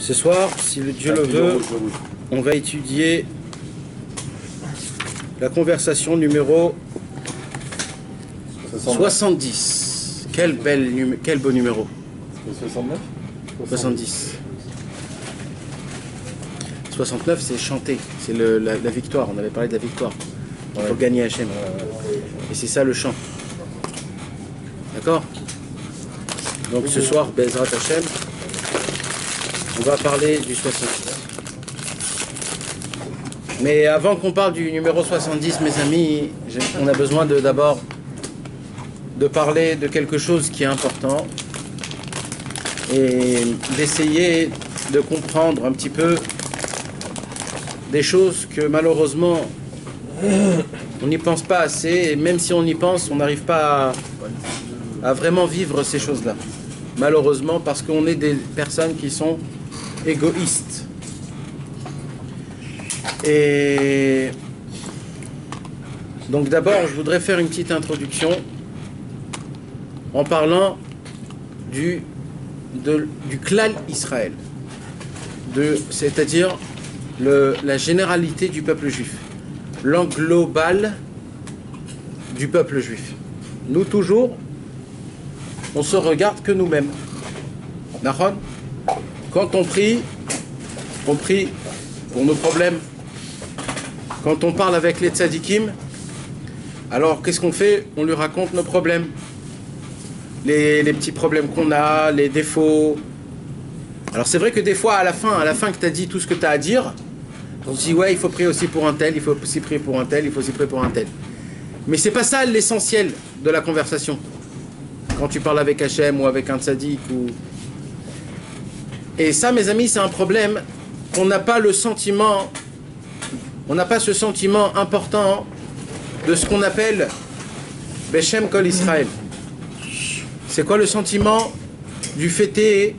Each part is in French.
Ce soir, si le Dieu le veut, on va étudier la conversation numéro 70. Quel beau numéro. 69 70. 69, c'est chanter, c'est la victoire. On avait parlé de la victoire. Il faut gagner Hachem. Et c'est ça le chant. D'accord? Donc ce soir, Bezrat Hachem, on va parler du 70. Mais avant qu'on parle du numéro 70, mes amis, on a besoin d'abord de parler de quelque chose qui est important et d'essayer de comprendre un petit peu des choses que malheureusement on n'y pense pas assez, et même si on y pense, on n'arrive pas à vraiment vivre ces choses-là. Malheureusement, parce qu'on est des personnes qui sont égoïstes. Et donc d'abord, je voudrais faire une petite introduction en parlant du Klal Israël, c'est-à-dire la généralité du peuple juif, l'englobal du peuple juif. Nous toujours, on se regarde que nous-mêmes. Nahon, quand on prie pour nos problèmes. Quand on parle avec les tzadikim, alors qu'est-ce qu'on fait? On lui raconte nos problèmes. Les petits problèmes qu'on a, les défauts. Alors c'est vrai que des fois, à la fin que tu as dit tout ce que tu as à dire, on se dit ouais, il faut prier aussi pour un tel, il faut aussi prier pour un tel, il faut aussi prier pour un tel. Mais c'est pas ça l'essentiel de la conversation. Quand tu parles avec Hachem ou avec un tzadik ou... Et ça, mes amis, c'est un problème. On n'a pas le sentiment, on n'a pas ce sentiment important de ce qu'on appelle Beshem Kol Israël. C'est quoi le sentiment du fêté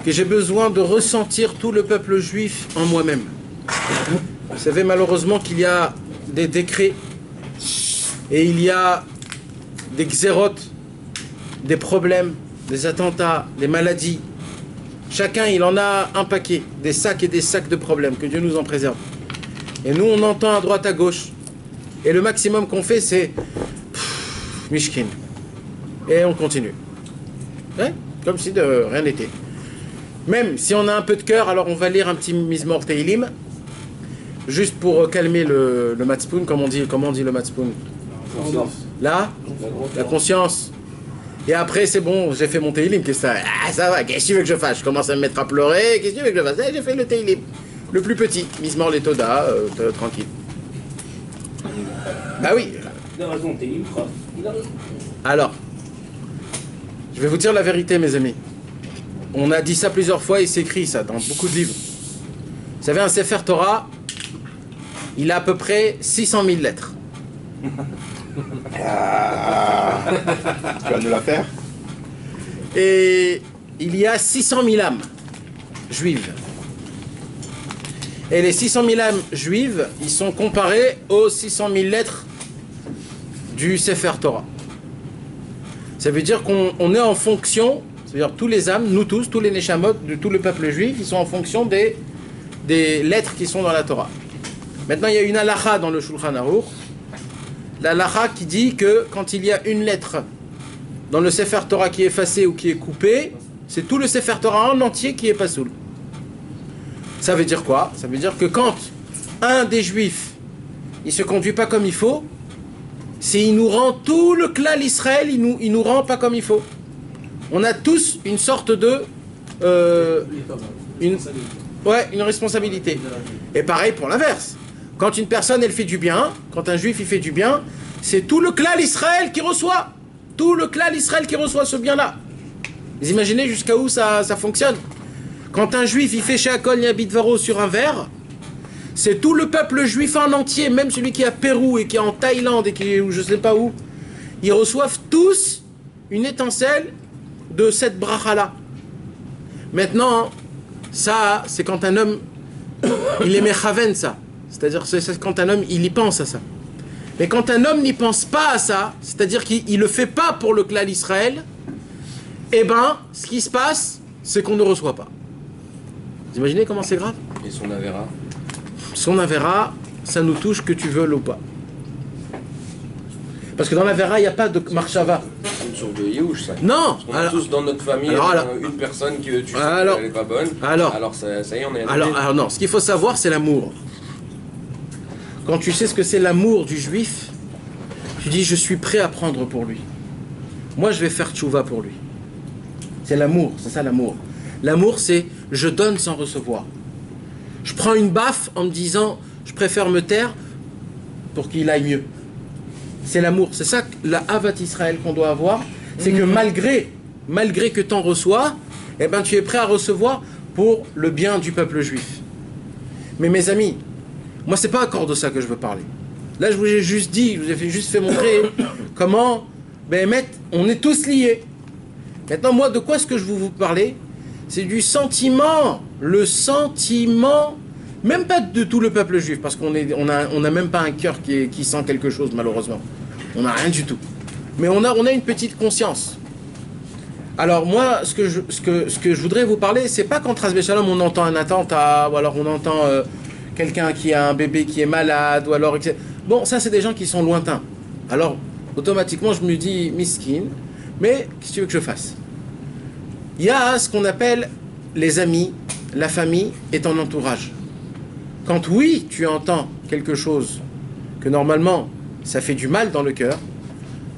que j'ai besoin de ressentir tout le peuple juif en moi-même? Vous savez malheureusement qu'il y a des décrets et il y a des xérotes, des problèmes, des attentats, des maladies. Chacun, il en a un paquet, des sacs et des sacs de problèmes, que Dieu nous en préserve. Et nous, on entend à droite, à gauche. Et le maximum qu'on fait, c'est Mishkin. Et on continue. Ouais, comme si de rien n'était. Même si on a un peu de cœur, alors on va lire un petit Mizmor Teilim, juste pour calmer le matzpoun, comment on dit le matzpoun? Là, la conscience. Et après, c'est bon, j'ai fait mon Teilim, qu'est-ce que ça? Ah, ça va, qu'est-ce que tu veux que je fasse? Je commence à me mettre à pleurer, qu'est-ce que tu veux que je fasse? J'ai fait le Teilim. Le plus petit, Mizmor les Toda, tranquille. Bah oui. Il a raison, Teilim, il a raison. Alors, je vais vous dire la vérité, mes amis. On a dit ça plusieurs fois et c'est écrit ça dans beaucoup de livres. Vous savez, un Sefer Torah, il a à peu près 600 000 lettres. Tu vas nous la faire? Et il y a 600 000 âmes juives. Et les 600 000 âmes juives, ils sont comparés aux 600 000 lettres du Sefer Torah. Ça veut dire qu'on est en fonction, c'est-à-dire tous les âmes, nous tous, tous les neshamot de tout le peuple juif, ils sont en fonction des lettres qui sont dans la Torah. Maintenant, il y a une halakha dans le Shulchan Aruch, la halakha qui dit que quand il y a une lettre dans le Sefer Torah qui est effacée ou qui est coupée, c'est tout le Sefer Torah en entier qui est pasoul. Ça veut dire quoi? Ça veut dire que quand un des juifs il se conduit pas comme il faut, c'est il nous rend tout le Klal Israël, il nous rend pas comme il faut. On a tous une sorte de une responsabilité. Et pareil pour l'inverse. Quand une personne elle fait du bien, quand un juif il fait du bien, c'est tout le Klal Israël qui reçoit. Tout le Klal Israël qui reçoit ce bien-là. Vous imaginez jusqu'à où ça fonctionne? Quand un juif il fait Sheakol Yabidvaro sur un verre, c'est tout le peuple juif en entier, même celui qui est à Pérou et qui est en Thaïlande et qui est je sais pas où, ils reçoivent tous une étincelle de cette bracha-là. Maintenant, ça, c'est quand un homme, il est mechaven ça. C'est-à-dire, c'est quand un homme, il y pense à ça. Mais quand un homme n'y pense pas à ça, c'est-à-dire qu'il ne le fait pas pour le clan Israël, eh ben, ce qui se passe, c'est qu'on ne reçoit pas. Vous imaginez comment c'est grave? Et son Avera? Son Avera, ça nous touche que tu veux ou pas. Parce que dans l'Avera, il n'y a pas de marchava. Sur de Yehush, ça. Non. On a tous dans notre famille une personne que tu sais qu'elle n'est pas bonne. Alors ça y est, on est alors non, ce qu'il faut savoir, c'est l'amour. Quand tu sais ce que c'est l'amour du juif, tu dis je suis prêt à prendre pour lui. Moi je vais faire tchouva pour lui. C'est l'amour, c'est ça l'amour. L'amour c'est je donne sans recevoir. Je prends une baffe en me disant je préfère me taire pour qu'il aille mieux. C'est l'amour, c'est ça la Havat Israël qu'on doit avoir, c'est que malgré que tu en reçois, eh ben, tu es prêt à recevoir pour le bien du peuple juif. Mais mes amis, moi c'est pas encore de ça que je veux parler. Là je vous ai juste dit, je vous ai juste fait montrer comment, on est tous liés. Maintenant moi de quoi est-ce que je veux vous parler? C'est du sentiment, le sentiment, même pas de tout le peuple juif, parce qu'on a même pas un cœur qui sent quelque chose malheureusement. On n'a rien du tout. Mais on a une petite conscience. Alors moi, ce que je voudrais vous parler, c'est pas quand Ras Shalom on entend un attentat, ou alors on entend quelqu'un qui a un bébé qui est malade, ou alors etc. Bon, ça c'est des gens qui sont lointains. Alors automatiquement je me dis miskin, mais qu'est-ce que tu veux que je fasse? Il y a ce qu'on appelle les amis, la famille et ton entourage. Quand oui, tu entends quelque chose que normalement ça fait du mal dans le cœur,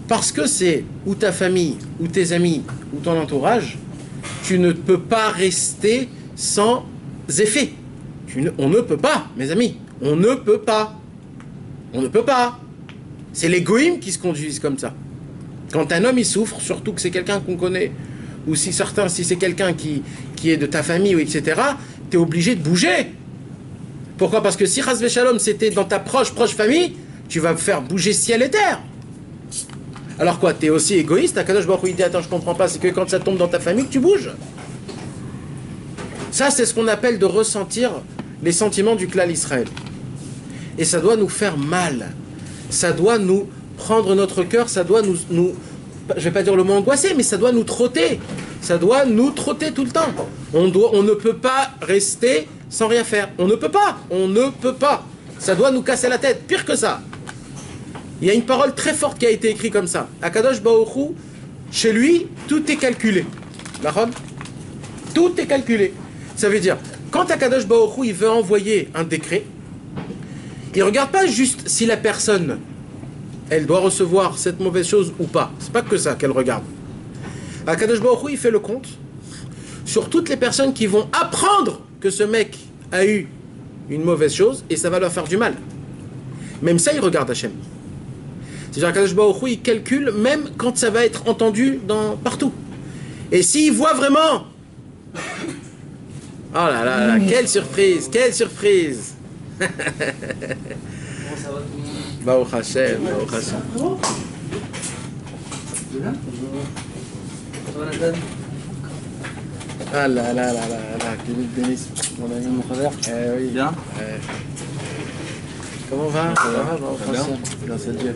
parce que c'est ou ta famille, ou tes amis, ou ton entourage, tu ne peux pas rester sans effet. On ne peut pas, mes amis. On ne peut pas. On ne peut pas. C'est les goïms qui se conduisent comme ça. Quand un homme il souffre, surtout que c'est quelqu'un qu'on connaît, ou si c'est quelqu'un qui est de ta famille, ou etc., tu es obligé de bouger. Pourquoi? Parce que si Chas V'Shalom c'était dans ta proche famille, tu vas faire bouger ciel et terre. Alors quoi, t'es aussi égoïste? Akadosh Baruch Hu dit attends, je comprends pas, c'est que quand ça tombe dans ta famille que tu bouges. Ça c'est ce qu'on appelle de ressentir les sentiments du clan Israël. Et ça doit nous faire mal. Ça doit nous prendre notre cœur, ça doit nous je vais pas dire le mot angoissé, mais ça doit nous trotter. Ça doit nous trotter tout le temps. On ne peut pas rester sans rien faire. On ne peut pas. On ne peut pas. Ça doit nous casser la tête. Pire que ça. Il y a une parole très forte qui a été écrite comme ça. Akadosh Baruch Hu, chez lui, tout est calculé. D'accord? Tout est calculé. Ça veut dire, quand Akadosh Baruch Hu, il veut envoyer un décret, il ne regarde pas juste si la personne, elle doit recevoir cette mauvaise chose ou pas. C'est pas que ça qu'elle regarde. Akadosh Baruch Hu, il fait le compte sur toutes les personnes qui vont apprendre que ce mec a eu une mauvaise chose et ça va leur faire du mal. Même ça, il regarde Hachem. C'est-à-dire qu'Akadosh Baruch Hu, il calcule même quand ça va être entendu partout. Et s'il voit vraiment... Oh là là, là quelle surprise, quelle surprise. Comment ça va tout le monde? Baruch Hashem, Baruch Hashem. Ça va Nathan? Ah là là là là là, que Denis, mon ami, mon frère. Oui. Bien. Comment va? Ça va, Baruch bien. Hashem. Grâce à Dieu.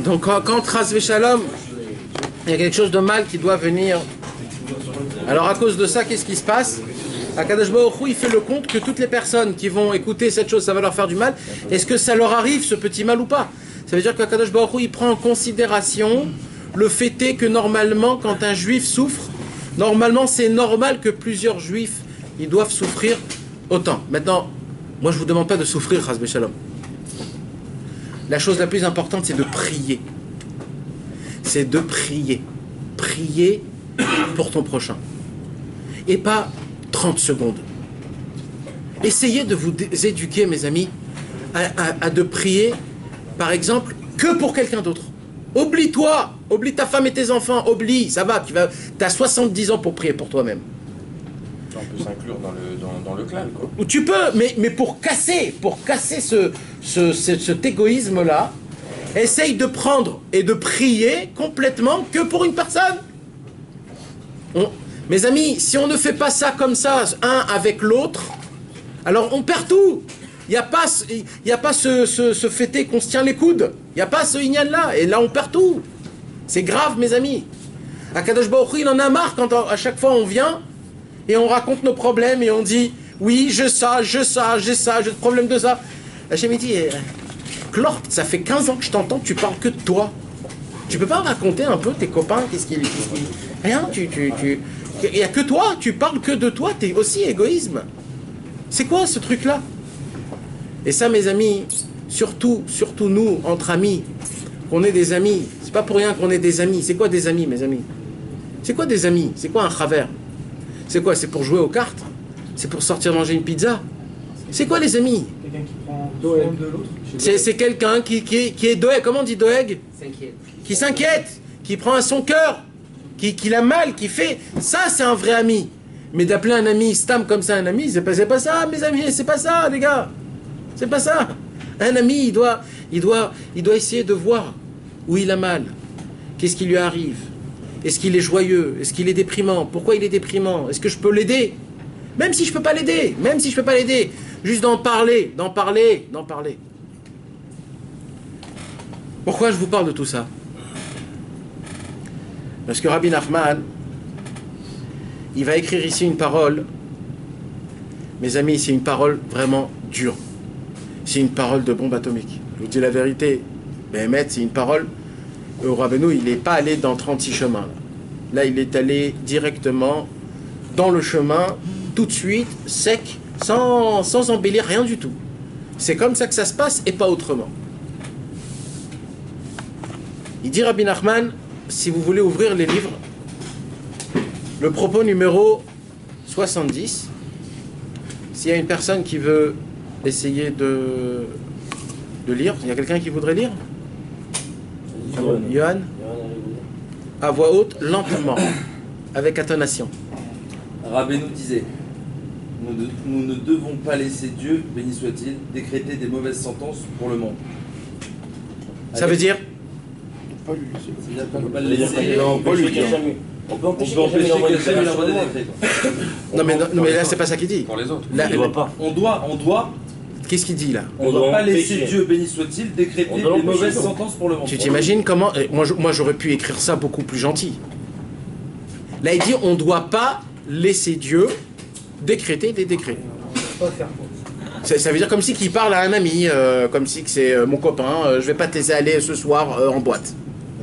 Donc quand Ras V'Shalom, il y a quelque chose de mal qui doit venir. Alors à cause de ça, qu'est-ce qui se passe? Akadosh Baruch Hu, il fait le compte que toutes les personnes qui vont écouter cette chose, ça va leur faire du mal. Est-ce que ça leur arrive, ce petit mal ou pas? Ça veut dire qu'Akadosh Baruch Hu, il prend en considération le fait est que normalement, quand un juif souffre, normalement c'est normal que plusieurs juifs, ils doivent souffrir autant. Maintenant, moi je ne vous demande pas de souffrir, Chas V'Shalom. La chose la plus importante, c'est de prier. C'est de prier. Prier pour ton prochain. Et pas 30 secondes. Essayez de vous éduquer, mes amis, à de prier, par exemple, que pour quelqu'un d'autre. Oublie-toi, oublie ta femme et tes enfants, oublie, ça va, tu as 70 ans pour prier pour toi-même. On peut s'inclure dans le clan, quoi. Ou tu peux, mais pour casser cet égoïsme-là, essaye de prendre et de prier complètement que pour une personne. Mes amis, si on ne fait pas ça comme ça, un avec l'autre, alors on perd tout. Il n'y a pas ce fêté qu'on se tient les coudes. Il n'y a pas ce ignan là. Et là, on perd tout. C'est grave, mes amis. Akadosh Baruch Hu, il en a marre quand à chaque fois on vient et on raconte nos problèmes et on dit oui, j'ai ça, j'ai le problème de ça. Hachem il dit Clore, ça fait 15 ans que je t'entends, tu parles que de toi. Tu peux pas raconter un peu tes copains, rien, il n'y a que toi, tu parles que de toi, tu es aussi égoïsme. C'est quoi ce truc-là? Et ça, mes amis, surtout nous, entre amis, qu'on est des amis, c'est pas pour rien qu'on est des amis. C'est quoi des amis, mes amis? C'est quoi des amis? C'est quoi un travers? C'est quoi? C'est pour jouer aux cartes? C'est pour sortir manger une pizza? C'est quoi les amis? Quelqu'un qui prend soin de l'autre. C'est quelqu'un qui est doeg, comment on dit doeg? Qui s'inquiète, qui prend à son cœur, qui l'a mal, qui fait. Ça, c'est un vrai ami. Mais d'appeler un ami stam comme ça un ami, c'est pas ça, mes amis, c'est pas ça, les gars. C'est pas ça. Un ami, il doit essayer de voir où il a mal. Qu'est-ce qui lui arrive? Est-ce qu'il est joyeux? Est-ce qu'il est déprimant? Pourquoi il est déprimant? Est-ce que je peux l'aider? Même si je peux pas l'aider, juste d'en parler. Pourquoi je vous parle de tout ça? Parce que Rabbi Nachman, il va écrire ici une parole. Mes amis, c'est une parole vraiment dure. C'est une parole de bombe atomique. Je vous dis la vérité. Béhémet, c'est une parole. Rabbeinu, il n'est pas allé dans 36 chemins. Là, il est allé directement dans le chemin, tout de suite, sec, sans embellir, rien du tout. C'est comme ça que ça se passe et pas autrement. Il dit Rabbi Nachman, si vous voulez ouvrir les livres, le propos numéro 70, s'il y a une personne qui veut essayer de lire, il y a quelqu'un qui voudrait lire? Johan? À voix haute, lentement, avec intonation. Rabbeinu disait, nous ne devons pas laisser Dieu, béni soit-il, décréter des mauvaises sentences pour le monde. Ça veut dire? On ne peut pas le laisser. On peut empêcher quelqu'un d'envoyer des décrets. Non mais là c'est pas ça qu'il dit. Pour les autres. Là, On doit. Qu'est-ce qu'il dit là? On ne doit pas laisser Dieu, béni soit-il, décréter des mauvaises sentences pour le monde. Tu t'imagines comment? Moi j'aurais pu écrire ça beaucoup plus gentil. Là il dit on ne doit pas laisser Dieu décréter des décrets. Ça veut dire comme si qu'il parle à un ami, comme si que c'est mon copain, je vais pas te laisser aller ce soir en boîte.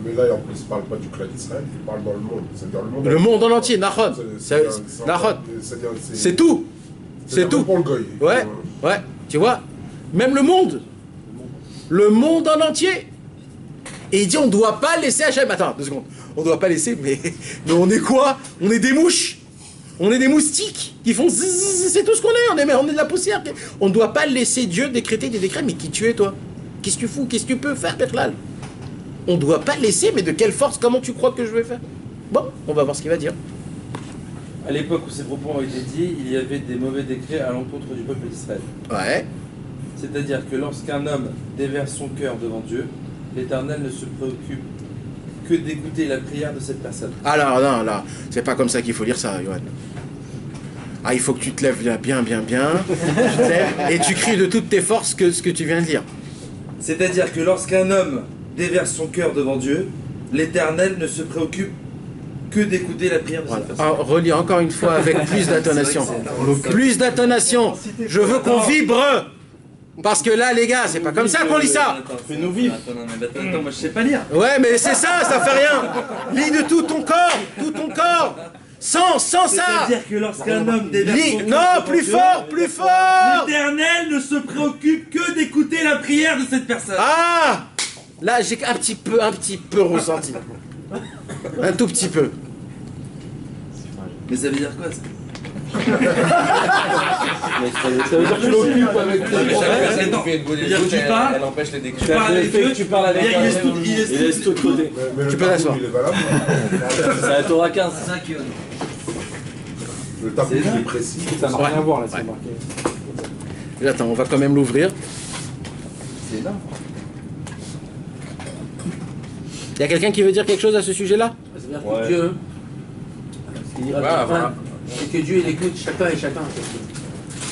Mais là, en plus, il ne parle pas du clan d'Israël, il parle dans le monde. C'est-à-dire le monde en entier, Nahon. C'est tout. C'est tout. Pour le goy. Ouais, tu vois, même le monde. Le monde en entier. Et il dit on ne doit pas laisser Hachem. Attends, 2 secondes. On ne doit pas laisser, mais on est quoi? On est des mouches. On est des moustiques qui font zzz, c'est tout ce qu'on est, on est de la poussière. On ne doit pas laisser Dieu décréter des décrets. Mais qui tu es, toi? Qu'est-ce que tu fous? Qu'est-ce que tu peux faire, Berlal? On ne doit pas laisser, mais de quelle force? Comment tu crois que je vais faire? Bon, on va voir ce qu'il va dire. À l'époque où ces propos ont été dits, il y avait des mauvais décrets à l'encontre du peuple d'Israël. Ouais. C'est-à-dire que lorsqu'un homme déverse son cœur devant Dieu, l'Éternel ne se préoccupe que d'écouter la prière de cette personne. Alors non, là, c'est pas comme ça qu'il faut lire ça, Johan. Ah, il faut que tu te lèves bien, et tu cries de toutes tes forces ce que tu viens de dire. C'est-à-dire que lorsqu'un homme déverse son cœur devant Dieu, l'Éternel ne se préoccupe que d'écouter la prière de cette personne. Relis encore une fois avec plus d'intonation. Plus d'intonation. Je veux qu'on vibre. Parce que là, les gars, c'est pas comme ça qu'on lit ça. Fais-nous vivre. Attends, moi je sais pas lire. Ouais, mais c'est ça fait rien. Lis de tout ton corps. Sans ça. C'est-à-dire que lorsqu'un homme déverse son cœur non, plus fort. l'Éternel ne se préoccupe que d'écouter la prière de cette personne. Ah, là, j'ai un petit peu ressenti. Un tout petit peu. Mais ça veut dire quoi ça? Ça veut dire que tu l'occupes avec Elle empêche les décrets. tu parles avec il laisse tout de côté. Tu peux l'asseoir. C'est la Torah 15. C'est ça qui Le tabou est précis. Ça n'a rien à voir là, c'est marqué. Attends, on va quand même l'ouvrir. C'est énorme. Il y a quelqu'un qui veut dire quelque chose à ce sujet-là? Ça veut dire que Dieu, c'est que Dieu il écoute chacun et chacun.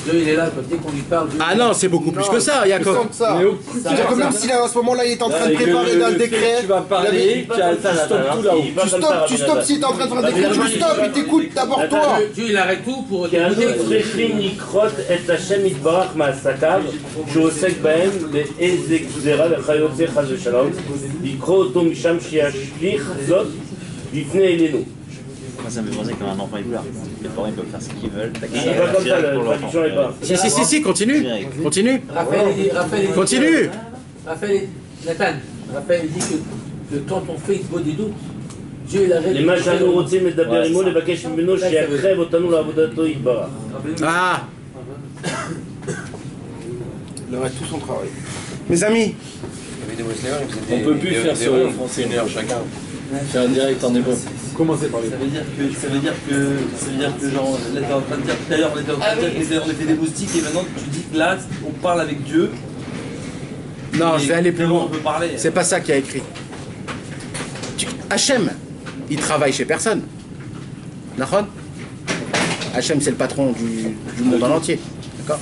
Dieu, il est là, dès qu'on lui parle. Ah non, c'est beaucoup plus que ça, Yaakov. C'est-à-dire que même si là, à ce moment-là, il est en train de préparer dans le décret. Tu vas parler, tu stoppes tout là-haut. Tu stoppes si t'es en train de faire un décret, tu le stoppes, il t'écoute d'abord toi. Dieu, il arrête tout pour. צריכים לכרות את השם יתברך מעסקיו שהוא עוסק בהם באיזה גזירה וכיוצא חס ושלום לקרוא אותו משם שישליך זאת לפני אלינו. Moi ça me fait penser qu'un enfant il pleure. Les parents ils peuvent faire ce qu'ils veulent. C'est pas comme ça, la traduction n'est pas. Si, continue. Continue. Raphaël, Continue. Raphaël, Nathan, Raphaël dit que quand on fait Isbo des doutes, Dieu il arrête. למה שאנו רוצים לדבר עמו לבקש ממנו שיקרב אותנו לעבודתו יתברך. Ah. Il aurait tout son travail. Mes amis. On peut plus faire sur le français. Une heure chacun. Faire un direct en hébreu. Commencez par les. Ça veut dire que genre, là t'es en train de dire, tout à l'heure on était en train de dire qu'on était des moustiques et maintenant tu dis que là on parle avec Dieu. Non, je vais aller plus loin. On peut parler. C'est pas ça qu'il y a écrit. Hachem, il travaille chez personne. Nachon? Hachem, c'est le patron du monde en entier. D'accord?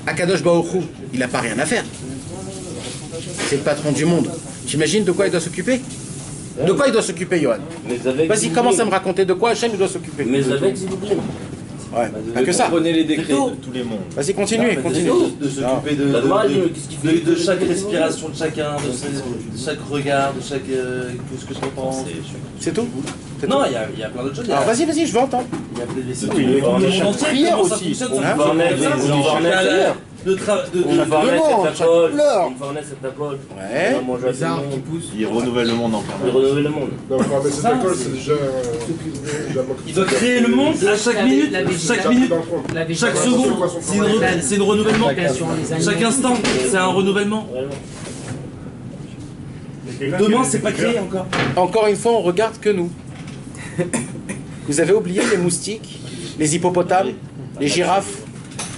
Akadosh Baruch Hu, il n'a pas rien à faire. C'est le patron du monde. T'imagines de quoi il doit s'occuper? De quoi il doit s'occuper, Johan? Vas-y, commence à me raconter de quoi Hachem il doit s'occuper. Mais avec Ziboudim. Ouais, pas que ça. Prenez les décrets de tous les mondes. Vas-y, continue. De s'occuper de chaque respiration de chacun, de chaque regard, de chaque. Tout ce que je pense. C'est tout? Non, il y a plein d'autres choses. Alors vas-y, je veux entendre. Il y a des monde entier, comment ça fonctionne, On va mettre Une Les arbres qui poussent. Ils renouvellent le monde encore. Ils renouvellent le monde. Non, mais cette école, c'est déjà. Il doit créer le monde à chaque minute, chaque seconde. C'est le renouvellement. Chaque instant, c'est un renouvellement. Demain, c'est pas créé encore. Encore une fois, on regarde que nous. Vous avez oublié les moustiques, les hippopotames, les girafes,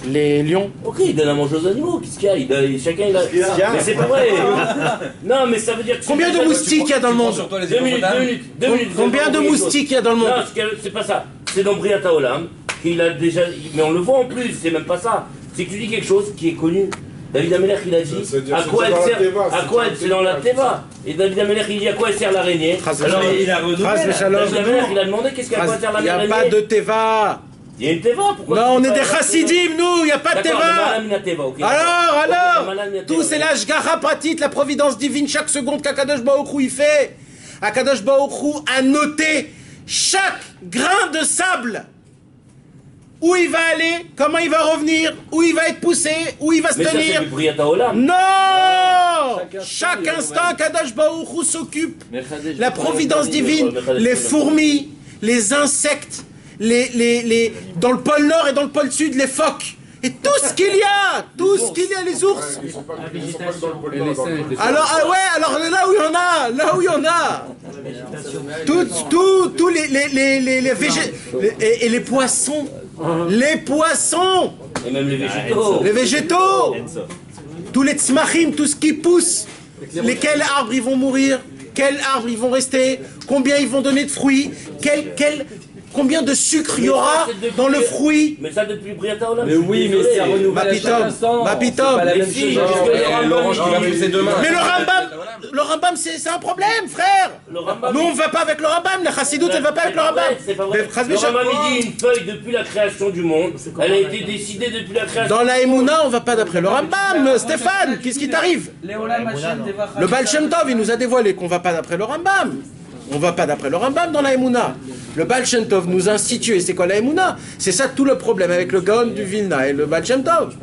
les lions. Ok, il donne à manger aux animaux. Qu'est-ce qu'il y a? Chacun il a. Mais c'est pas vrai. Non, mais ça veut dire que. Combien de moustiques il y a dans le monde? 2 minutes. Combien de moustiques il y a dans le monde? Non, c'est pas ça. C'est dans Briata Olam qu'il a déjà. Mais on le voit en plus. C'est même pas ça. C'est que tu dis quelque chose qui est connu. David Amelech il a dit à quoi elle sert, c'est dans la Teva. Et David Amelech il dit à quoi elle sert l'araignée. Alors il a renouvelé. David Amelech il a demandé qu'est-ce qu'à quoi sert l'araignée. Il n'y a pas de Teva. Il y a une Teva, pourquoi? Non, on est des chassidim, nous, il n'y a pas de Teva. Alors, tout c'est la Shgacha Pratit, la providence divine, chaque seconde qu'Akadosh Baruch Hu il fait. Akadosh Baruch Hu a noté chaque grain de sable. Où il va aller, comment il va revenir, où il va être poussé, où il va se tenir. Non! Chaque instant, Kadosh Baruch Hu s'occupe. La providence divine, les fourmis, les insectes, dans le pôle Nord et dans le pôle Sud, les phoques. Et tout ce qu'il y a, les ours. Alors, alors là où il y en a, tous les végétaux, et les poissons. Les poissons. Et même les végétaux. Les végétaux. Tous les tzmachim, tout ce qui pousse. Lesquels arbres ils vont mourir? Quels arbres ils vont rester? Combien ils vont donner de fruits? Combien de sucre il y aura dans le fruit? Mais ça depuis Briata Olam. Mais oui, mais c'est renouvelé à chaque instant. C'est pas la même chose. L'orange qui va pousser demain. Mais le Rambam, c'est un problème, frère. Nous, on ne va pas avec le Rambam. La Chassidoute, elle ne va pas avec le Rambam. C'est pas vrai. Le Rambam, il dit une feuille depuis la création du monde. Elle a été décidée depuis la création. Dans la Emouna, on ne va pas d'après le Rambam. Stéphane, qu'est-ce qui t'arrive? Le Baal Shem Tov, il nous a dévoilé qu'on ne va pas d'après le Rambam. On ne va pas d'après le Rambam dans la Emouna. Le Baal Shem Tov nous a institué, c'est quoi la Emouna? C'est ça tout le problème avec le Gaon du Vilna et le Baal Shem Tov.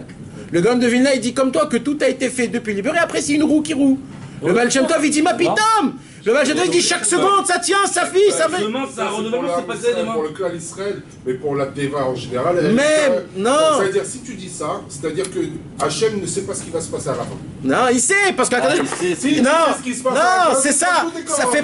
Le Gaon de Vilna, il dit comme toi que tout a été fait depuis libéré, après c'est une roue qui roule. Le Baal Shem Tov, il dit ma pitom. Le Baal Shem Tov, il dit chaque seconde, ça tient, ça fit, ça fait. Demain, c'est un renouvellement, c'est passé demain. Pour le clan Israël, mais pour la Teva en général. Même, non. C'est-à-dire, si tu dis ça, c'est-à-dire que Hachem ne sait pas ce qui va se passer à la fin. Non, il sait, parce que. Non, c'est ça. Ça fait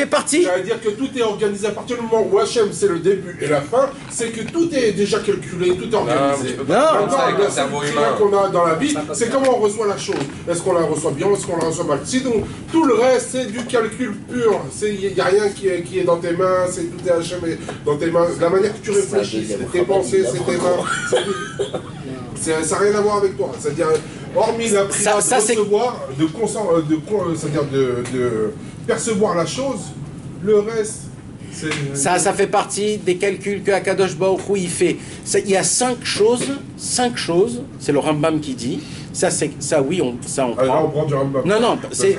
partie. C'est-à-dire que tout est organisé à partir du moment où Hachem, c'est le début et la fin, c'est que tout est déjà calculé, tout est organisé. Non, le cerveau humain qu'on a dans la vie, c'est comment on reçoit la chose. Est-ce qu'on la reçoit bien, est-ce qu'on la reçoit mal? Sinon, tout le reste, c'est du calcul pur. Il n'y a rien qui est dans tes mains, tout est Hachem dans tes mains. La manière que tu réfléchis, c'est tes pensées, c'est tes mains. Ça n'a rien à voir avec toi. C'est-à-dire, hormis la prière de recevoir, c'est-à-dire de percevoir la chose, le reste... Ça fait partie des calculs que Akadosh Baruch Hu il fait. Il y a 5 choses, c'est le Rambam qui dit. Ça oui, on prend. On prend du Rambam. Non, c'est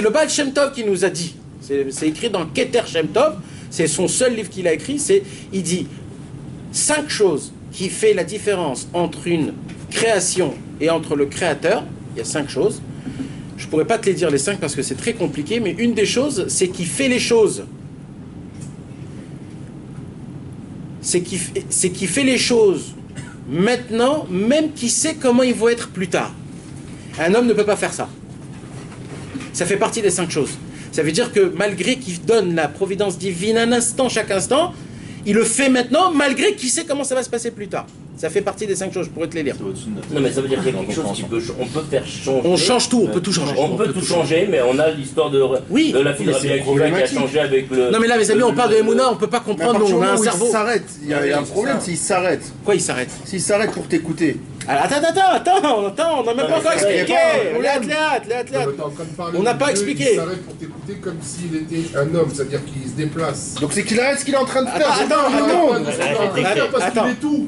le Baal Shem Tov qui nous a dit. C'est écrit dans Keter Shem Tov. C'est son seul livre qu'il a écrit. Il dit 5 choses qui fait la différence entre une création et entre le créateur. Il y a 5 choses. Je pourrais pas te les dire les 5 parce que c'est très compliqué, mais une des choses, c'est qu'il fait les choses. C'est qu'il fait les choses maintenant, même qu'il sait comment ils vont être plus tard. Un homme ne peut pas faire ça. Ça fait partie des 5 choses. Ça veut dire que malgré qu'il donne la providence divine un instant, chaque instant, il le fait maintenant, malgré qu'il sait comment ça va se passer plus tard. Ça fait partie des 5 choses, je pourrais te les lire. Non mais ça veut dire qu'il y a quelque chose on peut faire changer. On change tout, on peut tout changer. On peut tout changer, mais on a l'histoire de la fille de Rabbi Akiva qui a changé avec le... Non mais là mes amis, on parle de Emouna, on peut pas comprendre, on a un cerveau. Il s'arrête, il y a un problème s'il s'arrête. Quoi il s'arrête? S'il s'arrête pour t'écouter. Attends, on n'a même pas encore expliqué. On n'a pas expliqué. Il s'arrête pour t'écouter comme s'il était un homme, c'est-à-dire qu'il se déplace. Donc c'est qu'il arrête ce qu'il est en train de faire. Attends. Il est tout.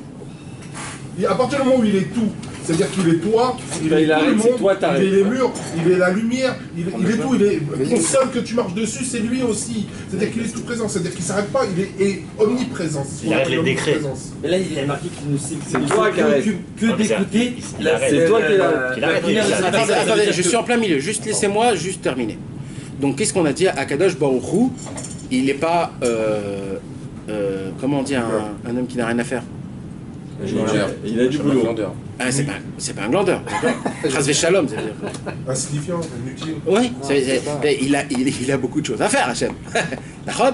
À partir du moment où il est tout, c'est-à-dire qu'il est toi, il est tout le monde, il est les murs, il est la lumière, il est tout, ton sol que tu marches dessus, c'est lui aussi. C'est-à-dire qu'il est tout présent, c'est-à-dire qu'il ne s'arrête pas, il est omniprésent. Il arrête les décrets. Mais là, il a marqué qu'il nous c'est toi qui arrête. Que d'écouter, c'est toi qui arrête. Attendez, je suis en plein milieu, juste laissez-moi juste terminer. Donc qu'est-ce qu'on a dit à Akadosh Baruch Hu? Il n'est pas, comment on dit, un homme qui n'a rien à faire. Il a du boulot. Ah, c'est pas un glandeur. Chasvé Shalom, ça veut dire. Insignifiant, inutile. Oui, il a beaucoup de choses à faire, Hachem. D'accord?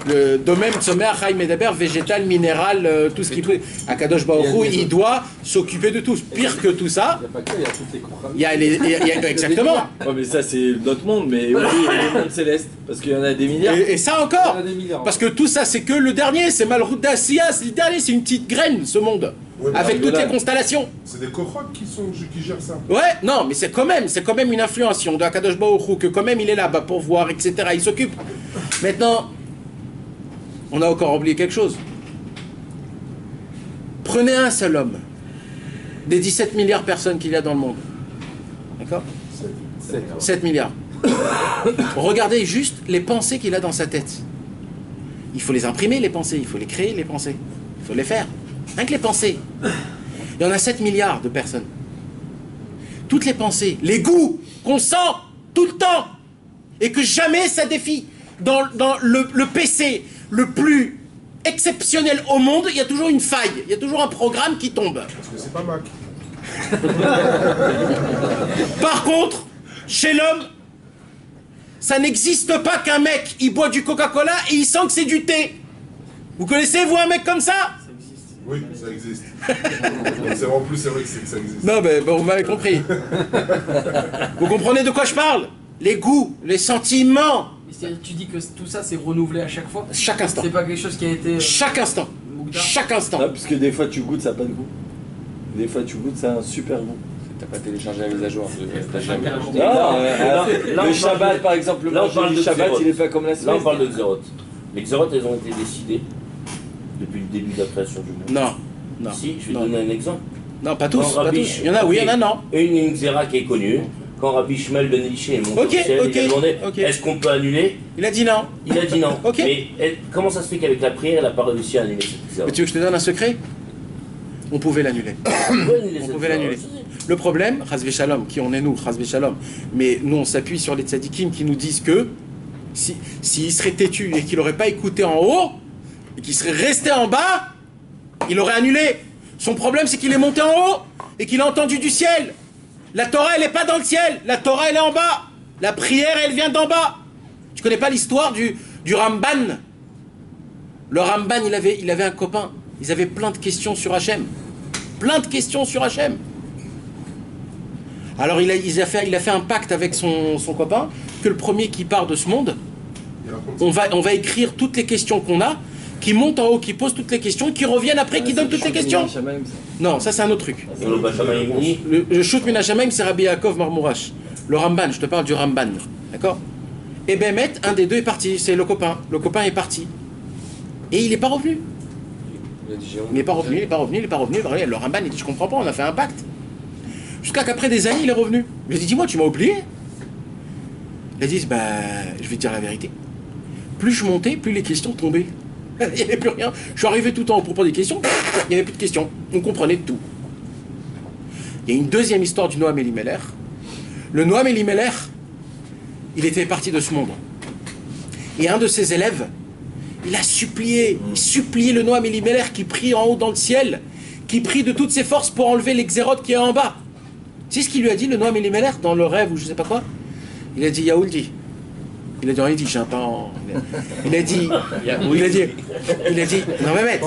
Le domaine sommer, Chaim Medaber, végétal, minéral, tout ce qui peut. Akadosh Baruch Hu, il doit s'occuper de tout. Pire que tout ça. Il n'y a pas que, il y a toutes les contraintes. Il y a exactement. Ouais, mais ça, c'est notre monde, mais aussi le monde céleste. Parce qu'il y en a des milliards. Et ça encore. Parce que tout ça, c'est que le dernier. C'est Malrout d'Assia, c'est le dernier. C'est une petite graine, ce monde. Ouais, avec toutes les constellations. C'est des cohortes qui gèrent ça. Ouais, non, mais c'est quand même une influence de Akadosh Baruch Hu, que quand même il est là pour voir, etc. Il s'occupe. Maintenant, on a encore oublié quelque chose. Prenez un seul homme des 17 milliards de personnes qu'il y a dans le monde. D'accord ? 7 milliards. Regardez juste les pensées qu'il a dans sa tête. Il faut les imprimer, les pensées. Il faut les créer, les pensées. Il faut les faire. Rien que les pensées. Il y en a 7 milliards de personnes. Toutes les pensées, les goûts qu'on sent tout le temps et que jamais ça défie. Dans le PC le plus exceptionnel au monde, il y a toujours une faille. Il y a toujours un programme qui tombe. Parce que c'est pas Mac. Par contre, chez l'homme, ça n'existe pas qu'un mec, il boit du Coca-Cola et il sent que c'est du thé. Vous connaissez, vous, un mec comme ça ? Oui, ça existe. En plus, c'est vrai que ça existe. Non, mais bon, vous m'avez compris. Vous comprenez de quoi je parle ? Les goûts, les sentiments. Tu dis que tout ça, c'est renouvelé à chaque fois ? Chaque instant. C'est pas quelque chose qui a été... Chaque instant. Chaque instant. Ah, parce que des fois, tu goûtes, ça n'a pas de goût. Des fois, tu goûtes, ça a un super goût. T'as pas téléchargé la mise à jour. Le Shabbat, par exemple, là, on parle de Shabbat, il est pas comme la semaine. Là, on parle de Xerot. Les Xerot, elles ont été décidées depuis le début de la création du monde. Non. Si, je vais donner un exemple. Non, pas tous. Il y en a, oui, il y en a, non. Une Xéra qui est connue. Quand Rabbi Shmuel ben Elisha est monté au ciel, il a demandé est-ce qu'on peut annuler? Il a dit non. Il a dit non. Mais comment ça se fait qu'avec la prière, elle n'a pas réussi à annuler cette Xéra? Mais tu veux que je te donne un secret? On pouvait l'annuler. On pouvait l'annuler. Le problème, Chasvé Shalom, qui on est nous, Chasvé Shalom, mais nous on s'appuie sur les tzadikim qui nous disent que s'il serait têtu et qu'il n'aurait pas écouté en haut, et qu'il serait resté en bas, il aurait annulé. Son problème, c'est qu'il est monté en haut et qu'il a entendu du ciel. La Torah, elle n'est pas dans le ciel. La Torah, elle est en bas. La prière, elle vient d'en bas. Tu connais pas l'histoire du Ramban? Le Ramban, il avait un copain. Ils avaient plein de questions sur Hachem. Plein de questions sur Hachem. Alors il a fait un pacte avec son copain, que le premier qui part de ce monde, on va écrire toutes les questions qu'on a, qui monte en haut, qui pose toutes les questions, qui reviennent après, qui donne toutes les questions. Non, ça c'est un autre truc. Le Shoot Min HaShamayim, c'est Rabbi Yaakov Marmourash. Le Ramban, je te parle du Ramban. D'accord? Et Bémet, un des deux est parti, c'est le copain. Le copain est parti. Et il n'est pas revenu. Il n'est pas revenu. Le Ramban, il dit, je comprends pas, on a fait un pacte. Jusqu'à qu'après des années, il est revenu. Je lui ai dit, dis-moi, tu m'as oublié? Il a dit, bah, je vais te dire la vérité. Plus je montais, plus les questions tombaient. Il n'y avait plus rien. Je suis arrivé tout en haut pour poser des questions, il n'y avait plus de questions. On comprenait tout. Il y a une deuxième histoire du Noam Elimelech. Le Noam Elimelech, il était parti de ce monde. Et un de ses élèves, il a supplié le Noam Elimelech qui prie en haut dans le ciel, qui prie de toutes ses forces pour enlever l'exérote qui est en bas. C'est ce qu'il lui a dit, le Noam Elimelech, dans le rêve ou je sais pas quoi. Il a dit, Yaouldi. Il a dit, rien dit, j'ai un temps. Il a dit, non mais mec,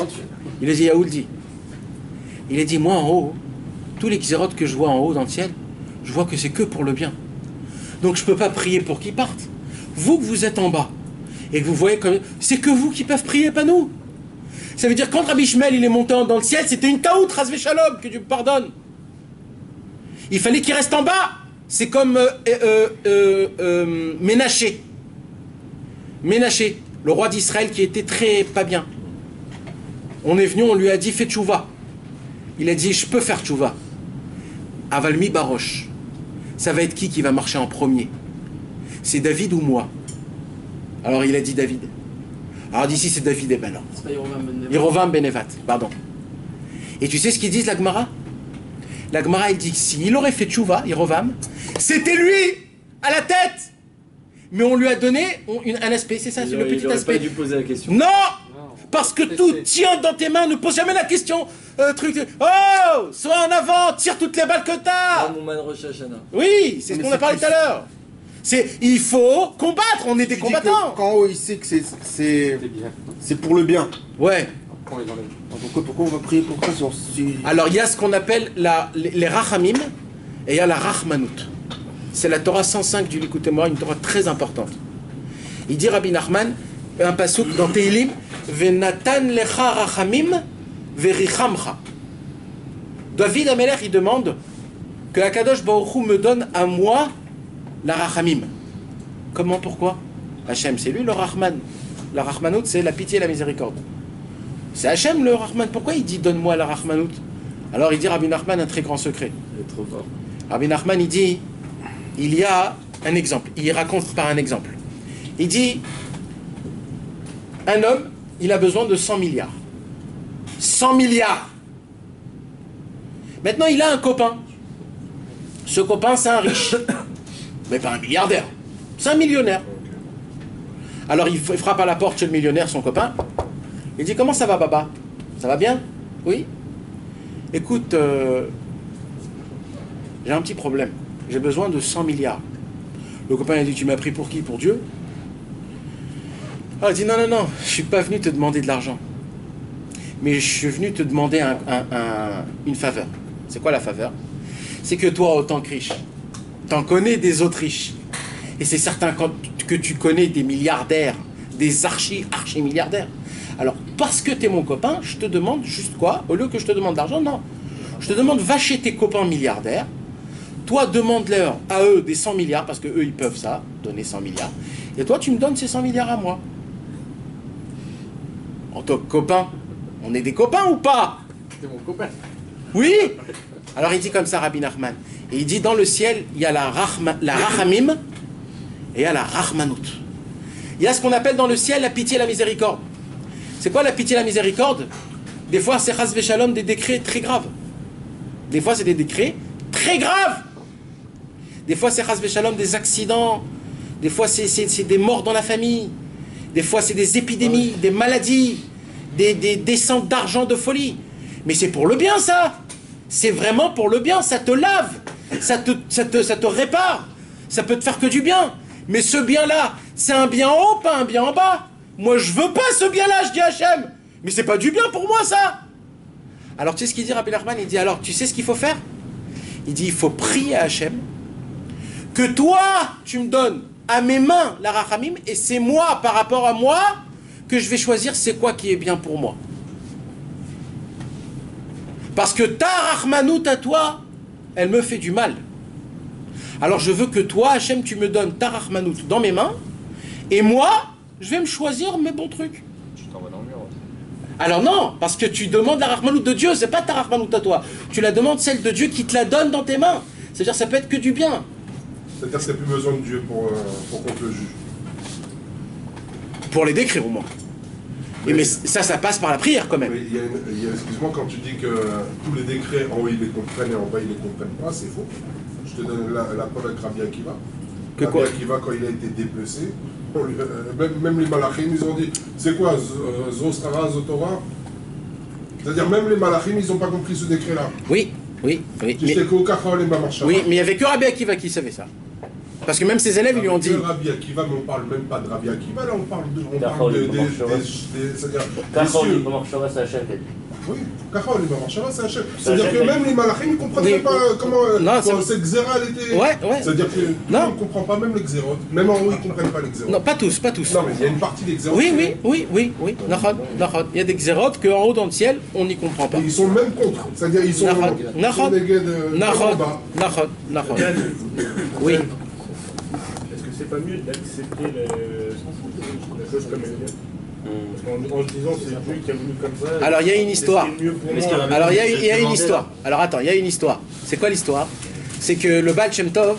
il a dit, Yaouldi. Il a dit, moi en haut, tous les xérotes que je vois en haut dans le ciel, je vois que c'est que pour le bien. Donc je ne peux pas prier pour qu'ils partent. Vous que vous êtes en bas, et que vous voyez comme... C'est que vous qui peuvent prier, pas nous. Ça veut dire quand Rabbi Shmuel il est monté dans le ciel, c'était une taout, Razvé Shalom, que Dieu me pardonne. Il fallait qu'il reste en bas. C'est comme Ménaché. Ménaché, le roi d'Israël qui était très pas bien. On est venu, on lui a dit fais tchouva. Il a dit je peux faire tchouva. Avalmi Baroche. Ça va être qui va marcher en premier? C'est David ou moi? Alors il a dit David. Alors d'ici c'est David et ben non. Yerovam Benevat, pardon. Et tu sais ce qu'ils disent la Gemara? La Gemara elle dit s'il aurait fait tchouva, Yerovam, c'était lui à la tête. Mais on lui a donné un aspect, c'est ça, c'est le petit aspect. Il aurait pas dû poser la question. Non, parce que tout tient dans tes mains, ne pose jamais la question. Oh, sois en avant, tire toutes les balles que t'as. Oui, c'est ce qu'on a parlé tout à l'heure. Il faut combattre, on est des combattants. Quand haut, il sait que c'est pour le bien. Ouais. Pourquoi on va prier pour ça? Alors il y a ce qu'on appelle les rachamim et il y a la rachmanout. C'est la Torah 105 du Likutei Moharan, une Torah très importante. Il dit Rabbi Nachman, un pasuk dans Tehilim, Venatan lecha rachamim verichamcha. David Amelech, il demande que Akadosh Baruch Hu me donne à moi la rachamim. Comment, pourquoi? Hachem, c'est lui le Rahman. La Rahmanout, c'est la pitié et la miséricorde. C'est Hachem le Rahman. Pourquoi il dit donne-moi la Rahmanout? Alors il dit Rabbi Nachman un très grand secret. Il est trop fort. Rabbi Nachman, il dit il y a un exemple. Il raconte par un exemple. Il dit un homme, il a besoin de 100 milliards. 100 milliards. Maintenant, il a un copain. Ce copain, c'est un riche. Mais pas un milliardaire. C'est un millionnaire. Alors, il frappe à la porte chez le millionnaire, son copain. Il dit, comment ça va, Baba? Ça va bien? Oui. Écoute, j'ai un petit problème. J'ai besoin de 100 milliards. Le copain a dit, tu m'as pris pour qui? Pour Dieu? Alors, il dit, non, je ne suis pas venu te demander de l'argent. Mais je suis venu te demander une faveur. C'est quoi la faveur? C'est que toi, en tant que riche, t'en connais des autres riches. Et c'est certain que tu connais des milliardaires, des archi-milliardaires. Alors, parce que tu es mon copain, je te demande juste quoi? Au lieu que je te demande d'argent, non. Je te demande, va chez tes copains milliardaires. Toi, demande-leur à eux des 100 milliards, parce qu'eux, ils peuvent ça, donner 100 milliards. Et toi, tu me donnes ces 100 milliards à moi. En tant que copain, on est des copains ou pas? C'est mon copain. Oui. Alors, il dit comme ça, Rabbi Nachman. Et il dit, dans le ciel, il y a la rachamim et il y a la rachmanout. Il y a ce qu'on appelle dans le ciel la pitié et la miséricorde. C'est quoi la pitié et la miséricorde? Des fois, c'est chas v'shalom des décrets très graves. Des fois, c'est des décrets très graves. Des fois, c'est chas v'shalom des accidents. Des fois, c'est des morts dans la famille. Des fois, c'est des épidémies, des maladies, des descentes d'argent de folie. Mais c'est pour le bien, ça. C'est vraiment pour le bien. Ça te lave. Ça te répare. Ça peut te faire que du bien. Mais ce bien-là, c'est un bien en haut, pas un bien en bas. Moi, je veux pas ce bien-là, je dis Hachem. Mais c'est pas du bien pour moi, ça. Alors, tu sais ce qu'il dit, Rabbi Nachman? Il dit, alors, tu sais ce qu'il faut faire? Il dit, il faut prier à Hachem que toi, tu me donnes à mes mains la rachamim, et c'est moi, par rapport à moi, que je vais choisir c'est quoi qui est bien pour moi. Parce que ta rachmanout à toi, elle me fait du mal. Alors je veux que toi, Hachem, tu me donnes ta rachmanout dans mes mains, et moi, je vais me choisir mes bons trucs. Tu t'envoies dans le mur. Alors non, parce que tu demandes la rachmanout de Dieu, c'est pas ta rachmanout à toi. Tu la demandes celle de Dieu qui te la donne dans tes mains. C'est-à-dire ça peut être que du bien. C'est-à-dire que tu n'as plus besoin de Dieu pour qu'on te juge. Pour les décrire au moins. Mais ça passe par la prière quand même. Excuse-moi, quand tu dis que tous les décrets, en haut ils les comprennent et en bas ils les comprennent pas, c'est faux. Je te donne la preuve avec Rabbi Akiva. Rabbi Akiva, quand il a été dépecé, même les malachim, ils ont dit, c'est quoi, Zostara, Zotora? C'est-à-dire même les malachim, ils n'ont pas compris ce décret-là. Oui. Tu sais qu'au Kachol et Bamarshava. Oui, mais il n'y avait que Rabbi Akiva qui savait ça. Parce que même ses élèves, ils lui ont dit... Rabbi Akiva, mais on ne parle même pas de Rabbi Akiva, là on parle de... Kachol et Bamarshava, c'est Hachem. Oui, Kachol et Bamarshava, c'est Hachem. C'est-à-dire que même les malachim, ils ne comprennent pas comment cette xéra, elle était... Ouais. C'est-à-dire que nous, on ne comprend pas même les xérotes. Même en haut, ils ne comprennent pas les xérotes. Non, pas tous. Non, mais il y a une partie des xérotes. Oui. Il y a des xérotes qu'en haut dans le ciel, on n'y comprend pas. Ils sont même contre. C'est-à-dire ils sont des gays de... Oui. Est-ce que c'est pas mieux d'accepter la chose comme elle est? En se disant c'est Dieu qui a voulu comme ça. Alors il y a une histoire. Alors il y a une histoire. Alors attends, il y a une histoire. C'est quoi l'histoire? C'est que le Baal Shem Tov,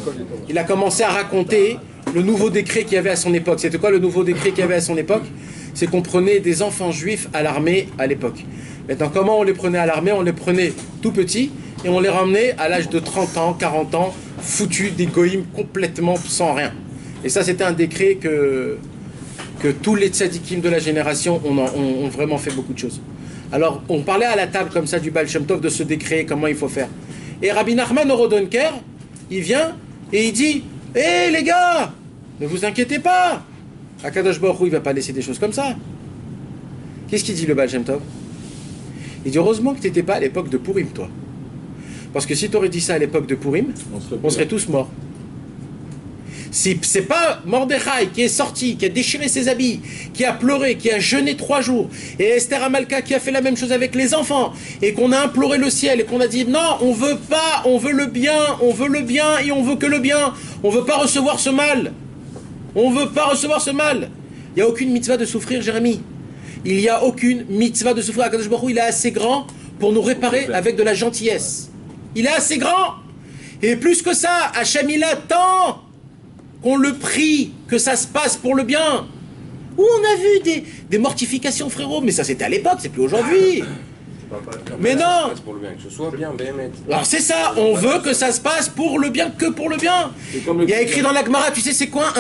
il a commencé à raconter le nouveau décret qu'il y avait à son époque. C'était quoi le nouveau décret qu'il y avait à son époque? C'est qu'on prenait des enfants juifs à l'armée à l'époque. Maintenant, comment on les prenait à l'armée? On les prenait tout petits et on les ramenait à l'âge de 30 ans, 40 ans, foutus des goïms complètement sans rien. Et ça, c'était un décret que tous les tzadikim de la génération ont vraiment fait beaucoup de choses. Alors, on parlait à la table comme ça du Baal Shem Tov de ce décret, comment il faut faire. Et Rabbi Nachman Orodonker, il vient et il dit « Hé les gars, ne vous inquiétez pas, Akadosh Baruch Hu, il ne va pas laisser des choses comme ça. » Qu'est-ce qu'il dit le Baal Shem Tov? Il dit « Heureusement que tu n'étais pas à l'époque de Purim, toi. Parce que si tu aurais dit ça à l'époque de Purim, on serait tous morts. » Si c'est pas Mordechai qui est sorti, qui a déchiré ses habits, qui a pleuré, qui a jeûné 3 jours, et Esther Amalka qui a fait la même chose avec les enfants, et qu'on a imploré le ciel, et qu'on a dit non, on veut pas, on veut le bien, et on veut que le bien, on veut pas recevoir ce mal. On veut pas recevoir ce mal. Il n'y a aucune mitzvah de souffrir, Jérémie. Il n'y a aucune mitzvah de souffrir. Akadosh Baruch Hu, il est assez grand pour nous réparer avec de la gentillesse. Il est assez grand. Et plus que ça, Hachem, il attend qu'on le prie, que ça se passe pour le bien. Où on a vu des mortifications, frérot, mais ça c'était à l'époque, c'est plus aujourd'hui. Mais non. Ça se passe pour le bien, que ce soit bien, Béhémet. Alors c'est ça, on veut que ça se passe pour le bien, que pour le bien. Il y a écrit dans la Gemara, tu sais c'est quoi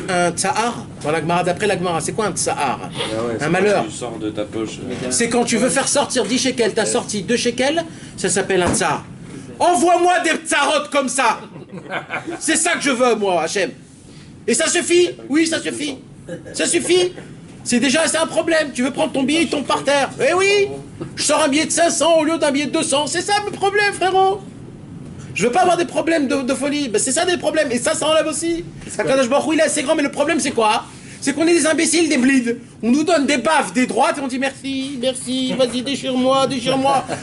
un tsahar? Dans la Gemara, d'après la Gemara, c'est quoi un tsahar? Un malheur. Tu sors de ta poche. C'est quand tu veux faire sortir 10 shekels, t'as sorti 2 shekels, ça s'appelle un tsahar. Envoie-moi des tsarot comme ça. C'est ça que je veux, moi, Hachem. Et ça suffit? Oui, ça suffit. Ça suffit. C'est un problème. Tu veux prendre ton billet, il tombe par terre. Eh oui. Je sors un billet de 500 au lieu d'un billet de 200. C'est ça le problème, frérot. Je veux pas avoir des problèmes de folie. Ben, c'est ça des problèmes. Et ça enlève aussi. Akadosh Baruch Hu, il est assez grand, mais le problème, c'est quoi? C'est qu'on est des imbéciles, des blides. On nous donne des baffes, des droites, et on dit merci, vas-y, déchire-moi.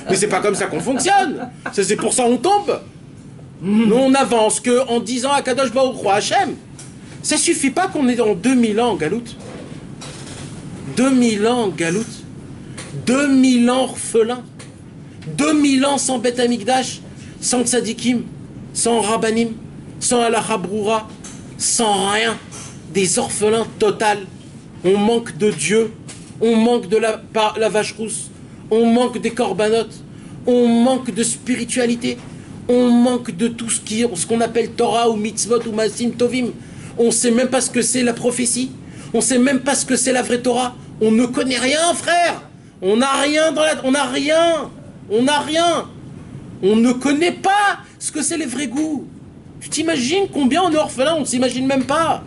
Mais c'est pas comme ça qu'on fonctionne. C'est pour ça qu'on tombe. Nous, on avance qu'en disant à Kadosh Baruch Hu Hachem. Ça suffit pas qu'on est dans 2000 ans en galoute. 2000 ans en galoute. 2000 ans orphelins. 2000 ans sans Beth Amikdash, sans tzadikim, sans rabbanim, sans halacha broura, sans rien. Des orphelins total. On manque de Dieu. On manque de la vache rousse. On manque des corbanotes. On manque de spiritualité. On manque de tout ce qu'on appelle Torah ou mitzvot ou masim tovim. On ne sait même pas ce que c'est la prophétie. On ne sait même pas ce que c'est la vraie Torah. On ne connaît rien, frère. On n'a rien on n'a rien. On n'a rien. On ne connaît pas ce que c'est les vrais goûts. Tu t'imagines combien on est orphelin? On ne s'imagine même pas.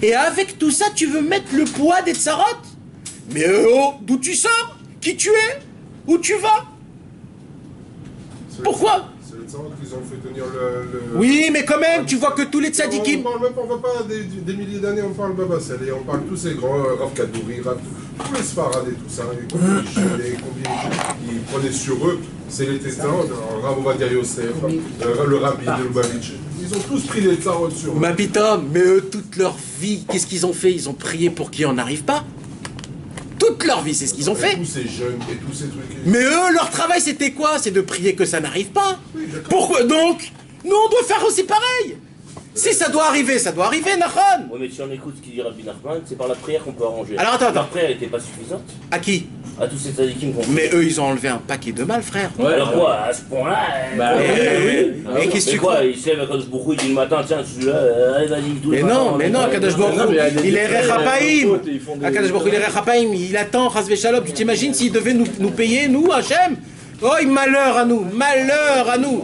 Et avec tout ça, tu veux mettre le poids des tsarot? Mais oh, d'où tu sors? Qui tu es? Où tu vas? Pourquoi? tzarot qu'ils ont fait tenir le... Oui, mais quand même, tu vois que tous les tzadikim... On ne parle pas des milliers d'années, on parle Baba Salé, on parle tous ces grands, Rav Kadouri, tous les Sfarad et tout ça, combien ils prenaient sur eux, c'est les tzarot, Rav Ovadia Yosef, le Rabbi de Lubavitch. Ils ont tous pris les tzarot sur eux. Ma pitom, mais eux, toute leur vie, qu'est-ce qu'ils ont fait? Ils ont prié pour qu'ils en arrivent pas. Toute leur vie, c'est ce qu'ils ont fait. Tous ces jeunes et tous ces trucs. Mais eux, leur travail, c'était quoi? C'est de prier que ça n'arrive pas. Oui, pourquoi donc? Nous, on doit faire aussi pareil. Si ça doit arriver, Nachon. Oui, mais si on écoute ce qu'il dit Rabbi Nachman, c'est par la prière qu'on peut arranger. Alors attends. La prière n'était pas suffisante. À qui? À tous ces tzadikim qu'on... Mais eux, ils ont enlevé un paquet de mal, frère. Ouais, alors quoi, à ce point-là... Et qu'est-ce que tu crois? Il se lève à Kadosh Baruch Hu, il dit le matin, tiens, celui-là, allez, vas-y, tout le matin. Mais non, Kadosh Baruch Hu, il est Rechapaim. Kadosh Baruch Hu, il est Rechapaim, il attend, Chasvé Shalom. Tu t'imagines s'il devait nous payer, nous, Hachem? Oh, malheur à nous, malheur à nous.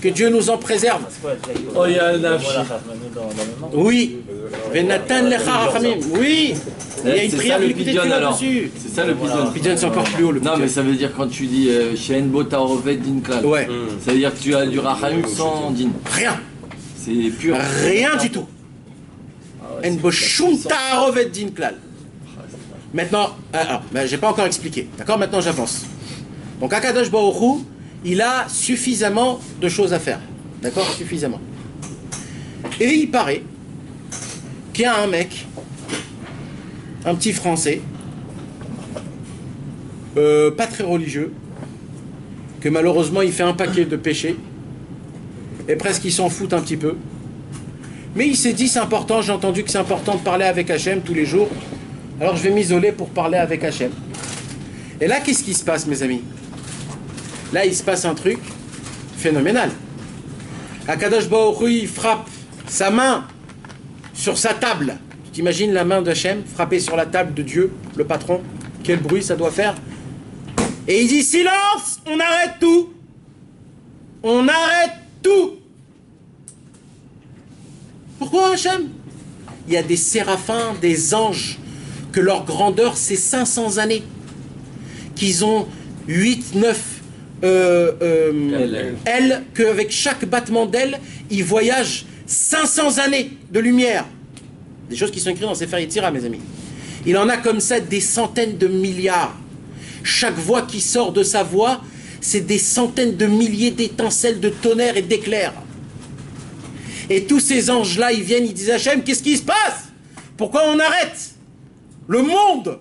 Que Dieu nous en préserve. Oh, il y a un oui. Venatan lecha rachamim. Oui. Il y a une prière dessus. C'est ça le pidyon. Le pidyon, c'est encore plus haut. Non, mais ça veut dire quand tu dis Shein bota rovet din klal. Ouais. Ça veut dire que tu as du rachamim sans din. Rien. C'est pur. Rien du tout. En boshum ta'arovet din klal. Maintenant, j'ai pas encore expliqué. D'accord? Maintenant, j'avance. Donc, Akadosh Baruch Hu, il a suffisamment de choses à faire. D'accord? Suffisamment. Et il paraît qu'il y a un mec, un petit Français, pas très religieux, que malheureusement il fait un paquet de péchés, et presque il s'en fout un petit peu. Mais il s'est dit, c'est important, j'ai entendu que c'est important de parler avec Hachem tous les jours, alors je vais m'isoler pour parler avec Hachem. Et là, qu'est-ce qui se passe, mes amis? Là, il se passe un truc phénoménal. Akadosh Baruch Hu, il frappe sa main sur sa table. Tu t'imagines la main d'Hachem frapper sur la table de Dieu, le patron? Quel bruit ça doit faire? Et il dit, silence, on arrête tout. On arrête tout. Pourquoi, Hachem? Il y a des séraphins, des anges, que leur grandeur, c'est 500 années. Qu'ils ont 8, 9 ailes, qu'avec chaque battement d'aile, ils voyagent 500 années de lumière. Des choses qui sont écrites dans Sefer Yetzira, mes amis. Il en a comme ça des centaines de milliards. Chaque voix qui sort de sa voix, c'est des centaines de milliers d'étincelles, de tonnerres et d'éclairs. Et tous ces anges-là, ils viennent, ils disent à Hachem, qu'est-ce qui se passe? Pourquoi on arrête? Le monde,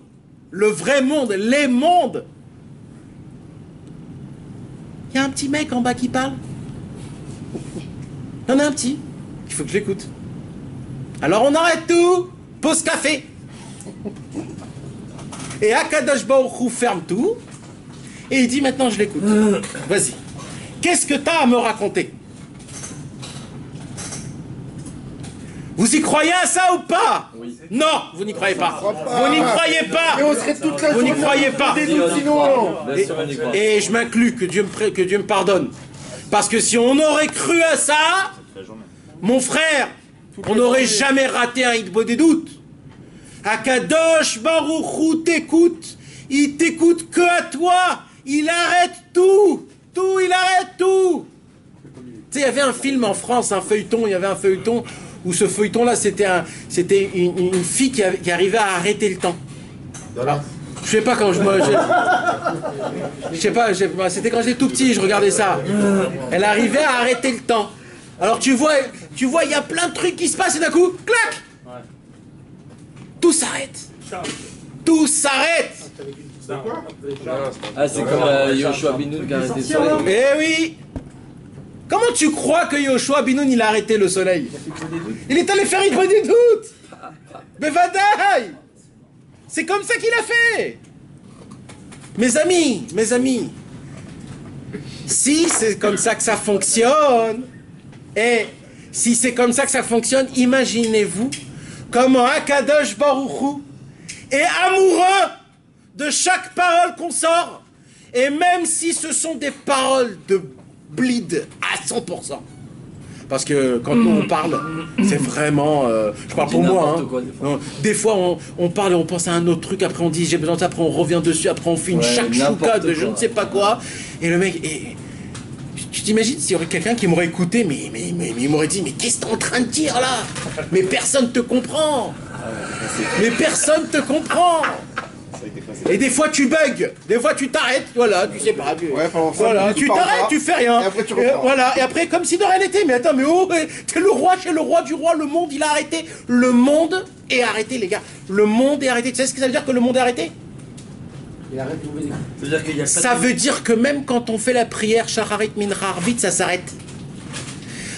le vrai monde, les mondes. Il y a un petit mec en bas qui parle. Il y en a un petit. Il faut que je l'écoute. Alors on arrête tout. Pause café. Et Akadosh Baruch Hu ferme tout. Et il dit maintenant je l'écoute. Vas-y. Qu'est-ce que tu as à me raconter? Vous y croyez à ça ou pas? Oui. Non, vous n'y croyez pas. Vous n'y croyez pas. Et on serait toute la vous n'y croyez pas. Et je m'inclus, que Dieu me pardonne. Parce que si on aurait cru à ça, mon frère, on n'aurait jamais raté un hitbo des doutes. Akadosh Baruch Hu t'écoute. Il t'écoute que à toi. Il arrête tout. Il arrête tout. Tu sais, il y avait un film en France, un feuilleton, il y avait un feuilleton où ce feuilleton-là, c'était une fille qui arrivait à arrêter le temps. Je sais pas quand je sais pas, c'était quand j'étais tout petit, je regardais ça. Elle arrivait à arrêter le temps. Alors tu vois, il y a plein de trucs qui se passent et d'un coup, clac, tout s'arrête. Tout s'arrête. Ah, c'est comme Yoshua Binoun qui a arrêté le soleil. Eh oui. Comment tu crois que Yoshua Binoun il a arrêté le soleil? Il est allé faire une bonne doute. Mais vadaï. C'est comme ça qu'il a fait. Mes amis, si c'est comme ça que ça fonctionne, et si c'est comme ça que ça fonctionne, imaginez-vous comment Akadosh Baruch Hu est amoureux de chaque parole qu'on sort, et même si ce sont des paroles de bleed à 100%. Parce que quand nous on parle, c'est vraiment... je parle pour moi. Hein. Des fois, on parle et on pense à un autre truc, après on dit j'ai besoin de ça, après on revient dessus, après on fait une shakshuka de je ne sais pas quoi. Et le mec... Tu t'imagines s'il y aurait quelqu'un qui m'aurait écouté, mais il m'aurait dit, mais qu'est-ce que t'es en train de dire là? Mais personne te comprend. Mais personne te comprend. Et des fois tu bugs, des fois tu t'arrêtes, voilà, tu sais pas. Voilà, tu t'arrêtes, tu fais rien. Et après tu reprends. Voilà, et après comme si de rien n'était. Mais attends, mais oh, t'es le roi, chez le roi du roi, le monde il a arrêté. Le monde est arrêté, les gars. Le monde est arrêté. Tu sais ce que ça veut dire que le monde est arrêté? Ça veut dire que même quand on fait la prière Shacharit Mincha Arvit, ça s'arrête.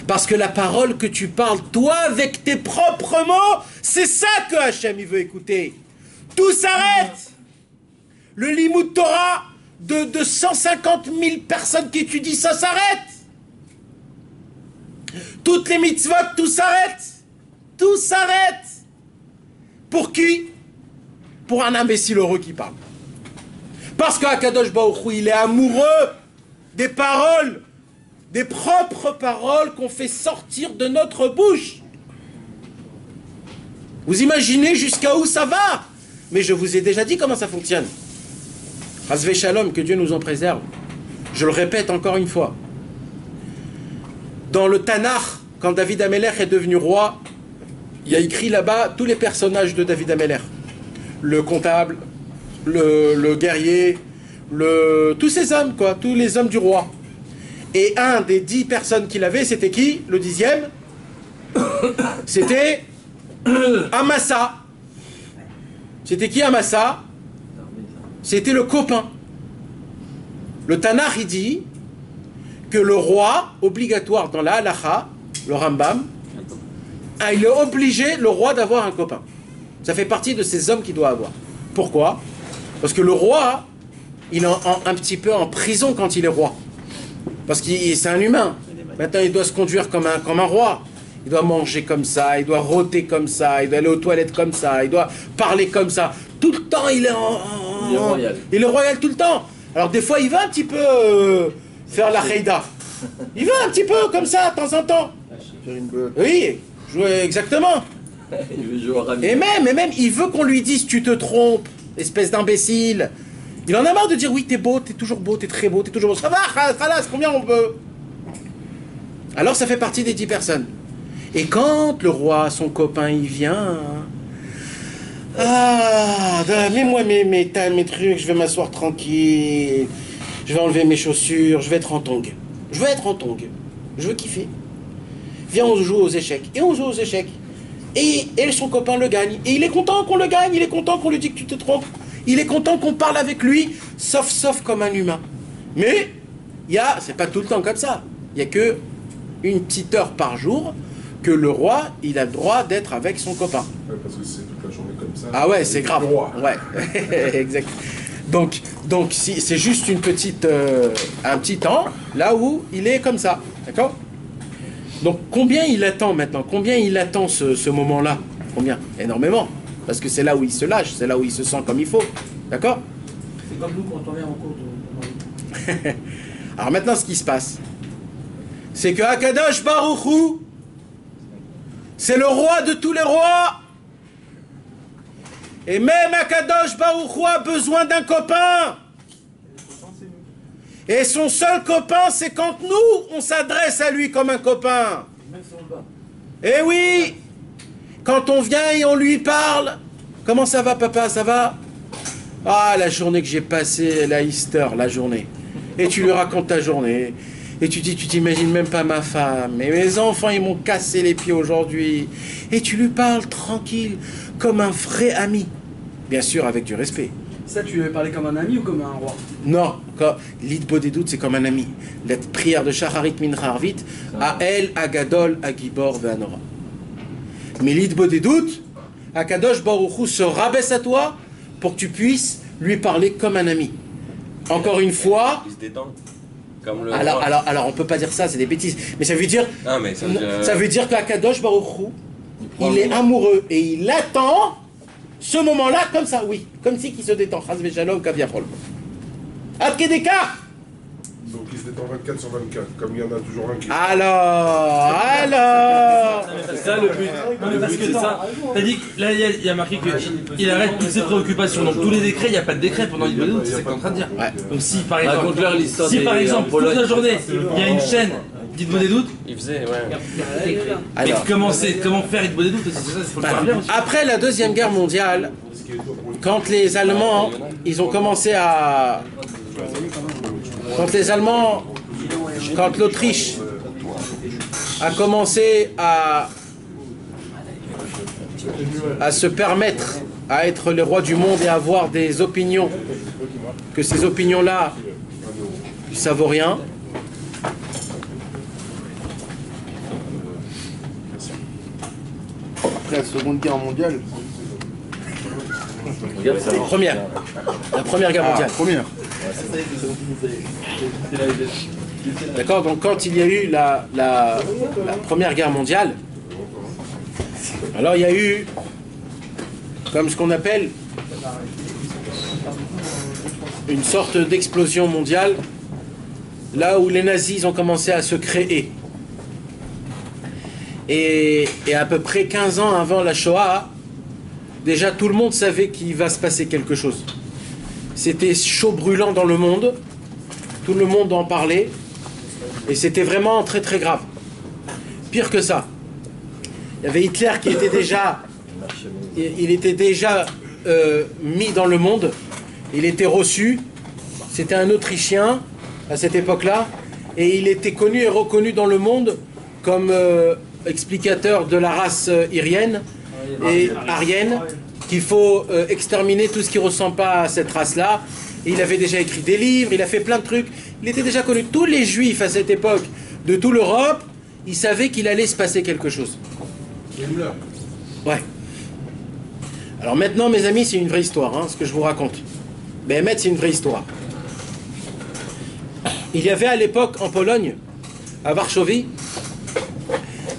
Parce que la parole que tu parles, toi, avec tes propres mots, c'est ça que Hachem il veut écouter. Tout s'arrête. Le Limoud Torah de 150 000 personnes qui étudient, ça s'arrête. Toutes les mitzvot, tout s'arrête. Tout s'arrête. Pour qui? Pour un imbécile heureux qui parle. Parce qu'Akadosh Baruch Hu, il est amoureux des paroles, des propres paroles qu'on fait sortir de notre bouche. Vous imaginez jusqu'à où ça va? Mais je vous ai déjà dit comment ça fonctionne. Hasvé Shalom, que Dieu nous en préserve. Je le répète encore une fois. Dans le Tanakh, quand David Amelech est devenu roi, il y a écrit là-bas tous les personnages de David Amelech. Le comptable, le guerrier, tous ces hommes, quoi, tous les hommes du roi. Et un des 10 personnes qu'il avait, c'était qui? Le 10e? C'était Amasa. C'était qui Amasa? C'était le copain. Le Tanakh, il dit que le roi, obligatoire dans la halacha, le Rambam, il est obligé, le roi, d'avoir un copain. Ça fait partie de ces hommes qu'il doit avoir. Pourquoi? Parce que le roi, il est un petit peu en prison quand il est roi. Parce que c'est un humain. Maintenant, il doit se conduire comme un roi. Il doit manger comme ça, il doit rôter comme ça, il doit aller aux toilettes comme ça, il doit parler comme ça. Tout le temps, il est royal. Il est royal tout le temps. Alors des fois, il va un petit peu faire la reida. Il va un petit peu comme ça, de temps en temps. Oui, jouer exactement. Et même, il veut qu'on lui dise, tu te trompes, espèce d'imbécile. Il en a marre de dire, oui, t'es beau, t'es toujours beau, t'es très beau, t'es toujours beau. Ça va, khalas, combien on veut? Alors ça fait partie des 10 personnes. Et quand le roi, son copain, il vient... Ah, mets-moi mes trucs, je vais m'asseoir tranquille. Je vais enlever mes chaussures, je vais être en tongue. Je veux être en tongue. Je veux kiffer. Viens, on joue aux échecs. Et on joue aux échecs. Et son copain le gagne. Et il est content qu'on le gagne, il est content qu'on lui dise que tu te trompes. Il est content qu'on parle avec lui, sauf comme un humain. Mais, c'est pas tout le temps comme ça. Il n'y a que une petite heure par jour que le roi, il a le droit d'être avec son copain. Ouais, parce que c'est toute la journée comme ça. Ah ouais, c'est grave. Ouais, exact. Donc c'est juste un petit temps, là où il est comme ça. D'accord? Donc combien il attend maintenant? Combien il attend ce moment-là? Combien? Énormément. Parce que c'est là où il se lâche, c'est là où il se sent comme il faut. D'accord? C'est comme nous quand on vient en cours de... Alors maintenant, ce qui se passe, c'est que Akadosh Baruch Hu, c'est le roi de tous les rois. Et même Akadosh Baruch Hu a besoin d'un copain. Et son seul copain, c'est quand nous, on s'adresse à lui comme un copain. Eh oui! Quand on vient et on lui parle, comment ça va papa, ça va? Ah, la journée que j'ai passée, la Easter, la journée. Et tu lui racontes ta journée. Et tu dis, tu t'imagines même pas ma femme. Et mes enfants, ils m'ont cassé les pieds aujourd'hui. Et tu lui parles tranquille, comme un vrai ami. Bien sûr, avec du respect. Ça, tu lui avais parlé comme un ami ou comme un roi? Non, l'Idbo des doutes, c'est comme un ami. La prière de Shacharit Mincha Arvit, à El, à Gadol, à Gibor, à Nora. Mais l'Idbo des doutes, Akadosh Baruch Hu se rabaisse à toi pour que tu puisses lui parler comme un ami. Encore une fois. Il se détend. Comme le alors on peut pas dire ça, c'est des bêtises. Mais ça veut dire. Ah, mais ça veut dire qu'Akadosh Baruch Hu, il est amoureux et il attend ce moment-là comme ça, oui, comme si qu'il se détend. Chas v'shalom kaviachol. Ad kedeka. Donc il se détend 24 sur 24, comme il y en a toujours un qui... Alors ça le but. Non, mais parce que c'est ça. T'as dit que là, il y a marqué qu'il arrête toutes ses préoccupations. Donc tous les décrets, il n'y a pas de décret pendant l'Eid Bodedout, c'est ce que t'es en train de dire. Donc si par exemple, toute la journée, il y a une chaîne d'Eid Bodedout, il faisait, ouais. Mais comment faire Eid Bodedout, c'est ça, il faut le faire bien aussi. Après la Deuxième Guerre mondiale, quand les Allemands, ils ont commencé à... Quand l'Autriche a commencé à se permettre à être le roi du monde et à avoir des opinions, que ces opinions-là, ça vaut rien. Après la Seconde Guerre mondiale. La Première Guerre mondiale. Première. D'accord, donc quand il y a eu la Première Guerre mondiale, alors il y a eu comme ce qu'on appelle une sorte d'explosion mondiale, là où les nazis ont commencé à se créer. Et à peu près 15 ans avant la Shoah, déjà tout le monde savait qu'il va se passer quelque chose. C'était chaud brûlant dans le monde, tout le monde en parlait, et c'était vraiment très très grave. Pire que ça, il y avait Hitler qui était déjà, mis dans le monde, il était reçu, c'était un Autrichien à cette époque-là, et il était connu et reconnu dans le monde comme explicateur de la race aryenne, qu'il faut exterminer tout ce qui ne ressemble pas à cette race-là. Et il avait déjà écrit des livres, il a fait plein de trucs. Il était déjà connu. Tous les juifs à cette époque de toute l'Europe, ils savaient qu'il allait se passer quelque chose. Ouais. Alors maintenant, mes amis, c'est une vraie histoire, hein, ce que je vous raconte. Béhémet, c'est une vraie histoire. Il y avait à l'époque, en Pologne, à Varsovie,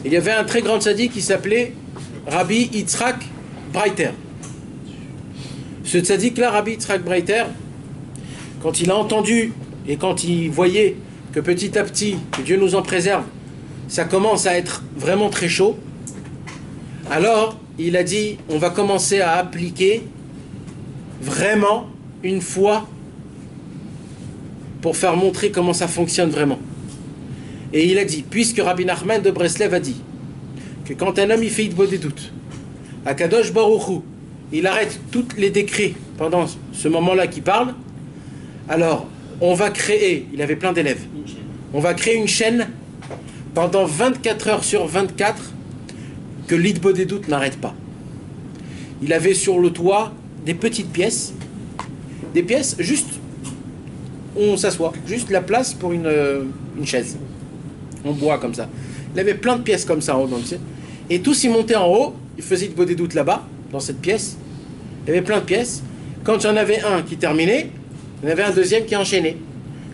il y avait un très grand tzaddik qui s'appelait Rabbi Yitzhak Breiter. Ce tzaddik-là, Rabbi Yitzhak Breiter, quand il a entendu et quand il voyait que petit à petit, que Dieu nous en préserve, ça commence à être vraiment très chaud, alors il a dit, on va commencer à appliquer vraiment une foi pour faire montrer comment ça fonctionne vraiment. Et il a dit, puisque Rabbi Nachman de Breslev a dit que quand un homme il fait Eid Bodedout, Akadosh Baruch Hu, il arrête tous les décrets pendant ce moment-là qu'il parle, alors on va créer, il avait plein d'élèves, on va créer une chaîne pendant 24 heures sur 24 que l'Eid Bodedout n'arrête pas. Il avait sur le toit des petites pièces, juste où on s'assoit, juste la place pour une chaise, en bois comme ça. Il avait plein de pièces comme ça en haut, et tous ils montaient en haut, ils faisaient Eid Bodedout là-bas, dans cette pièce. Il y avait plein de pièces. Quand il y en avait un qui terminait, il y en avait un deuxième qui enchaînait.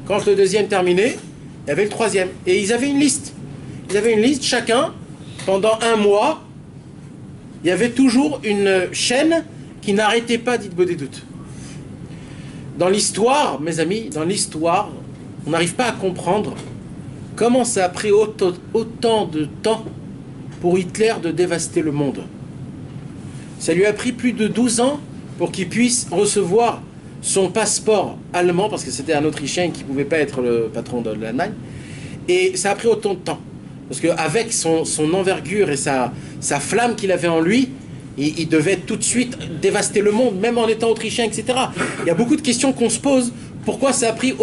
Quand le deuxième terminait, il y avait le troisième. Et ils avaient une liste. Ils avaient une liste, chacun, pendant un mois, il y avait toujours une chaîne qui n'arrêtait pas d'Eid Bodedout. Dans l'histoire, mes amis, dans l'histoire, on n'arrive pas à comprendre comment ça a pris autant de temps pour Hitler de dévaster le monde. Ça lui a pris plus de 12 ans pour qu'il puisse recevoir son passeport allemand, parce que c'était un Autrichien qui ne pouvait pas être le patron de l'Allemagne. Et ça a pris autant de temps. Parce qu'avec son envergure et sa flamme qu'il avait en lui, il devait tout de suite dévaster le monde, même en étant Autrichien, etc. Il y a beaucoup de questions qu'on se pose. Pourquoi ça a pris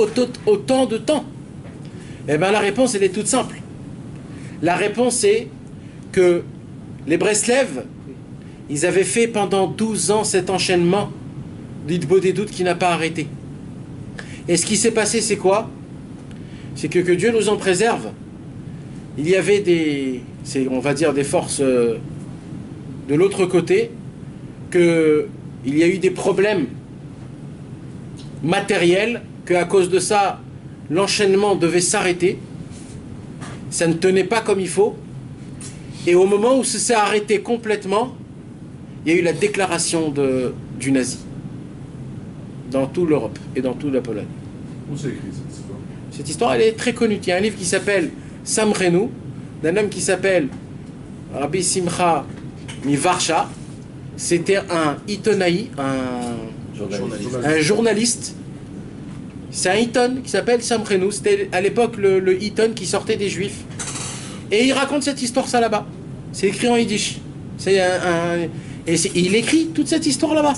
autant de temps? Eh bien, la réponse, elle est toute simple. La réponse est que les Breslev, ils avaient fait pendant 12 ans cet enchaînement d'Eid Bodedout qui n'a pas arrêté. Et ce qui s'est passé, c'est quoi? C'est que Dieu nous en préserve. Il y avait on va dire des forces de l'autre côté, qu'il y a eu des problèmes matériels, qu'à cause de ça, l'enchaînement devait s'arrêter. Ça ne tenait pas comme il faut. Et au moment où ça s'est arrêté complètement, il y a eu la déclaration du nazi dans toute l'Europe et dans toute la Pologne. Où c'est écrit cette histoire? Cette histoire, elle est très connue. Il y a un livre qui s'appelle Samrenu, d'un homme qui s'appelle Rabbi Simcha Mivarsha, c'était un itonaï, un journaliste. C'est un iton qui s'appelle Samchenou. C'était à l'époque le iton qui sortait des Juifs. Et il raconte cette histoire ça là-bas. C'est écrit en yiddish. Il écrit toute cette histoire là-bas.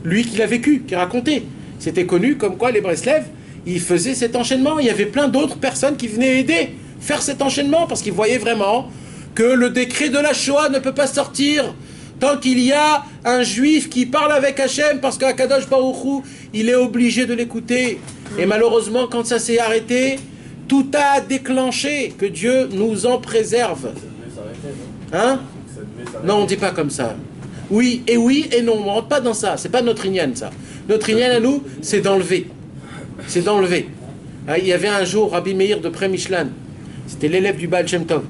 Lui qui l'a vécu, qui a raconté. C'était connu comme quoi les Breslev, ils faisaient cet enchaînement. Il y avait plein d'autres personnes qui venaient aider faire cet enchaînement parce qu'ils voyaient vraiment que le décret de la Shoah ne peut pas sortir tant qu'il y a un juif qui parle avec Hachem parce qu'Akadosh Baruch Hu, il est obligé de l'écouter. Et malheureusement, quand ça s'est arrêté, tout a déclenché. Que Dieu nous en préserve. Hein? Non, on ne dit pas comme ça. Oui et non, on ne rentre pas dans ça. C'est pas notre inyan, ça. Notre inyan à nous, c'est d'enlever. C'est d'enlever. Il y avait un jour Rabbi Meir de Pré-Mishlan. C'était l'élève du Baal Shem Tov.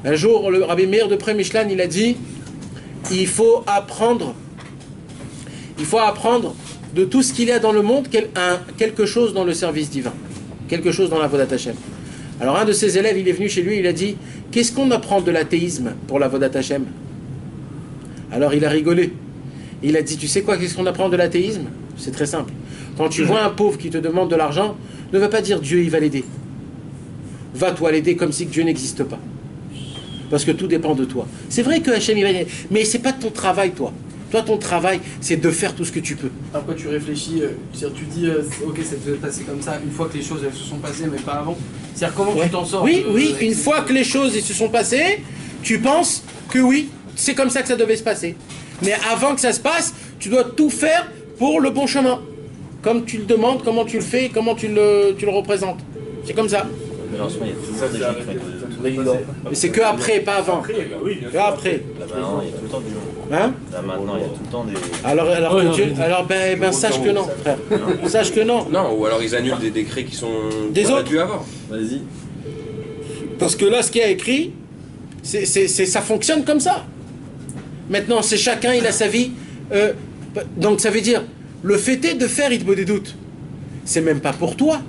Un jour, le Rabbi Meir de Pré-Mishlan, il a dit, il faut apprendre de tout ce qu'il y a dans le monde, quelque chose dans le service divin. Quelque chose dans la Vodat Hashem. Alors un de ses élèves, il est venu chez lui, il a dit, qu'est-ce qu'on apprend de l'athéisme pour la Vodat Hashem? Alors il a rigolé. Il a dit, tu sais quoi, qu'est-ce qu'on apprend de l'athéisme? C'est très simple. Quand tu vois un pauvre qui te demande de l'argent, ne va pas dire Dieu, il va l'aider. Va toi l'aider comme si Dieu n'existe pas. Parce que tout dépend de toi. C'est vrai que Hachem, il va l'aider, mais c'est pas ton travail, toi. Toi, ton travail, c'est de faire tout ce que tu peux. Alors quand tu réfléchis, tu dis, ok, ça devait passer comme ça, une fois que les choses elles se sont passées, mais pas avant. C'est-à-dire comment tu t'en sors? Oui, une fois que les choses elles se sont passées, tu penses que oui, c'est comme ça que ça devait se passer. Mais avant que ça se passe, tu dois tout faire pour le bon chemin. Comme tu le demandes, comment tu le fais, comment tu le représentes. C'est comme ça. Mais c'est que après, pas avant. Que après. Là maintenant, il y a tout le temps du monde. Hein? Là maintenant, il y a tout le temps des. Alors sache que non, frère. Sache que non. Non, ou alors ils annulent des décrets qui sont des autres dû avoir. Vas-y. Parce que là, ce qui a écrit, ça fonctionne comme ça. Maintenant, c'est chacun, il a sa vie. Donc ça veut dire, le fait est de faire Hitbo des doutes. C'est même pas pour toi.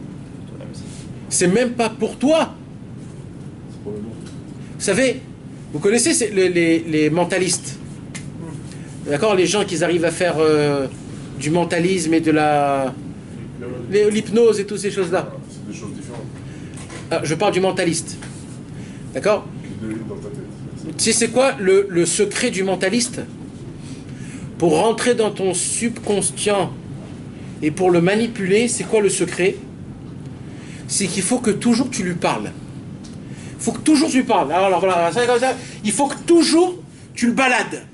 C'est même pas pour toi. Vous savez, vous connaissez les mentalistes. D'accord? Les gens qui arrivent à faire du mentalisme et de l'hypnose et toutes ces choses-là. C'est des choses différentes. Je parle du mentaliste. D'accord? Tu sais c'est quoi le secret du mentaliste? Pour rentrer dans ton subconscient et pour le manipuler, c'est quoi le secret? C'est qu'il faut que toujours tu lui parles. Il faut que toujours tu lui parles. Alors voilà, il faut que toujours tu le balades.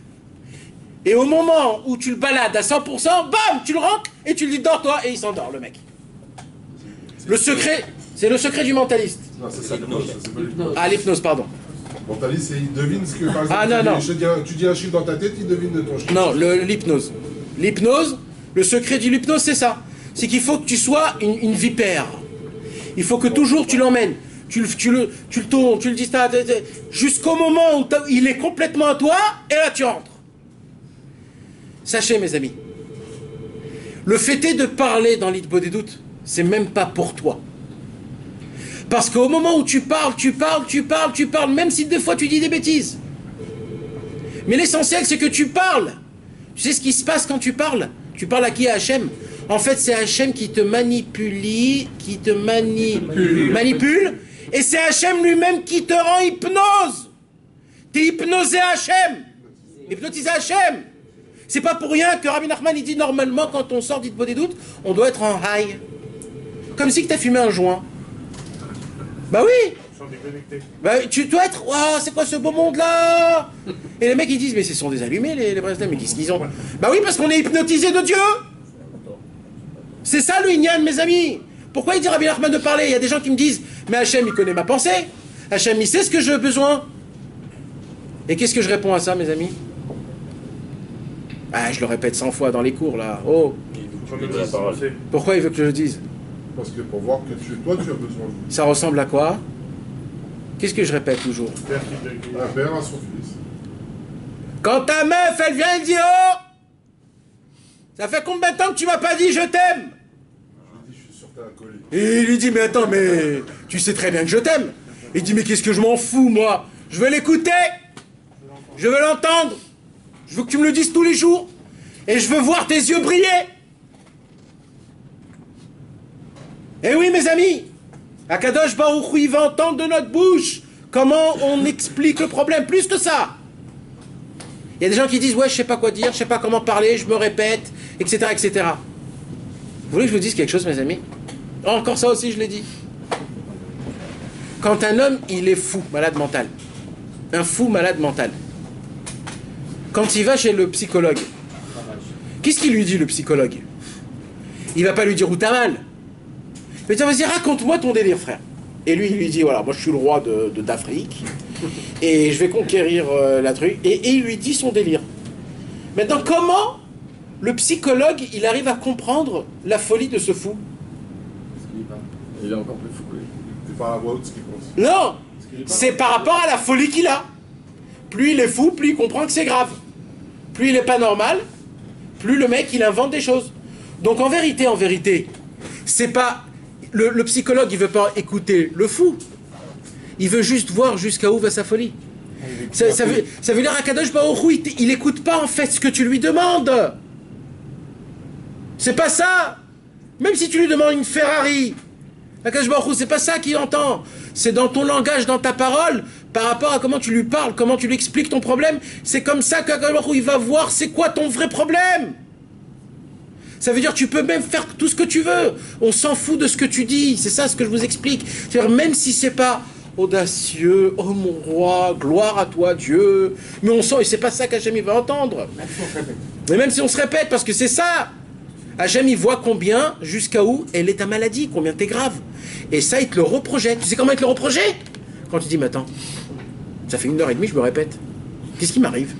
Et au moment où tu le balades à 100%, bam, tu le rentres et tu lui dis dors-toi et il s'endort, le mec. Le secret, c'est le secret du mentaliste. Non, c'est l'hypnose. Ah, l'hypnose, pardon. Mentaliste, il devine ce que, par exemple, tu dis un chiffre dans ta tête, il devine de ton chiffre. Non, l'hypnose. L'hypnose, le secret de l'hypnose, c'est ça. C'est qu'il faut que tu sois une vipère. Il faut que toujours tu l'emmènes. Tu le tournes, tu le dis jusqu'au moment où il est complètement à toi, et là tu rentres. Sachez, mes amis, le fait est de parler dans l'Hitbo des doutes, c'est même pas pour toi. Parce qu'au moment où tu parles, même si des fois tu dis des bêtises. Mais l'essentiel, c'est que tu parles. Tu sais ce qui se passe quand tu parles? Tu parles à qui? À Hachem. En fait, c'est Hachem qui te manipule, et c'est Hachem lui-même qui te rend hypnose. T'es hypnosé à Hachem. Hypnotisé à Hachem. C'est pas pour rien que Rabbi Nachman il dit normalement quand on sort d'Hitbo des doutes, on doit être en high. Comme si que t'as fumé un joint. Bah oui. Bah, tu dois être, oh, c'est quoi ce beau monde-là? Et les mecs ils disent, mais ce sont des allumés les Breslins, mais qu'est-ce qu'ils ont? Bah oui, parce qu'on est hypnotisé de Dieu. C'est ça le Inyan, mes amis. Pourquoi il dit Rabbi Nachman de parler? Il y a des gens qui me disent, mais Hachem il connaît ma pensée. Hachem il sait ce que j'ai besoin. Et qu'est-ce que je réponds à ça, mes amis? Ah, je le répète 100 fois dans les cours là. Oh. Pourquoi il veut que je le dise? Parce que pour voir que toi tu as besoin. Ça ressemble à quoi? Qu'est-ce que je répète toujours? Un père à son fils. Quand ta meuf elle vient et dit oh, ça fait combien de temps que tu m'as pas dit je t'aime? Je suis sûr que t'es un colis. Et il lui dit mais attends, mais tu sais très bien que je t'aime. Il dit mais qu'est-ce que je m'en fous moi? Je veux l'écouter. Je veux l'entendre. Je veux que tu me le dises tous les jours. Et je veux voir tes yeux briller. Eh oui, mes amis, Akadosh Baruch Hu, il va entendre de notre bouche comment on explique le problème. Plus que ça. Il y a des gens qui disent, ouais, je sais pas quoi dire, je sais pas comment parler, je me répète, etc., etc. Vous voulez que je vous dise quelque chose, mes amis? Oh, encore ça aussi, je l'ai dit. Quand un homme, il est fou, malade mental, un fou malade mental, quand il va chez le psychologue, qu'est-ce qu'il lui dit, le psychologue? Il va pas lui dire où t'as mal. Mais tu vas dire, raconte-moi ton délire, frère. Et lui, il lui dit, voilà, moi je suis le roi d'Afrique, et je vais conquérir la truc. Et il lui dit son délire. Maintenant, comment le psychologue, il arrive à comprendre la folie de ce fou? Il est encore plus fou que lui. C'est par la voix haute ce qu'il pense. Non, c'est par rapport à la folie qu'il a. Plus il est fou, plus il comprend que c'est grave. Plus il n'est pas normal, plus le mec, il invente des choses. Donc en vérité, c'est pas... Le psychologue, il veut pas écouter le fou. Il veut juste voir jusqu'à où va sa folie. Ça veut dire Akadosh Baruch Hu, il écoute pas en fait ce que tu lui demandes. C'est pas ça. Même si tu lui demandes une Ferrari, Akadosh Baruch Hu, c'est pas ça qu'il entend. C'est dans ton langage, dans ta parole, par rapport à comment tu lui parles, comment tu lui expliques ton problème. C'est comme ça qu'Akadosh Baruch Hu, il va voir c'est quoi ton vrai problème. Ça veut dire que tu peux même faire tout ce que tu veux. On s'en fout de ce que tu dis. C'est ça ce que je vous explique. C'est-à-dire même si c'est pas audacieux, oh mon roi, gloire à toi Dieu, mais on sent, et c'est pas ça qu'Hachem il va entendre. Mais même si on se répète, parce que c'est ça. Hachem il voit combien, jusqu'à où elle est ta maladie, combien t'es grave. Et ça il te le reprojette. Tu sais comment il te le reprojette? Quand tu dis, mais attends, ça fait 1h30, je me répète. Qu'est-ce qui m'arrive?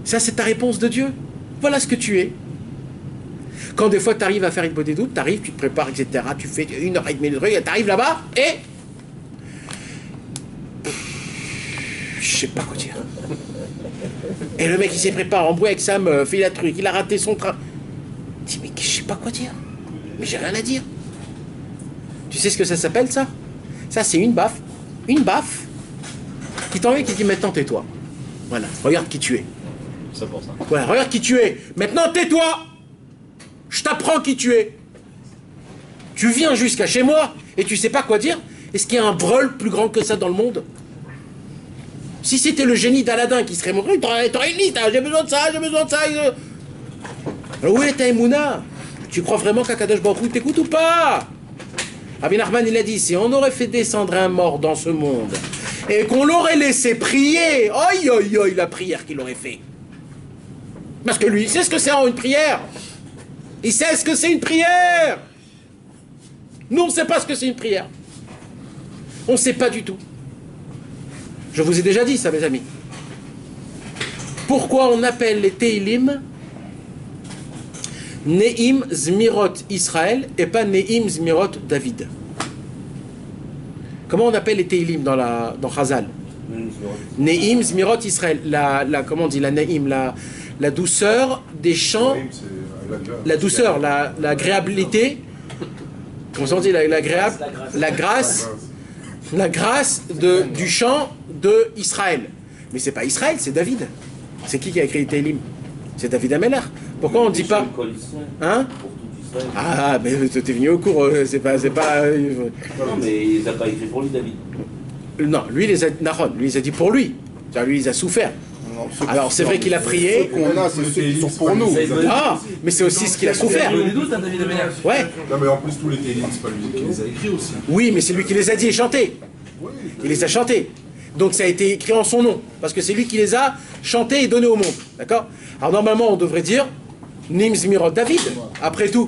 Ça c'est ta réponse de Dieu. Voilà ce que tu es. Quand des fois tu arrives à faire une bonne doute, tu arrives, tu te prépares, etc. Tu fais 1h30 de truc, et tu arrives là-bas, et... je sais pas quoi dire. Et le mec il s'est préparé en bois avec sa meuf, il a truc, il a raté son train. Il dit, mais je sais pas quoi dire. Mais j'ai rien à dire. Tu sais ce que ça s'appelle ça? Ça c'est une baffe. Une baffe qui t'envoie, qui dit maintenant tais-toi. Voilà, regarde qui tu es. C'est pour ça. Voilà, regarde qui tu es. Maintenant tais-toi. Je t'apprends qui tu es. Tu viens jusqu'à chez moi et tu sais pas quoi dire. Est-ce qu'il y a un brol plus grand que ça dans le monde? Si c'était le génie d'Aladin qui serait montré, t'aurais une liste, j'ai besoin de ça, j'ai besoin de ça. Alors où est ta Emouna? Tu crois vraiment qu'Akadosh Baruch Hu t'écoute ou pas? Rabbi Nachman il a dit, si on aurait fait descendre un mort dans ce monde et qu'on l'aurait laissé prier, oi oi oi la prière qu'il aurait fait. Parce que lui, il sait ce que c'est une prière. Il sait ce que c'est une prière. Nous, on ne sait pas ce que c'est une prière. On ne sait pas du tout. Je vous ai déjà dit ça, mes amis. Pourquoi on appelle les Teilim Neim Zmirot Israël et pas Neim Zmirot David? Comment on appelle les Teilim dans Chazal? Neim Zmirot Israël. Comment on dit la Neim, la douceur des chants. La douceur, l'agréabilité, comment on dit, la grâce du chant de Israël. Mais c'est pas Israël, c'est David. C'est qui a écrit Teilim? C'est David Ameller. Pourquoi on ne dit pas? Hein? Ah, mais t'es venu au cours, c'est pas. Non, mais il les a pas écrit pour lui, David. Non, lui, lui, il les a dit pour lui. Lui, il a souffert. Alors c'est vrai qu'il a prié. Ceux qu'on a, c'est ceux qui sont pour nous. Ah, mais c'est aussi ce qu'il a souffert. Ouais. Non mais en plus tous les Teilim, c'est pas lui qui les a écrits aussi. Oui, mais c'est lui qui les a dit et chantés. Il les a chantés. Donc ça a été écrit en son nom, parce que c'est lui qui les a chantés et donnés au monde. D'accord? Alors normalement on devrait dire Nim Zmirot David, après tout.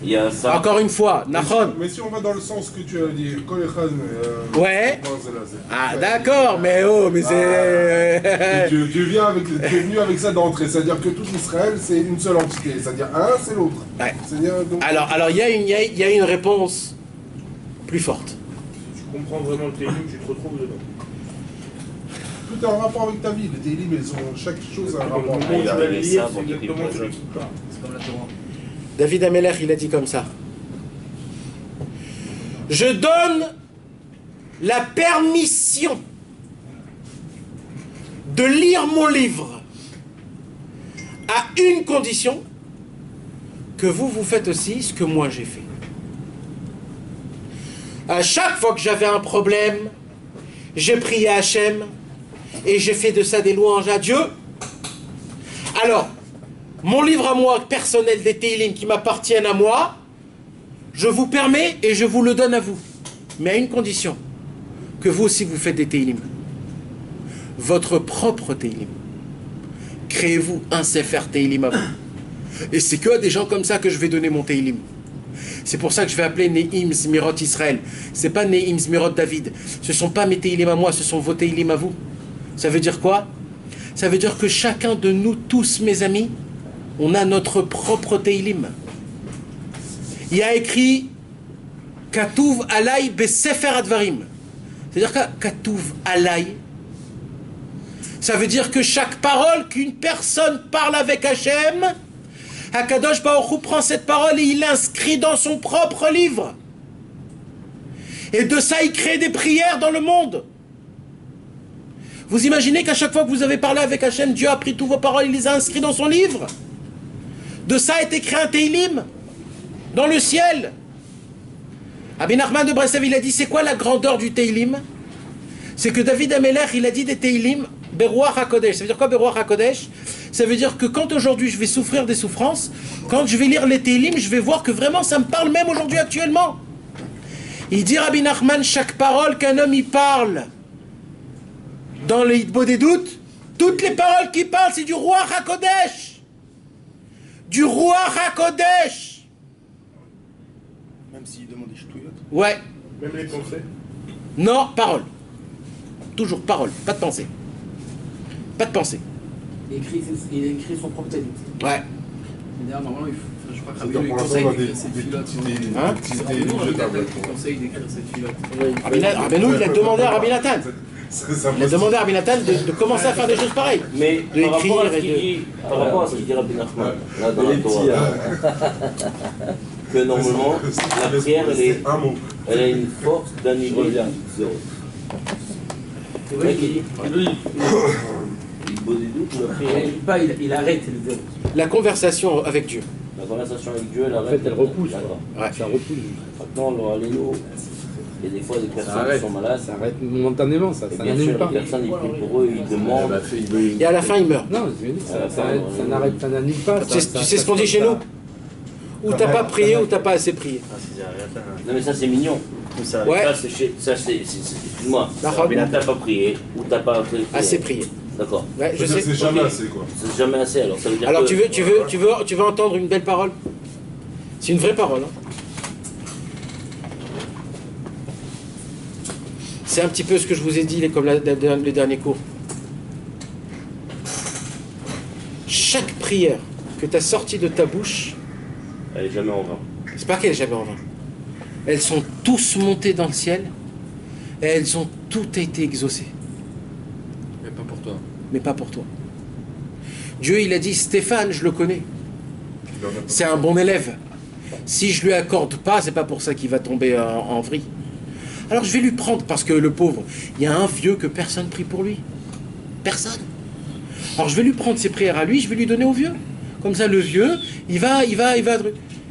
Il y a ça. Encore une fois, Nachon. Mais si on va dans le sens que tu as dit, ouais. Ah d'accord, mais oh, mais c'est. Tu es venu avec ça d'entrée, c'est-à-dire que tout Israël c'est une seule entité, c'est-à-dire un c'est l'autre. Ouais. Alors il y a une réponse plus forte. Si tu comprends vraiment le Teilim, tu te retrouves dedans. Tout est en rapport avec ta vie, les Teilim, ils ont chaque chose a un rapport. David Ameller, il a dit comme ça. Je donne la permission de lire mon livre à une condition, que vous faites aussi ce que moi j'ai fait. À chaque fois que j'avais un problème, j'ai prié à Hachem et j'ai fait de ça des louanges à Dieu. Alors, mon livre à moi, personnel des Teilim qui m'appartiennent à moi, je vous permets et je vous le donne à vous. Mais à une condition, que vous aussi vous faites des Teilim. Votre propre Teilim. Créez-vous un Sefer Teilim à vous. Et c'est que à des gens comme ça que je vais donner mon Teilim. C'est pour ça que je vais appeler Ne'im Zmirot Israël. C'est pas Ne'im Zmirot David. Ce sont pas mes Teilim à moi, ce sont vos Teilim à vous. Ça veut dire quoi? Ça veut dire que chacun de nous tous, mes amis, on a notre propre Teilim. Il y a écrit Katuv Alay Besefer Advarim. C'est-à-dire que Katuv Alay, ça veut dire que chaque parole qu'une personne parle avec Hachem, Hakadosh Baruch Hu prend cette parole et il l'inscrit dans son propre livre. Et de ça, il crée des prières dans le monde. Vous imaginez qu'à chaque fois que vous avez parlé avec Hachem, Dieu a pris toutes vos paroles, il les a inscrits dans son livre. De ça est écrit un Teilim dans le ciel. Rabbi Nachman de Breslev, il a dit, c'est quoi la grandeur du Teilim? C'est que David Amelech, il a dit des Teilim, Beruach HaKodesh. Ça veut dire quoi Beruach HaKodesh? Ça veut dire que quand aujourd'hui je vais souffrir des souffrances, quand je vais lire les Teilim, je vais voir que vraiment ça me parle même aujourd'hui actuellement. Il dit Rabbi Nachman, chaque parole qu'un homme y parle, dans les Hitbo des doutes, toutes les paroles qu'il parle, c'est du Ruach HaKodesh. Du Ruach HaKodesh. Même s'il demande des ch'touillottes. Ouais. Même les pensées. Non, parole. Toujours parole, pas de pensée. Pas de pensée. Il a écrit son propre texte. Ouais. D'ailleurs, normalement, je crois que C'est-à-dire Rabbi pour lui conseille l'instant, on a d'écrire cette filote. Hein Il conseille d'écrire cette filote. Rabbeinu, il a demandé à Rabbi Nathan. Il a demandé à Rabbi Nathan de commencer à faire des choses pareilles. Mais De par rapport à ce écrire et qu'il dit, par rapport à ce qu'il dit Rabbi Nachman, là dans la Torah, que normalement, la prière, elle a une force d'annuler zéro. C'est vrai qu'il dit. Il pose des doutes, la prière. Il arrête le zéro. La conversation avec Dieu. La conversation avec Dieu, elle arrête. En fait, elle repousse. Ouais. Ça repousse. Maintenant, le Allélo, il y a des fois des personnes qui sont malades. Ça arrête momentanément, ça Bien n'annule sûr, pas. les personnes, ils prient pour eux, ils demandent. Et à la fin, il meurt. Non, je veux dire, ça n'arrête, ça n'annule pas. Tu sais ce qu'on dit chez nous? Ou t'as pas prié ou t'as pas assez prié. Non mais ça c'est mignon. Ouais. Ça c'est excuse-moi. T'as pas prié ou t'as pas assez prié. D'accord. Ouais, je sais. C'est jamais assez quoi. C'est jamais assez alors ça veut dire. Alors que... tu veux entendre une belle parole? C'est une vraie parole. Hein. C'est un petit peu ce que je vous ai dit comme le dernier cours. Chaque prière que tu as sortie de ta bouche, elle n'est jamais en vain. C'est pas qu'elle est jamais en vain. Elles sont tous montées dans le ciel et elles ont toutes été exaucées. Mais pas pour toi. Mais pas pour toi. Dieu, il a dit, Stéphane, je le connais. C'est un bon élève. Si je lui accorde pas, c'est pas pour ça qu'il va tomber en vrille. Alors je vais lui prendre, parce que le pauvre, il y a un vieux que personne prie pour lui. Personne. Alors je vais lui prendre ses prières à lui, je vais lui donner au vieux. Comme ça, le vieux, il va.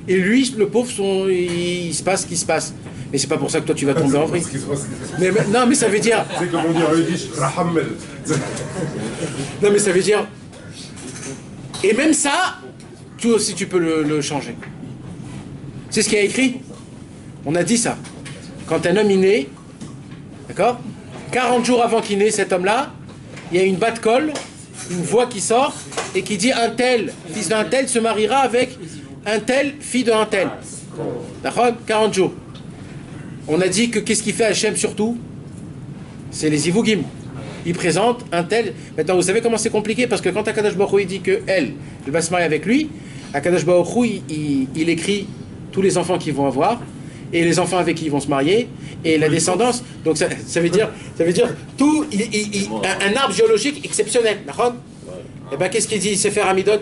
Et lui, le pauvre, il se passe ce qui se passe. Mais c'est pas pour ça que toi tu vas tomber en vrille. Non, mais ça veut dire. C'est comme on dit en yiddish, rahammel. Non, mais ça veut dire. Et même ça, toi aussi tu peux le changer. C'est ce qu'il y a écrit. On a dit ça. Quand un homme est né, d'accord, 40 jours avant qu'il naît, cet homme-là, il y a une batte colle, une voix qui sort et qui dit un tel, fils d'un tel, se mariera avec un tel, fille d'un tel. D'accord, 40 jours. On a dit que qu'est-ce qu'il fait Hachem surtout? C'est les Ivugim. Il présente un tel. Maintenant, vous savez comment c'est compliqué? Parce que quand Akadosh Baruch Hu il dit qu'elle va se marier avec lui, Akadosh Baruch Hu il écrit tous les enfants qu'ils vont avoir, et les enfants avec qui ils vont se marier, et la descendance. Donc ça veut dire tout, un arbre géologique exceptionnel. Et bien qu'est-ce qu'il dit, Sefer Amidot?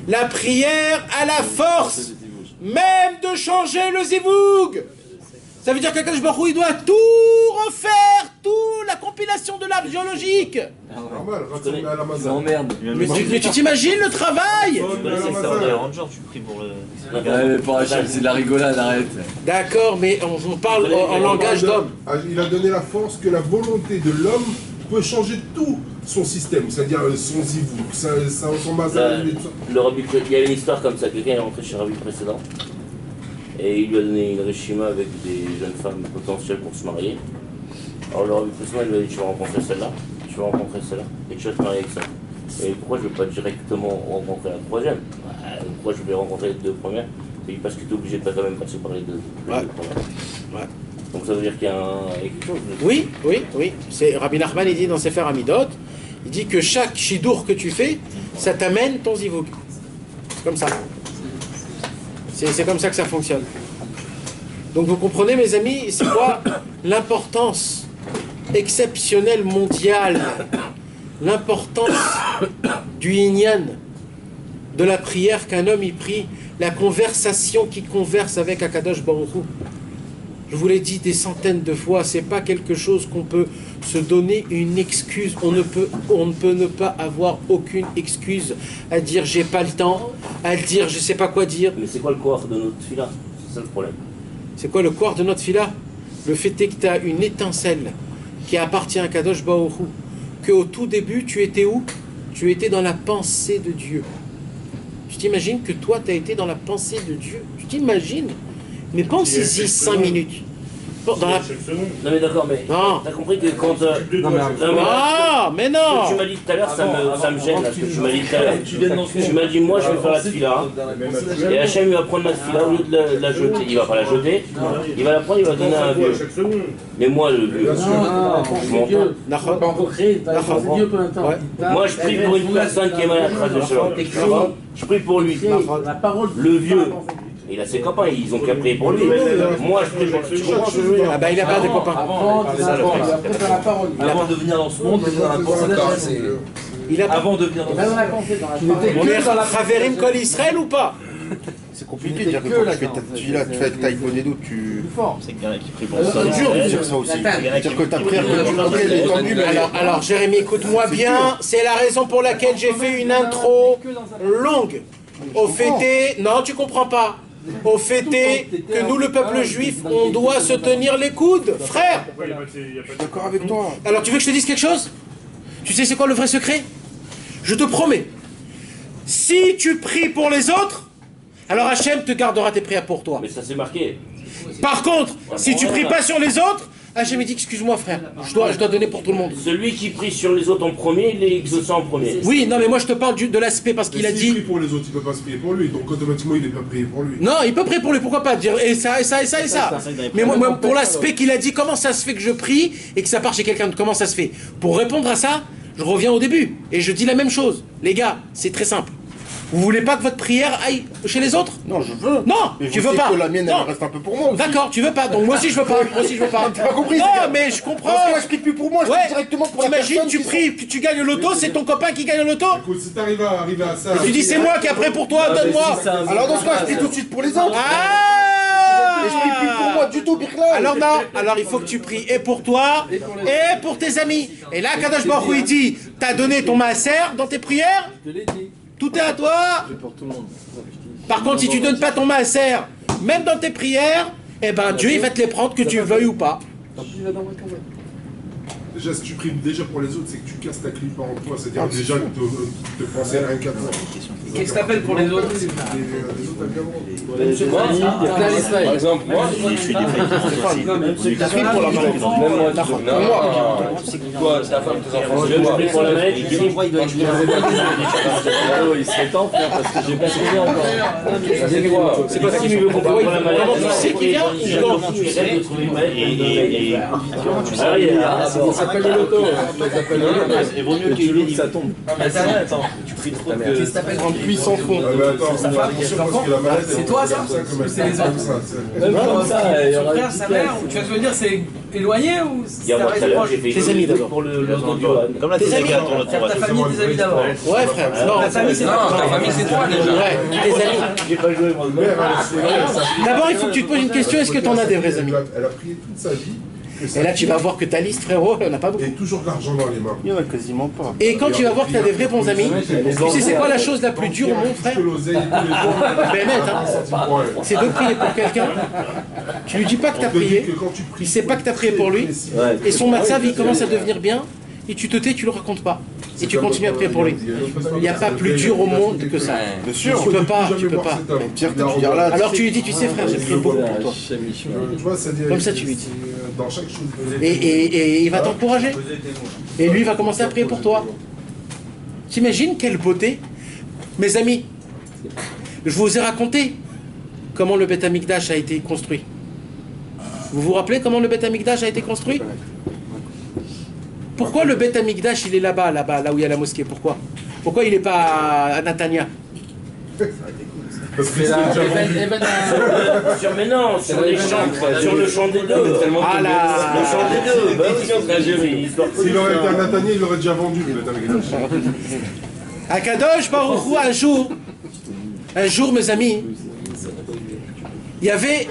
La prière a la force même de changer le zivug. Ça veut dire qu'Akadosh Baruch Hu il doit tout refaire, toute la compilation de l'arbre biologique. Normal, retourner à l'Amazon. Emmerde. Mais tu t'imagines le travail? Tu pries pour le. Pour Hachem, c'est de la rigolade, arrête. D'accord, mais on parle en langage d'homme. Il a donné la force que la volonté de l'homme peut changer tout son système, c'est-à-dire son zivou, son bazar. Il y a une histoire comme ça, quelqu'un est rentré chez Rabbi précédent et il lui a donné une reshima avec des jeunes femmes potentielles pour se marier. Alors le Rabbi précédent il lui a dit tu vas rencontrer celle-là, tu vas rencontrer celle-là et tu vas te marier avec ça. Et pourquoi je ne vais pas directement rencontrer la troisième? Pourquoi je vais rencontrer les deux premières? Parce que tu es obligé de pas quand même passer par les deux premières. Ouais. Donc ça veut dire qu'il y a quelque chose. Oui. C'est Rabbi Nachman, il dit dans Sefer Amidot, il dit que chaque shidour que tu fais, ça t'amène ton zivouk. C'est comme ça. C'est comme ça que ça fonctionne. Donc vous comprenez, mes amis, c'est quoi l'importance exceptionnelle mondiale, l'importance du Inyan, de la prière qu'un homme y prie, la conversation qu'il converse avec Akadosh Baruch Hu. Je vous l'ai dit des centaines de fois, c'est pas quelque chose qu'on peut se donner une excuse. On ne peut ne pas avoir aucune excuse à dire j'ai pas le temps, à dire je sais pas quoi dire. Mais c'est quoi le corps de notre fila? C'est ça le problème. C'est quoi le corps de notre fila? Le fait est que tu as une étincelle qui appartient à Kadosh Baruch Hu, qu'au tout début tu étais où? Tu étais dans la pensée de Dieu. Tu t'imagines que toi tu as été dans la pensée de Dieu? Tu t'imagines? Mais pensez-y 5 minutes. Dans la... Non mais d'accord, mais t'as compris que quand... mais non. Ce que tu m'as dit tout à l'heure, ça me gêne, là, ce que tu m'as dit tout à l'heure. Tu m'as dit, moi je vais faire la tefila, et Hachem il va prendre ma tefila, au lieu de la jeter, il va pas la jeter, il va la prendre, il va donner à un vieux. Mais moi, le vieux, je m'en pas. Moi je prie pour une personne qui est malade, je prie pour lui. Le vieux. Il a ses copains, ils ont qu'à prier pour lui. Moi, je prie pour lui. Ah bah il a pas de copains. Avant de venir dans ce monde, avant de venir dans ce monde. On est Chaverim Kol Israël ou pas? C'est compliqué de dire que quand tu fais avec Taïko Nedou, C'est quelqu'un qui prie pour ça. C'est dur de dire ça aussi. Dire que ta prière, elle est tendue. Alors Jérémy, écoute-moi bien, c'est la raison pour laquelle j'ai fait une intro longue. Au fait est... Non, tu comprends pas. Au fait est que nous, le peuple juif, on doit se tenir les coudes, frère. Je suis d'accord avec toi. Alors, tu veux que je te dise quelque chose? Tu sais c'est quoi le vrai secret? Je te promets, si tu pries pour les autres, alors Hachem te gardera tes prières pour toi. Mais ça c'est marqué. Par contre, si tu pries pas sur les autres, Hachem me dit excuse-moi frère, je dois donner pour tout le monde. Celui qui prie sur les autres en premier, il est exaucé en premier. Oui, non mais moi je te parle de l'aspect parce qu'il a dit... S'il prie pour les autres, il ne peut pas se prier pour lui, donc automatiquement il n'est pas prié pour lui. Non, il peut prier pour lui, pourquoi pas dire et ça, et ça, et ça, et ça. Mais moi pour l'aspect qu'il a dit, comment ça se fait que je prie et que ça part chez quelqu'un d'autre, comment ça se fait? Pour répondre à ça, je reviens au début et je dis la même chose. Les gars, c'est très simple. Vous voulez pas que votre prière aille chez les autres? Non, je veux. Non, mais tu veux pas. Que la mienne, elle reste un peu pour moi aussi. D'accord, tu veux pas. Donc moi aussi je veux pas. Moi aussi je veux pas. T'as pas compris? Non, mais je comprends. Parce que moi je prie plus pour moi, je prie directement pour la personne. T'imagines, tu pries, tu gagnes le loto, c'est ton copain qui gagne le loto? Écoute, si t'arrives à ça... Et tu dis c'est moi qui a pris pour toi, donne-moi. Alors dans ce cas, je prie tout de suite pour les autres. Ah! Et je prie plus pour moi du tout, Birkla. Alors non, alors il faut que tu pries et pour toi et pour tes amis. Et là, Kadosh Baruch Hu il dit, t'as donné ton maaser dans tes prières? Tout est à toi. Par contre, si tu donnes pas ton maaser, même dans tes prières, eh ben Dieu il va te les prendre que tu veuilles ou pas. Déjà, si tu pries déjà pour les autres, c'est que tu casses ta clip en toi, c'est-à-dire déjà te penser rien qu'à toi. Qu'est-ce que t'appelles pour les autres? Par exemple, moi, Je suis des Je prie pour la maladie. même moi, toi, ta femme, tes enfants, Je prie pour la maladie, il dit Il serait temps, frère, parce que j'ai pas trouvé encore. c'est pas si il veut comprendre pour la maladie. Tu sais qui vient? Comment tu essaies de trouver une maladie? Ça s'appelle le loto. Il vaut mieux qu'il ait ça tombe. Attends, tu pries trop que... Qu'est-ce que t'appelles? En puissant fond. C'est toi ça? Ou c'est les autres? Même comme ça, il y Son aura frère, sa mère, ou tu vas te dire c'est éloigné ou Il y a moi tout à l'heure, j'ai fait Tes amis d'abord. pour le loto de Johan. Comme la Tes amis. ta famille, tes amis d'abord? Ouais frère. Non, Ta famille c'est toi. Ta famille, c'est toi déjà. Ouais, tes amis. J'ai pas joué moi. D'abord, il faut que tu te poses une question, est-ce que tu en as des vrais amis? Elle a prié toute sa vie. Et là, tu vas voir que ta liste, frérot, on n'a pas beaucoup. Et toujours de l'argent dans les mains. Il n'y en a quasiment pas. Et quand tu vas voir que tu as des vrais bons amis, tu sais c'est quoi la chose la plus dure au monde, frère? Ben net, hein. C'est de prier pour quelqu'un. Tu lui dis pas que tu as prié, il sait pas que tu as prié pour lui, et son matzav il commence à devenir bien, et tu te tais, tu le racontes pas. Et tu continues à prier pour lui. Il n'y a pas plus dur au monde que ça. Bien sûr. Tu peux pas, tu peux pas. Alors tu lui dis, tu sais frère, j'ai prié beaucoup pour toi. Comme ça tu lui dis. Et il va t'encourager. Et lui va commencer à prier pour toi. T'imagines quelle beauté? Mes amis, je vous ai raconté comment le Beth Amikdash a été construit. Vous vous rappelez comment le Beth Amikdash a été construit? Pourquoi le Beth Amikdash il est là-bas, là où il y a la mosquée? Pourquoi il n'est pas à Natania? Parce que mais non, sur le champ des deux. Ah là. Le champ des deux. Bah oui, en Algérie. S'il aurait été à Natania, il aurait déjà vendu le Beth Amikdash. À Kadosh Baruch Hu, un jour, mes amis, il y avait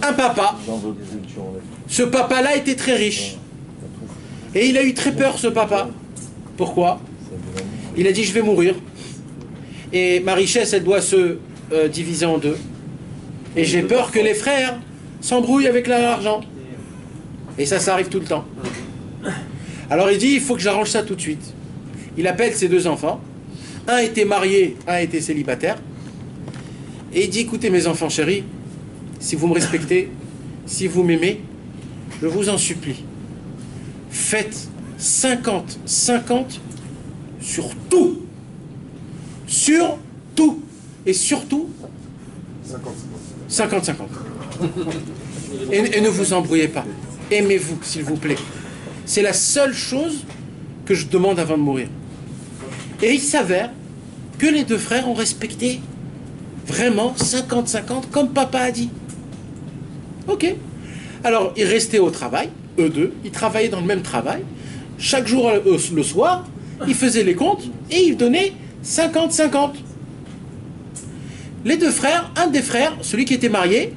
un papa. Ce papa-là était très riche. Et il a eu très peur, ce papa. Pourquoi? Il a dit, je vais mourir. Et ma richesse, elle doit se diviser en deux. Et j'ai peur que les frères s'embrouillent avec l'argent. Et ça arrive tout le temps. Alors il dit, il faut que j'arrange ça tout de suite. Il appelle ses deux enfants. Un était marié, un était célibataire. Et il dit, écoutez mes enfants chéris, si vous me respectez, si vous m'aimez, je vous en supplie. Faites 50-50 sur tout. Sur tout. Et surtout, 50-50. Et ne vous embrouillez pas. Aimez-vous, s'il vous plaît. C'est la seule chose que je demande avant de mourir. Et il s'avère que les deux frères ont respecté vraiment 50-50 comme papa a dit. Ok. Alors, ils restaient au travail, eux deux, ils travaillaient dans le même travail. Chaque jour, le soir, ils faisaient les comptes et ils donnaient 50-50. Les deux frères, un des frères, celui qui était marié,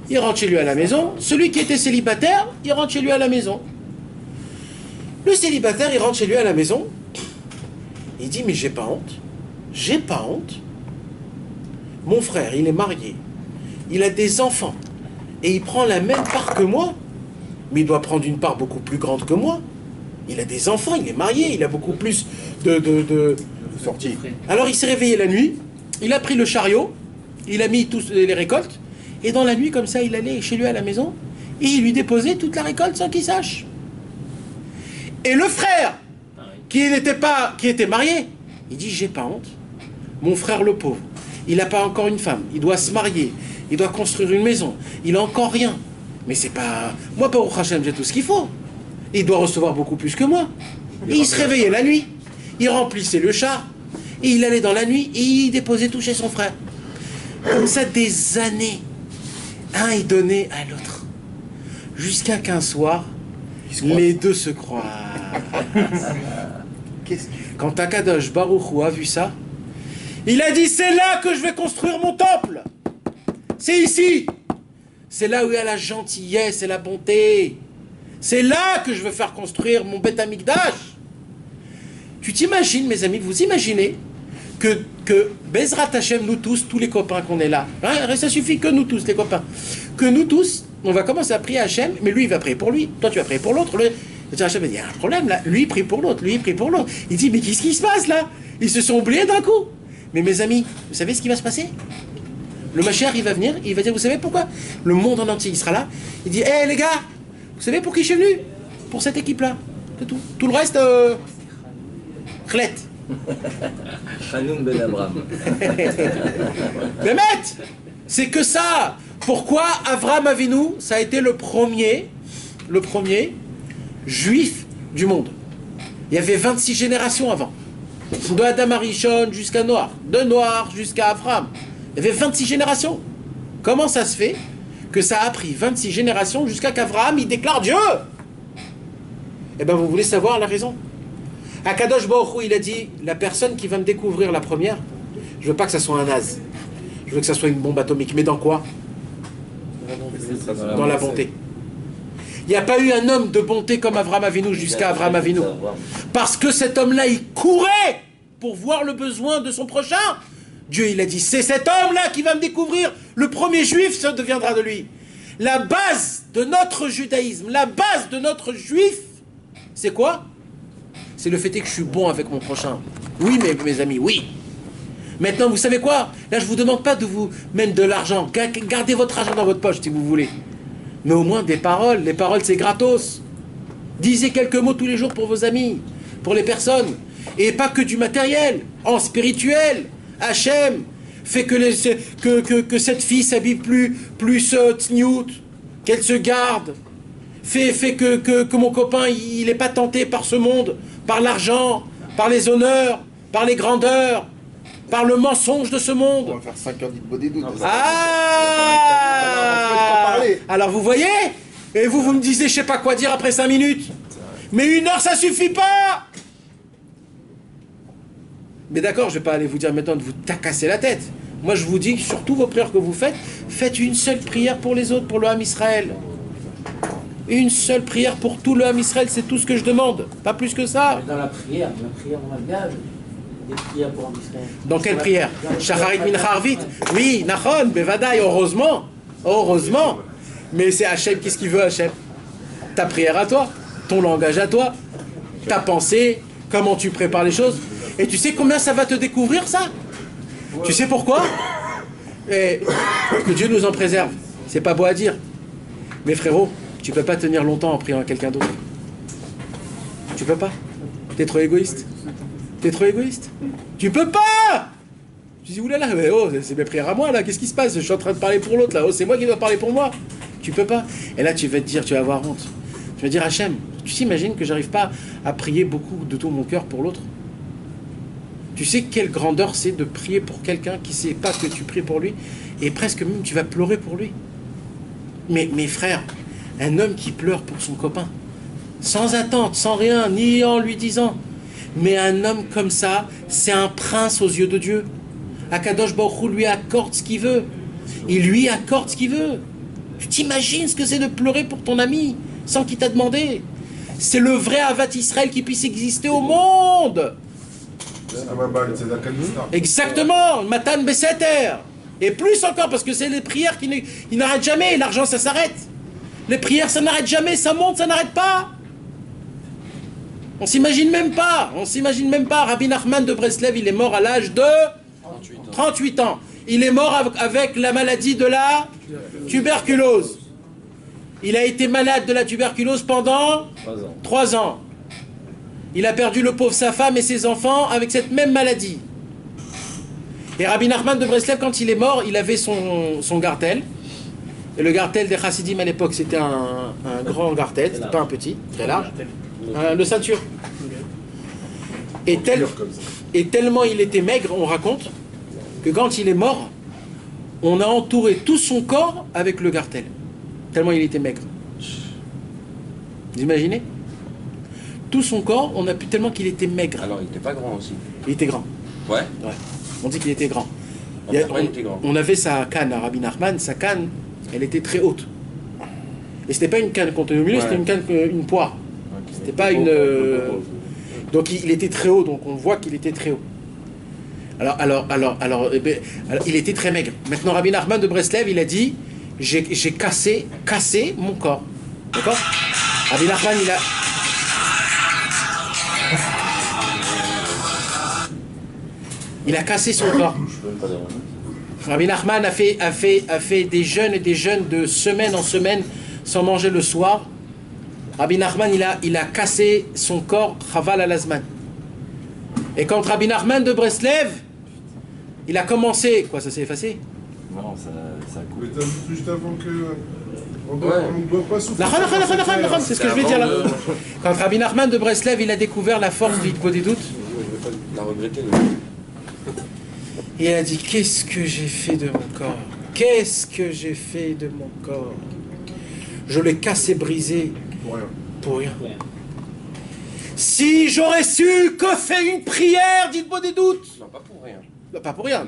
il rentre chez lui à la maison. Celui qui était célibataire, il rentre chez lui à la maison. Le célibataire, il rentre chez lui à la maison. Il dit, mais j'ai pas honte. J'ai pas honte. Mon frère, il est marié. Il a des enfants. Et il prend la même part que moi. Mais il doit prendre une part beaucoup plus grande que moi. Il a des enfants, il est marié, il a beaucoup plus de sorties. Alors il s'est réveillé la nuit, il a pris le chariot, il a mis tous les récoltes, et dans la nuit, comme ça, il allait chez lui à la maison, et il lui déposait toute la récolte sans qu'il sache. Et le frère, qui était marié, il dit, j'ai pas honte. Mon frère le pauvre, il n'a pas encore une femme, il doit se marier, il doit construire une maison, il n'a encore rien. Mais c'est pas... Moi, Baruch Hashem, j'ai tout ce qu'il faut. Il doit recevoir beaucoup plus que moi. Et il se réveillait la nuit. Il remplissait le char. Et il allait dans la nuit et il déposait tout chez son frère. Comme ça, des années. Un, il donnait à l'autre. Jusqu'à qu'un soir, les deux se croient. Quand Akadosh Baruch Hu a vu ça, il a dit, c'est là que je vais construire mon temple. C'est ici. C'est là où il y a la gentillesse et la bonté. C'est là que je veux faire construire mon Beth Amikdash. Tu t'imagines, mes amis, vous imaginez que Bezrat Hashem, nous tous les copains qu'on est là, hein, ça suffit que nous tous, les copains, que nous tous, on va commencer à prier Hashem, mais lui, il va prier pour lui, toi, tu vas prier pour l'autre. Hashem va dire, il y a un problème là, lui, il prie pour l'autre, lui, il prie pour l'autre. Il dit, mais qu'est-ce qui se passe là? Ils se sont oubliés d'un coup. Mais mes amis, vous savez ce qui va se passer? Le Mashiach, il va venir, il va dire, vous savez pourquoi? Le monde en entier, il sera là. Il dit, hé les gars, vous savez pour qui je suis venu? Pour cette équipe-là. C'est tout. Tout le reste, Khlet. Hanoun Ben Abraham. Mais mec, c'est que ça. Pourquoi Avraham Avinu, ça a été le premier juif du monde? Il y avait 26 générations avant. De Adam Arishon jusqu'à Noach. De Noach jusqu'à Avraham. Il y avait 26 générations. Comment ça se fait que ça a pris 26 générations jusqu'à qu'Avraham il déclare Dieu? Eh bien, vous voulez savoir la raison? Akadosh Baruch Hu, il a dit, la personne qui va me découvrir la première, je veux pas que ça soit un naze. Je veux que ça soit une bombe atomique. Mais dans quoi? Dans la bonté. Il n'y a pas eu un homme de bonté comme Avraham Avinu jusqu'à Avraham Avinu. Parce que cet homme-là, il courait pour voir le besoin de son prochain. Dieu, il a dit, c'est cet homme-là qui va me découvrir. Le premier juif, ça deviendra de lui. La base de notre judaïsme, la base de notre juif, c'est quoi? C'est le fait que je suis bon avec mon prochain. Oui, mes amis, oui. Maintenant, vous savez quoi? Là, je ne vous demande pas de vous mettre de l'argent. Gardez votre argent dans votre poche si vous voulez. Mais au moins des paroles. Les paroles, c'est gratos. Disez quelques mots tous les jours pour vos amis, pour les personnes. Et pas que du matériel, en spirituel. Hachem fait que cette fille s'habille plus tsniout, qu'elle se garde. Fait que mon copain, il n'est pas tenté par ce monde, par l'argent, par les honneurs, par les grandeurs, par le mensonge de ce monde. On va faire 5 heures d'Itbo des doutes. Ah! Alors vous voyez? Et vous me disiez je sais pas quoi dire après 5 minutes. Mais 1 heure ça suffit pas! Mais d'accord, je vais pas aller vous dire maintenant de vous tacasser la tête. Moi je vous dis que sur toutes vos prières que vous faites, faites une seule prière pour les autres, pour le Ham Israël. Une seule prière pour tout le Ham Israël, c'est tout ce que je demande. Pas plus que ça. Dans la prière on a bien des prières pour Ham Israël. Dans quelle prière? Shacharit Mincha Arvit. Oui, Nachon, Bevadaï, heureusement. Heureusement. Mais c'est Hachem, qu'est-ce qu'il veut Hachem? Ta prière à toi, ton langage à toi, ta pensée, comment tu prépares les choses. Et tu sais combien ça va te découvrir ça? Tu sais pourquoi? Et que Dieu nous en préserve. C'est pas beau à dire. Mais frérot, tu peux pas tenir longtemps en priant à quelqu'un d'autre. Tu peux pas. T'es trop égoïste. T'es trop égoïste. Tu peux pas! Tu dis, oulala, mais oh, c'est mes prières à moi là, qu'est-ce qui se passe? Je suis en train de parler pour l'autre là, oh, c'est moi qui dois parler pour moi. Tu peux pas. Et là, tu vas te dire, tu vas avoir honte. Tu vas dire, Hachem, tu t'imagines que j'arrive pas à prier beaucoup de tout mon cœur pour l'autre? Tu sais quelle grandeur c'est de prier pour quelqu'un qui sait pas que tu pries pour lui, et presque même tu vas pleurer pour lui. Mais mes frères, un homme qui pleure pour son copain, sans attente, sans rien, ni en lui disant, mais un homme comme ça, c'est un prince aux yeux de Dieu. Akadosh Baruch Hu lui accorde ce qu'il veut. Il lui accorde ce qu'il veut. Tu t'imagines ce que c'est de pleurer pour ton ami sans qu'il t'a demandé? C'est le vrai Avat Israël qui puisse exister au monde. Exactement, Matan Beseter. Et plus encore, parce que c'est les prières qui n'arrêtent jamais. L'argent, ça s'arrête. Les prières, ça n'arrête jamais. Ça monte, ça n'arrête pas. On s'imagine même pas. On s'imagine même pas. Rabbi Nachman de Breslev, il est mort à l'âge de 38 ans. Il est mort avec la maladie de la tuberculose. Il a été malade de la tuberculose pendant 3 ans. Il a perdu le pauvre sa femme et ses enfants avec cette même maladie. Et Rabbi Nachman de Breslev, quand il est mort, il avait son gartel. Et le gartel des Chassidim à l'époque, c'était un grand gartel, c'était pas un petit, très large. Le ceinture. Et tellement il était maigre, on raconte, que quand il est mort, on a entouré tout son corps avec le gartel. Tellement il était maigre. Vous imaginez? Tout son corps, on a pu tellement qu'il était maigre. Alors il était pas grand aussi. Il était grand. Ouais. On dit qu'il était grand. On avait sa canne à Rabbi Nachman, sa canne, elle était très haute. Et c'était pas une canne qu'on tenait au milieu, c'était une canne, une poire. C'était pas une. Donc il était très haut, donc on voit qu'il était très haut. Alors, il était très maigre. Maintenant, Rabbi Nachman de Breslev, il a dit, j'ai cassé mon corps. D'accord? Rabbi Nachman, il a cassé son corps. Rabbi Nachman a fait des jeûnes et des jeûnes de semaine en semaine sans manger le soir. Rabbi Nachman, il a cassé son corps, Chaval al-Azman. Et quand Rabbi Nachman de Breslev, il a commencé... Quoi, ça s'est effacé? Non, ça coupe. Mais t'as dit juste avant que... On ne doit pas souffrir. C'est ce que je vais dire là. Quand Rabbi Nachman de Breslev, il a découvert la force du Hitbo des doutes, il a regretté. Et il a dit, qu'est-ce que j'ai fait de mon corps? Qu'est-ce que j'ai fait de mon corps? Je l'ai cassé, brisé. Pour rien. Si j'aurais su que fait une prière, dites-moi des doutes. Non, pas pour rien. Non, pas pour rien,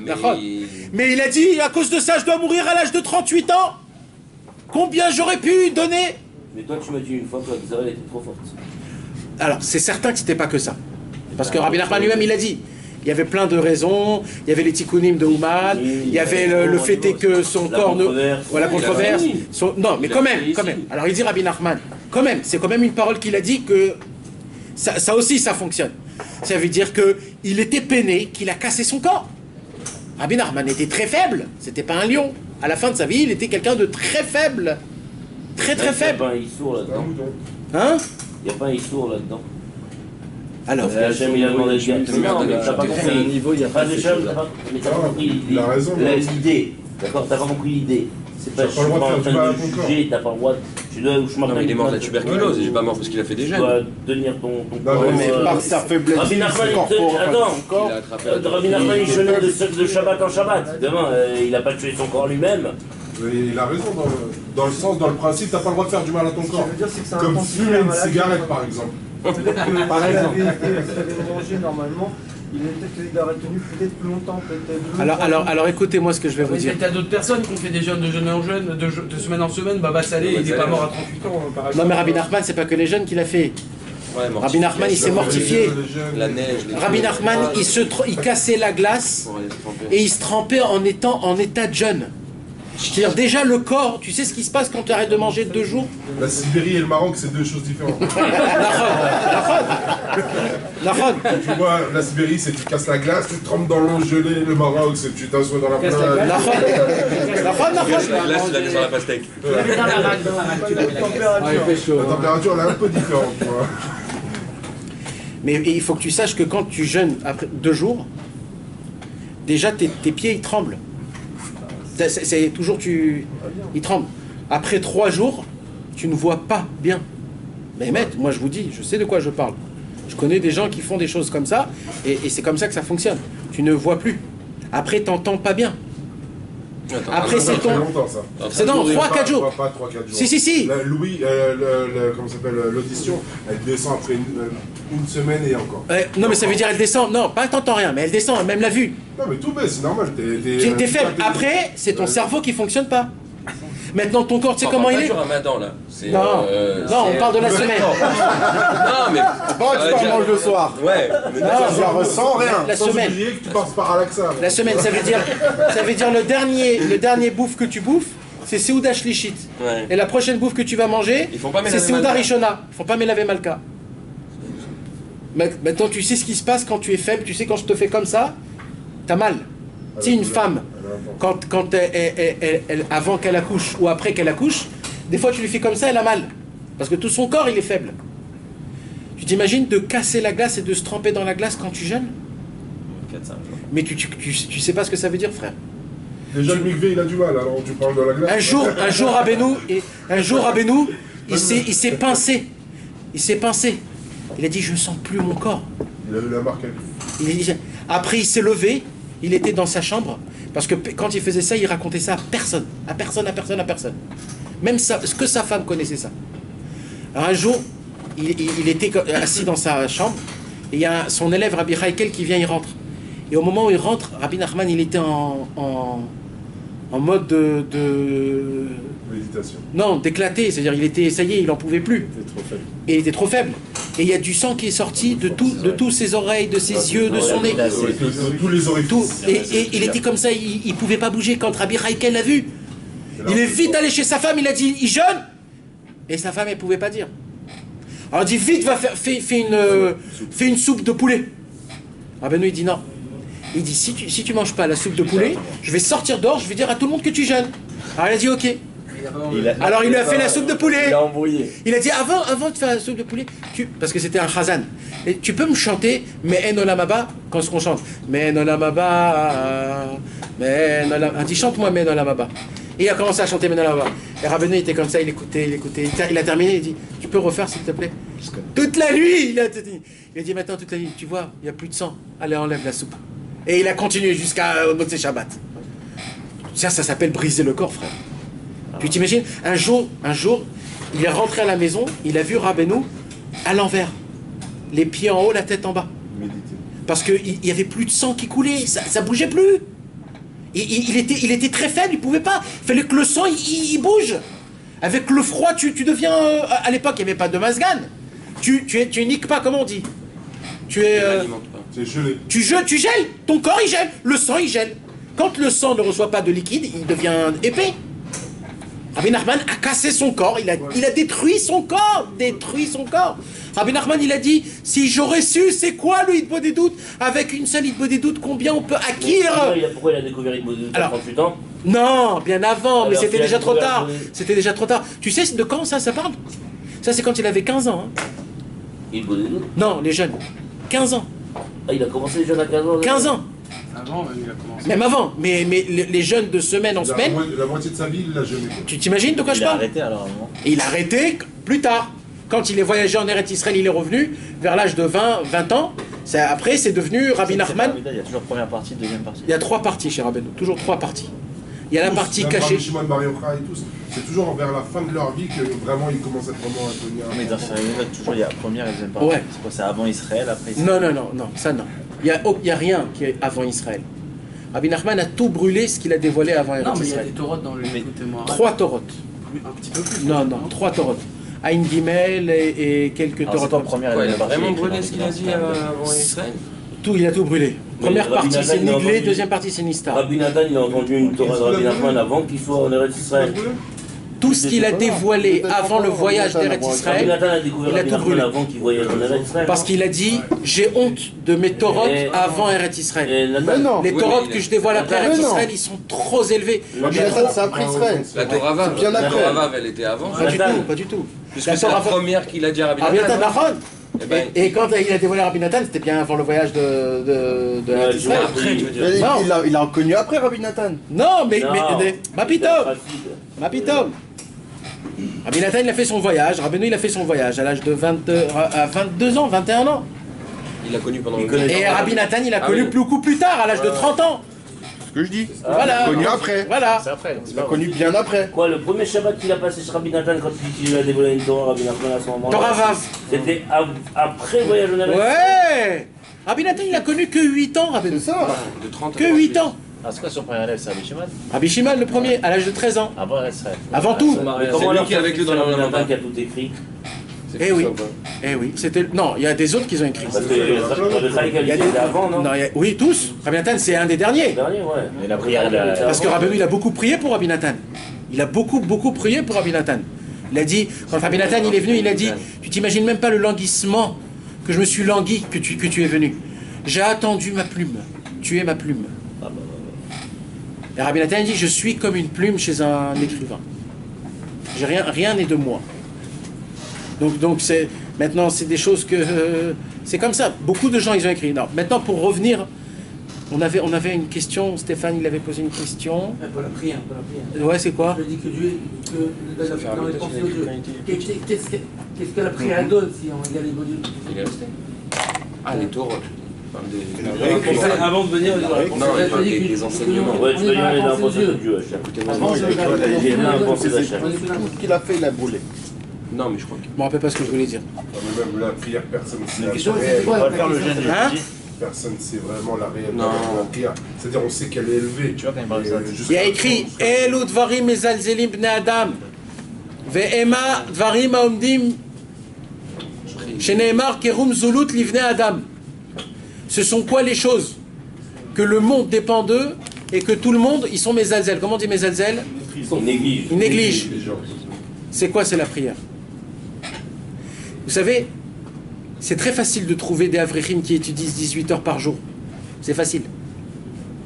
mais il a dit, à cause de ça, je dois mourir à l'âge de 38 ans. Combien j'aurais pu donner? Mais toi, tu m'as dit une fois que la Xéra, elle était trop forte. Alors, c'est certain que c'était pas que ça. Parce que Rabbi Nachman lui-même, il a dit. Il y avait plein de raisons. Il y avait les tikkunim de Ouman. Il y avait le fait est que son corps ne. Voilà, la controverse. Non, mais quand même. Alors, il dit Rabbi Nachman, quand même, c'est quand même une parole qu'il a dit que ça aussi, ça fonctionne. Ça veut dire qu'il était peiné, qu'il a cassé son corps. Rabbi Nachman était très faible. C'était pas un lion. À la fin de sa vie, il était quelqu'un de très faible. Très faible. Il n'y a pas un issour là-dedans. Hein? Il n'y a pas un issour là-dedans. Alors, Hachem, il a demandé de garder. Non, mais t'as pas compris. niveau, il n'y a pas de Mais t'as pas compris il a raison, l'idée. D'accord, t'as pas compris l'idée. C'est pas, je suis pas en train de juger, t'as pas le droit. Non, mais il est mort de la tuberculose, il est pas mort parce qu'il a fait des Tu gènes. dois tenir ton Non, mais par sa faiblesse. Rabbi Nachman, attends, Rabbi Nachman, il jeûnait de Shabbat en Shabbat. Demain, il n'a pas tué son corps lui-même. Il a raison dans le sens, dans le principe, t'as pas le droit de faire du mal à ton corps. Comme fumer une cigarette par exemple. Peut-être que par exemple, il avait mangé normalement. Il aurait tenu peut-être plus longtemps, peut-être. Alors écoutez-moi ce que je vais vous dire. Il y a d'autres personnes qui ont fait des jeûnes de jeûne en jeûne, de semaine en semaine. Baba Salé, il n'est pas mort à 38 ans, par exemple. Non, mais Rabbi Nachman, c'est pas que les jeunes qu'il a fait. Rabbi Nachman, il s'est mortifié. La neige. Rabbi Nachman, il cassait la glace et il se trempait en état de jeûne. C'est-à-dire déjà le corps, tu sais ce qui se passe quand tu arrêtes de manger 2 jours? La Sibérie et le Maroc, c'est 2 choses différentes. Tu vois, la Sibérie, c'est tu casses la glace, tu te trempes dans l'eau gelée. Le Maroc, c'est tu t'assois dans la plage. Là, c'est la sur la pastèque. La température, elle est un peu différente, tu vois. Mais il faut que tu saches que quand tu jeûnes après 2 jours, déjà tes pieds ils tremblent. C'est toujours ils tremblent. Après 3 jours, tu ne vois pas bien. Mais maître, moi je vous dis, je sais de quoi je parle. Je connais des gens qui font des choses comme ça, et c'est comme ça que ça fonctionne. Tu ne vois plus. Après, t'entends pas bien. Après, c'est ton. C'est dans 3-4 jours. Pas 3-4 jours. Si. Louis, comment ça s'appelle, l'audition, elle descend après une semaine et encore. Non, mais ça veut dire elle descend. Non, pas t'entends rien, mais elle descend, même la vue. Non, mais tout baisse, c'est normal. T'es faible. Après, c'est ton cerveau qui fonctionne pas. Maintenant, ton corps, tu sais comment il est? C'est Ramadan là. Non, on parle de la semaine. Non, mais. Tu manges le soir. Ouais, mais je ressens rien. La semaine. Que tu passes par Alaxa. La semaine, ça veut dire le dernier bouffe que tu bouffes, c'est Seuda Shlichit. Ouais. Et la prochaine bouffe que tu vas manger, c'est Seuda Rishona. Il faut pas mélaver Malka. Maintenant, tu sais ce qui se passe quand tu es faible, tu sais quand je te fais comme ça, t'as mal. Tu sais, une femme, quand elle avant qu'elle accouche ou après qu'elle accouche, des fois tu lui fais comme ça, elle a mal. Parce que tout son corps, il est faible. Tu t'imagines de casser la glace et de se tremper dans la glace quand tu jeûnes? Mais tu sais pas ce que ça veut dire, frère. Déjà, le mikvé, il a du mal, alors tu parles de la glace. Un jour, Rabbeinu, il s'est pincé. Il a dit, je sens plus mon corps. Il a eu la marque. Après, il s'est levé. Il était dans sa chambre. Parce que quand il faisait ça, il racontait ça à personne. À personne. Même que sa femme connaissait ça. Alors un jour, il était assis dans sa chambre. Et il y a son élève, Rabbi Haïkel, qui vient, il rentre. Et au moment où il rentre, Rabbi Nachman, il était en mode de méditation. Non, d'éclater. C'est-à-dire, ça y est, il n'en pouvait plus. Et il était trop faible. Et il y a du sang qui est sorti de tous ses oreilles, de ses yeux, de son nez. De tous les orifices. Et il était comme ça, il ne pouvait pas bouger quand Rabbi Haïkel l'a vu. Il est vite allé chez sa femme, il a dit, il jeûne. Et sa femme, elle ne pouvait pas dire. Alors il dit, vite, fais une soupe de poulet. Rabbeinu, il dit non. Il dit, si tu manges pas la soupe de poulet, je vais sortir dehors, je vais dire à tout le monde que tu jeûnes. Alors il a dit, ok. Alors il lui a fait la soupe de poulet. Il a embrouillé. Il a dit, avant de faire la soupe de poulet, parce que c'était un chazan, et tu peux me chanter Mais en olamaba quand on chante Mais en olamaba, Mais en olamaba. Il dit, chante-moi Mais en olamaba. Et il a commencé à chanter Mais en olamaba. Et Rabbeinu était comme ça, il écoutait. Il a terminé, il dit, tu peux refaire s'il te plaît? Toute la nuit, il a dit, maintenant toute la nuit, tu vois, il n'y a plus de sang. Allez, enlève la soupe. Et il a continué jusqu'à Motzei Shabbat. Ça s'appelle briser le corps, frère. Tu t'imagines, un jour, il est rentré à la maison, il a vu Rabbeinu à l'envers. Les pieds en haut, la tête en bas. Parce qu'il n'y avait plus de sang qui coulait, ça bougeait plus. Il était très faible, il ne pouvait pas. Il fallait que le sang, il bouge. Avec le froid, tu deviens... à l'époque, il n'y avait pas de masgan. Tu niques pas, comment on dit? Tu es... C'est gelé. Tu gèles. Ton corps, il gèle. Le sang, il gèle. Quand le sang ne reçoit pas de liquide, il devient épais. Rabbi Nachman a cassé son corps. Il a détruit son corps. Rabbi Nachman, il a dit, si j'aurais su, c'est quoi le Hitbo des doutes? Avec une seule Hitbo des doutes, combien on peut acquérir? Pourquoi il a découvert Hitbo des doutes à 38 ans? Non, bien avant, mais c'était déjà trop tard. C'était déjà trop tard. Tu sais de quand ça parle? Ça, c'est quand il avait 15 ans. Hein. Hitbo des doutes? Non, les jeunes. 15 ans. Ah, il a commencé les jeunes à 15 ans? 15 ans. Avant, il a commencé. Même avant. Mais les jeunes de semaine en semaine... La moitié de sa vie, il l'a jeûné. Tu t'imagines de quoi je parle? Il a arrêté alors. Il a arrêté plus tard. Quand il est voyagé en Eretz Israël, il est revenu vers l'âge de 20 ans. Après, c'est devenu Rabbi Nachman. Il y a toujours première partie, deuxième partie. Il y a 3 parties chez Rabbeinu, toujours 3 parties. Il y a la partie cachée. Rabbi Shimon Bar Yochai et tous, c'est toujours vers la fin de leur vie que vraiment ils commencent à vraiment à devenir. Mais dans ces réunions, toujours il y a la première et deuxième partie. Ouais. C'est quoi? C'est avant Israël, après Israël? Non, ça non. Il n'y a rien qui est avant Israël. Rabbi Nachman a tout brûlé ce qu'il a dévoilé avant Eretz Israël. Non, mais il y a des taurotes dans le témoin. 3 taurotes. Un petit peu plus. Non, 3 taurotes. Aïn Gimel et quelques taurotes. C'est pas première et Il a deuxième partie. vraiment brûlé ce qu'il a dit avant Israël? Tout, il a tout brûlé. Première Rabbi partie c'est Nathan, Niglé, deuxième partie c'est Nistar. Rabbi Nathan, il a entendu une Torah de Rabbi Nachman avant qu'il soit en Eretz Israël. Tout ce qu'il a dévoilé avant le voyage d'Eretz Rabbi Israël, Nathan a découvert il a Rabbi tout Nachman brûlé. avant qu'il voyage en Eretz Israël. Parce qu'il a dit, j'ai honte de mes taurotes avant Eretz Israël. Les taurotes que je dévoile après Eretz Israël, ils sont trop élevés. Rabbi Nathan, c'est après Israël. La Torah Vav, bien après. La Torah Vav, elle était avant. Pas du tout. Puisque c'est la première qu'il a dit à Rabbi Rabbi Nathan. Nathan. Et quand il a dévoilé Rabbi Nathan, c'était bien avant le voyage de Eretz Israël. Après, tu veux dire. Il a connu après Rabbi Nathan. Non, mais ma pitom. Rabbi Nathan, il a fait son voyage. Rabbeinu, il a fait son voyage à l'âge de 22 ans, 21 ans. Il l'a connu pendant le Et Rabbi Nathan, il a connu beaucoup plus tard, à l'âge de 30 ans. C'est ce que je dis. Voilà. Il a connu après. Voilà. Il a connu bien après. Quoi, le premier Shabbat qu'il a passé chez Rabbi Nathan quand il a dévoilé une Torah, Rabbi Nathan à ce moment-là. Torah Vav. C'était après le voyage en Eretz. Ouais. Rabbi Nathan, il a connu que 8 ans, Rabbeinu. C'est ça. de 30 Que 8 ans. Ah, c'est quoi son premier élève? C'est Rabbi Shimon? Rabbi Shimon, le premier, à l'âge de 13 ans. Avant Israël. Avant tout. Comment lui qui est avec lui dans la Rabbi main. Nathan qui a tout écrit? Eh oui. Eh oui. C'était... Non, il y a des autres qui ont écrit. Parce que Rabbi Chaim c'était avant, non? Oui, tous. Rabbi Nathan, c'est un des derniers. Dernier, ouais. Mais la prière, Parce que Rabbeinu, il a beaucoup prié pour Rabbi Nathan. Il a beaucoup prié pour Rabbi Nathan. Il a dit, quand Rabbi Nathan il est venu, il a dit, tu t'imagines même pas le languissement que je me suis langui que tu es venu. J'ai attendu ma plume. Tu es ma plume. Et Rabbi Nathan dit, je suis comme une plume chez un écrivain. Rien n'est de moi. Donc c'est maintenant c'est des choses que c'est comme ça. Beaucoup de gens ils ont écrit. Non, maintenant pour revenir, on avait une question. Stéphane il avait posé une question. Pour la prière. Ouais, c'est quoi? Je dis que Dieu, dans les pensées de Dieu. Qu'est-ce que la prière donne si on regarde les modules? Il est resté. Ah, les taureaux. Avant de venir, non, des enseignements. Ouais, tu peux dire les pensées de Dieu, il a une pensée d'achat. Tout ce qu'il a fait, il a brûlé. Non, mais je crois que. Je me rappelle pas ce que je voulais dire. Même la prière, personne ne sait. On va faire le jeûne du jeudi. Personne ne sait vraiment la réelle Non. de la prière. C'est-à-dire, on sait qu'elle est élevée. Tu vois, quand il parle de ça. Il y a écrit Elu dvarim mezalzelim bnei Adam ve'ema dvarim haomdim sheneemar kerum zulut livnei Adam. Ce sont quoi les choses que le monde dépend d'eux et que tout le monde, ils sont mezalzel. Comment on dit mezalzel? Ils négligent. C'est quoi? C'est la prière. Vous savez, c'est très facile de trouver des avrichim qui étudient 18 heures par jour. C'est facile.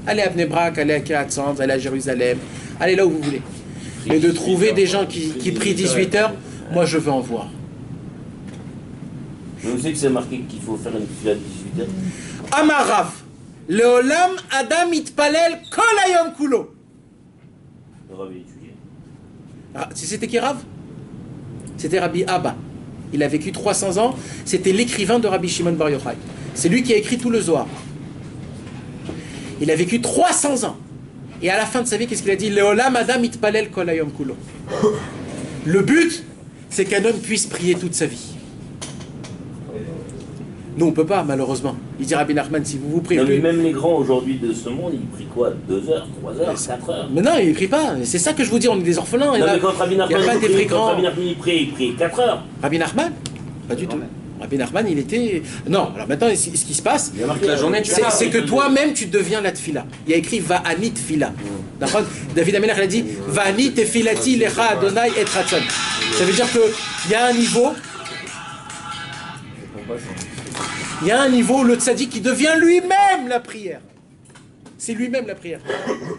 Allez à Bnei Brak, allez à Kiryat Sanz, allez à Jérusalem, allez là où vous voulez. Mais de trouver des gens qui prient 18 heures, moi je veux en voir. Je sais que c'est marqué qu'il faut faire une fila de 18 heures. Amarav, Leolam Adam Itpalel Kol Hayom Kulo. Le Rav étudié. Ah, c'était qui Rav? C'était Rabbi Abba. Il a vécu 300 ans. C'était l'écrivain de Rabbi Shimon Bar Yochai. C'est lui qui a écrit tout le Zohar. Il a vécu 300 ans. Et à la fin de sa vie, qu'est-ce qu'il a dit? Leolam Adam Itpalel Kol Hayom Kulo. Le but, c'est qu'un homme puisse prier toute sa vie. Nous, on peut pas, malheureusement. Il dit Rabbi Nachman, si vous vous priez non, plus... mais même les grands aujourd'hui de ce monde, ils prient quoi? 2 heures, 3 heures, 4 heures? Mais non, ils ne prient pas. C'est ça que je vous dis, on est des orphelins. Non, mais quand Rabbi Nachman il prie 4 heures. Rabbi Nachman? Pas du tout. Rabbi Nachman, il était... Non, alors maintenant, ce qui se passe, c'est que toi-même, tu deviens la tfila. Il y a écrit Va'ani tfila. David Amelach a dit Va'ani tefilati lecha Adonai et ratzon. Ça veut dire qu'il y a un niveau... Il y a un niveau, le tzaddik, qui devient lui-même la prière. C'est lui-même la prière.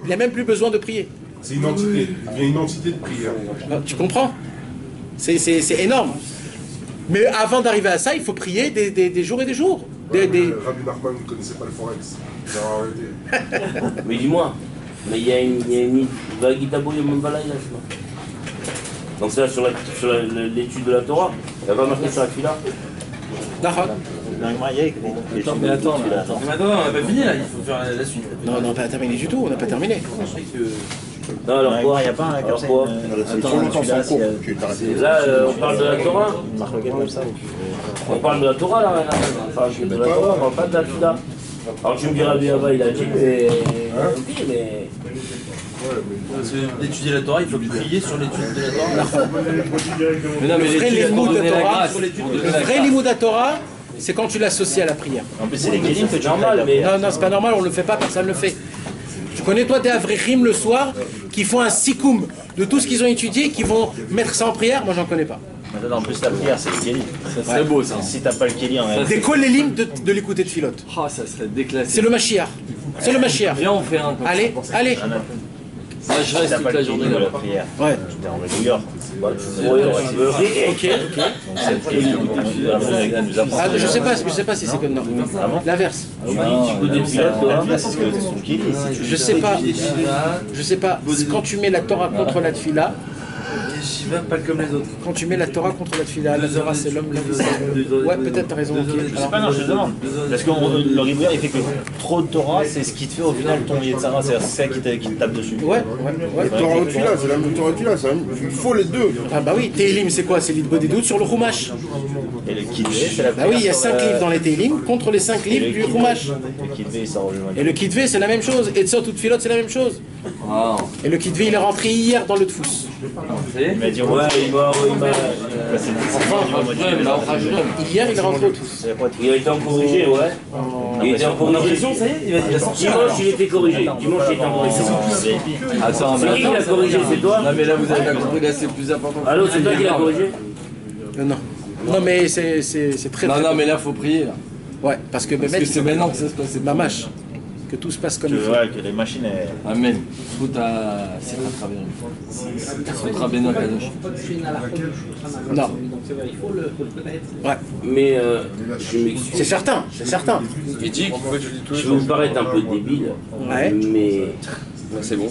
Il n'a même plus besoin de prier. C'est une entité. Il y a une entité de prière. Tu comprends? C'est énorme. Mais avant d'arriver à ça, il faut prier des jours et des jours. Rabbi Nachman ne connaissait pas le forex. Il a arrêté. Mais dis-moi, mais il y a une Vagitabo Yomambalai là, donc c'est là sur l'étude de la Torah, elle va marquer sur la fila. D'accord. Mais attends, on n'a pas fini là, il faut faire la suite. Non, on n'a pas terminé du tout, on n'a pas terminé. Non, alors quoi? Il n'y a pas un alors quoi? Là, on parle de la Torah. On parle de la Torah là, on parle de la Torah, on parle pas de la fila. Alors tu me diras, il a dit, mais... Parce que d'étudier la Torah, il faut prier sur l'étude de la Torah. Mais non, mais le vrai limoud à Torah, c'est quand tu l'associes à la prière. En plus, c'est les kélim que tu normal, mais... Non, c'est pas normal, on le fait pas, personne ne le fait. Tu connais toi des avrichim le soir qui font un sikoum de tout ce qu'ils ont étudié, qui vont mettre ça en prière? Moi, j'en connais pas. En plus, la prière, c'est le kélim. Ça serait beau, ça. Si t'as pas le kélim en des kolélim de l'écouter de Philot. Ah, ça serait déclassé. C'est le Mashiach. C'est le Mashiach. Viens, on fait un. Allez, allez. Moi, je reste toute la journée là. Ouais. T'es en New York. Ok. Je sais pas si c'est comme non. L'inverse. Je sais pas. Quand tu mets la Torah contre la tfila. J'y vais pas comme les autres. Quand tu mets la Torah contre la tfila, la Torah c'est l'homme, ouais, peut-être, t'as raison. C'est pas non, je te demande. Parce que le Ribouyard, il fait que trop de Torah, c'est ce qui te fait au final ton Yetzara, c'est ça qui te tape dessus. Ouais. Torah au tfila, c'est la même Torah au tfila, il faut les deux. Ah bah oui, Télim c'est quoi? C'est l'Idbo des doutes sur le Chumash. Et le Kitvé, c'est la Bah oui, il y a 5 livres dans les Télim contre les 5 livres du Chumash. Et le Kitvé c'est la même chose, et Tzot ou Tfilot c'est la même chose. Et le Kitvé il est rentré hier dans le Tfous. Il m'a dit ouais, il m'a hier il est rentré au Tfous. Il a été en corrigé, ouais. Il était en corrigé. Ça y est, il a sorti. Dimanche il était corrigé. Dimanche il était en corrigé. Attends, c'est qui qui l'a corrigé? C'est toi? Non mais là vous avez pas compris, là c'est plus important. Allô, c'est toi qui l'a corrigé? Non mais c'est très Non mais là faut prier là. Ouais, parce que c'est maintenant que ça se passe. C'est mamash. Que tout se passe comme il faut. Que les machines. Amen. Faut à Rabbeinu Kadosh. Non. Ouais. Mais je m'excuse. C'est certain. Il dit je vais vous paraître un peu débile. Ouais. Mais. C'est bon.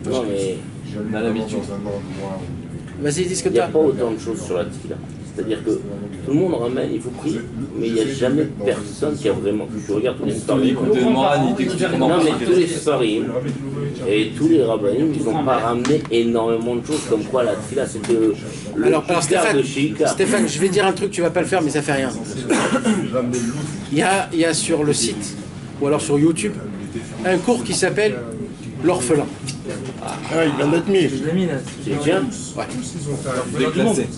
Non mais. On a l'habitude. Vas-y, dis ce que il n'y tu a as. pas autant de choses sur la tfila. C'est-à-dire que tout le monde ramène, il faut prier, mais il n'y a jamais personne qui a vraiment. Tu regardes tous les sfarim. Non, mais tous les sfarim et tous les rabbinim, ils n'ont pas ramené énormément de choses comme quoi la tfila c'était le alors Stéphane, je vais dire un truc, tu vas pas le faire, mais ça fait rien. Il y a sur le site, ou alors sur YouTube, un cours qui s'appelle L'orphelin. Ah, il vient d'être mis. C'est bien. Ouais.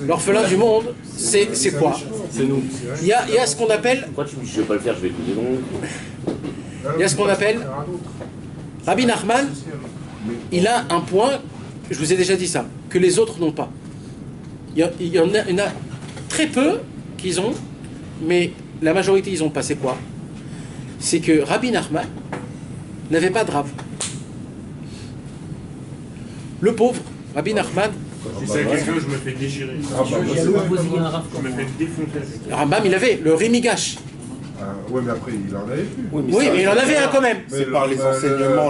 L'orphelin du monde, c'est quoi? C'est nous. Il y a ce qu'on appelle. Pourquoi tu me dis je vais pas le faire, je vais écouter donc. Il y a ce qu'on appelle. Rabbi Nachman, il a un point, je vous ai déjà dit ça, que les autres n'ont pas. Il y en a très peu qu'ils ont, mais la majorité ils ont pas. C'est quoi? C'est que Rabbi Nachman n'avait pas de rave. Le pauvre, Rabbi Nachman. Si c'est quelqu'un, je me fais déchirer. Je me fais défoncer. Rambam, il avait le Rémigash. Oui, mais après, il en avait plus. Oui, mais il en avait un quand même. C'est par les enseignements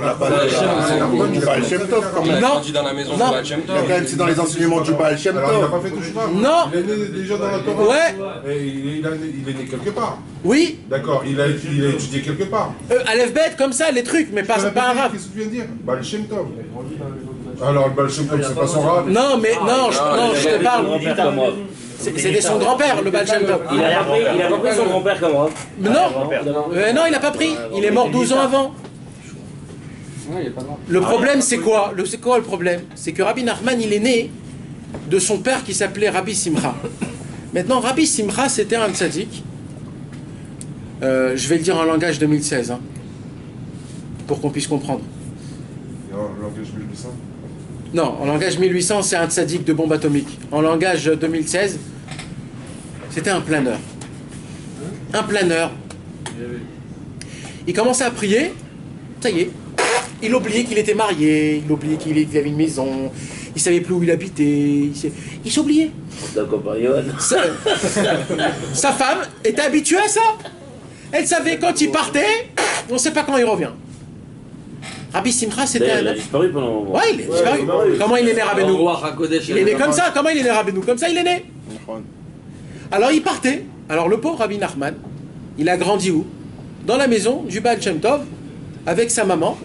du Baal Shem Tov quand même. Il a grandi dans la maison du Baal Shem Tov. C'est dans les enseignements du Baal Shem Tov. Alors, il n'a pas fait tout ça. Non. Il est né déjà dans la Torah. Ouais. Et il est né quelque part. Oui. D'accord, il a étudié quelque part. Aleph Bet, comme ça, les trucs, mais pas un rave. Qu'est-ce que tu viens de dire? Baal Shem Tov. Alors, le Baal Shem Tov, c'est pas son rave. Non, mais non, je te parle. C'était son grand-père, le Baal Shem Tov. Il a pas pris son grand-père comme Rav. Non, il n'a pas pris. Il est mort 12 ans avant. Le problème, c'est quoi? C'est quoi le problème? C'est que Rabbi Nachman, il est né de son père qui s'appelait Rabbi Simcha. Maintenant, Rabbi Simcha, c'était un tzaddik. Je vais le dire en langage 2016, hein, pour qu'on puisse comprendre. Et en langage 1800? Non, en langage 1800, c'est un tzaddik de bombe atomique. En langage 2016, c'était un planeur. Un planeur. Il commençait à prier, ça y est. Il oubliait qu'il était marié, il oubliait qu'il avait une maison, il savait plus où il habitait, il s'oubliait. Sa femme était habituée à ça. Elle savait quand il partait, on ne sait pas quand il revient. Rabbi Simcha, c'était un... Il a disparu pendant un moment. Ouais, il est disparu. Comment il est né, Rabbeinu? Il est né comme ça. Comment il est né, Rabbeinu? Comme ça, il est né. Alors, il partait. Alors, le pauvre Rabbi Nachman, il a grandi où? Dans la maison du Baal Shem Tov, avec sa maman.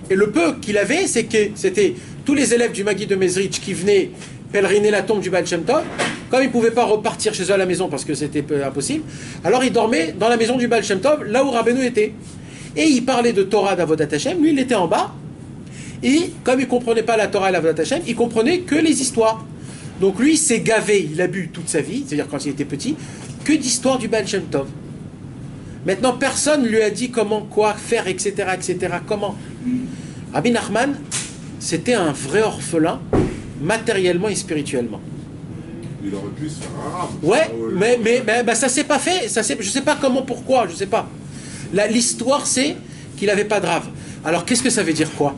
Et le peu qu'il avait, c'est que c'était tous les élèves du Maguid de Mezrich qui venaient pèleriner la tombe du Baal Shem Tov. Comme ils ne pouvaient pas repartir chez eux à la maison parce que c'était impossible, alors ils dormaient dans la maison du Baal Shem Tov, là où Rabbeinu était. Et il parlait de Torah d'Avodat Hashem, lui il était en bas. Et comme il ne comprenait pas la Torah et l'Avodat Hashem, il comprenait que les histoires. Donc lui, il s'est gavé, il a bu toute sa vie, c'est-à-dire quand il était petit, que d'histoires du Baal Shem Tov. Maintenant, personne ne lui a dit comment, quoi faire, etc., etc., comment. Rabbi Nachman, c'était un vrai orphelin, matériellement et spirituellement. Il aurait pu se faire arabe. Ouais, mais bah, ça s'est pas fait. Je sais pas comment, pourquoi, je sais pas. L'histoire, c'est qu'il n'avait pas de rave. Alors, qu'est-ce que ça veut dire quoi?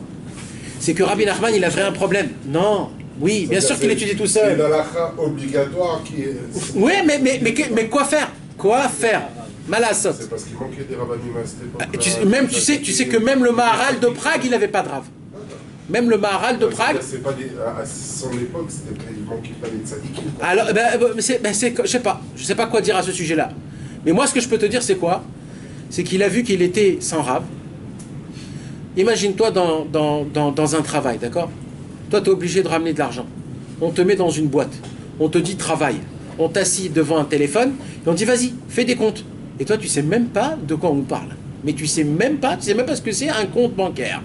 C'est que Rabbi Nachman, il avait un problème. Non, oui, bien sûr qu'il étudiait tout seul. C'est l'halakha obligatoire qui est... Oui, mais quoi faire? Quoi faire? Malasot. C'est parce qu'il manquait des rabbinim à cette époque. Tu sais que même le Maharal de Prague, il n'avait pas de rave. Même le Maharal de Prague. À son époque, il ne manquait pas des tzadikim. Alors, je sais pas quoi dire à ce sujet-là. Mais moi, ce que je peux te dire, c'est quoi? C'est qu'il a vu qu'il était sans rave. Imagine-toi dans un travail, d'accord? Toi, tu es obligé de ramener de l'argent. On te met dans une boîte. On te dit travaille. On t'assit devant un téléphone et on te dit vas-y, fais des comptes. Et toi, tu sais même pas de quoi on parle. Mais tu sais même pas ce que c'est un compte bancaire.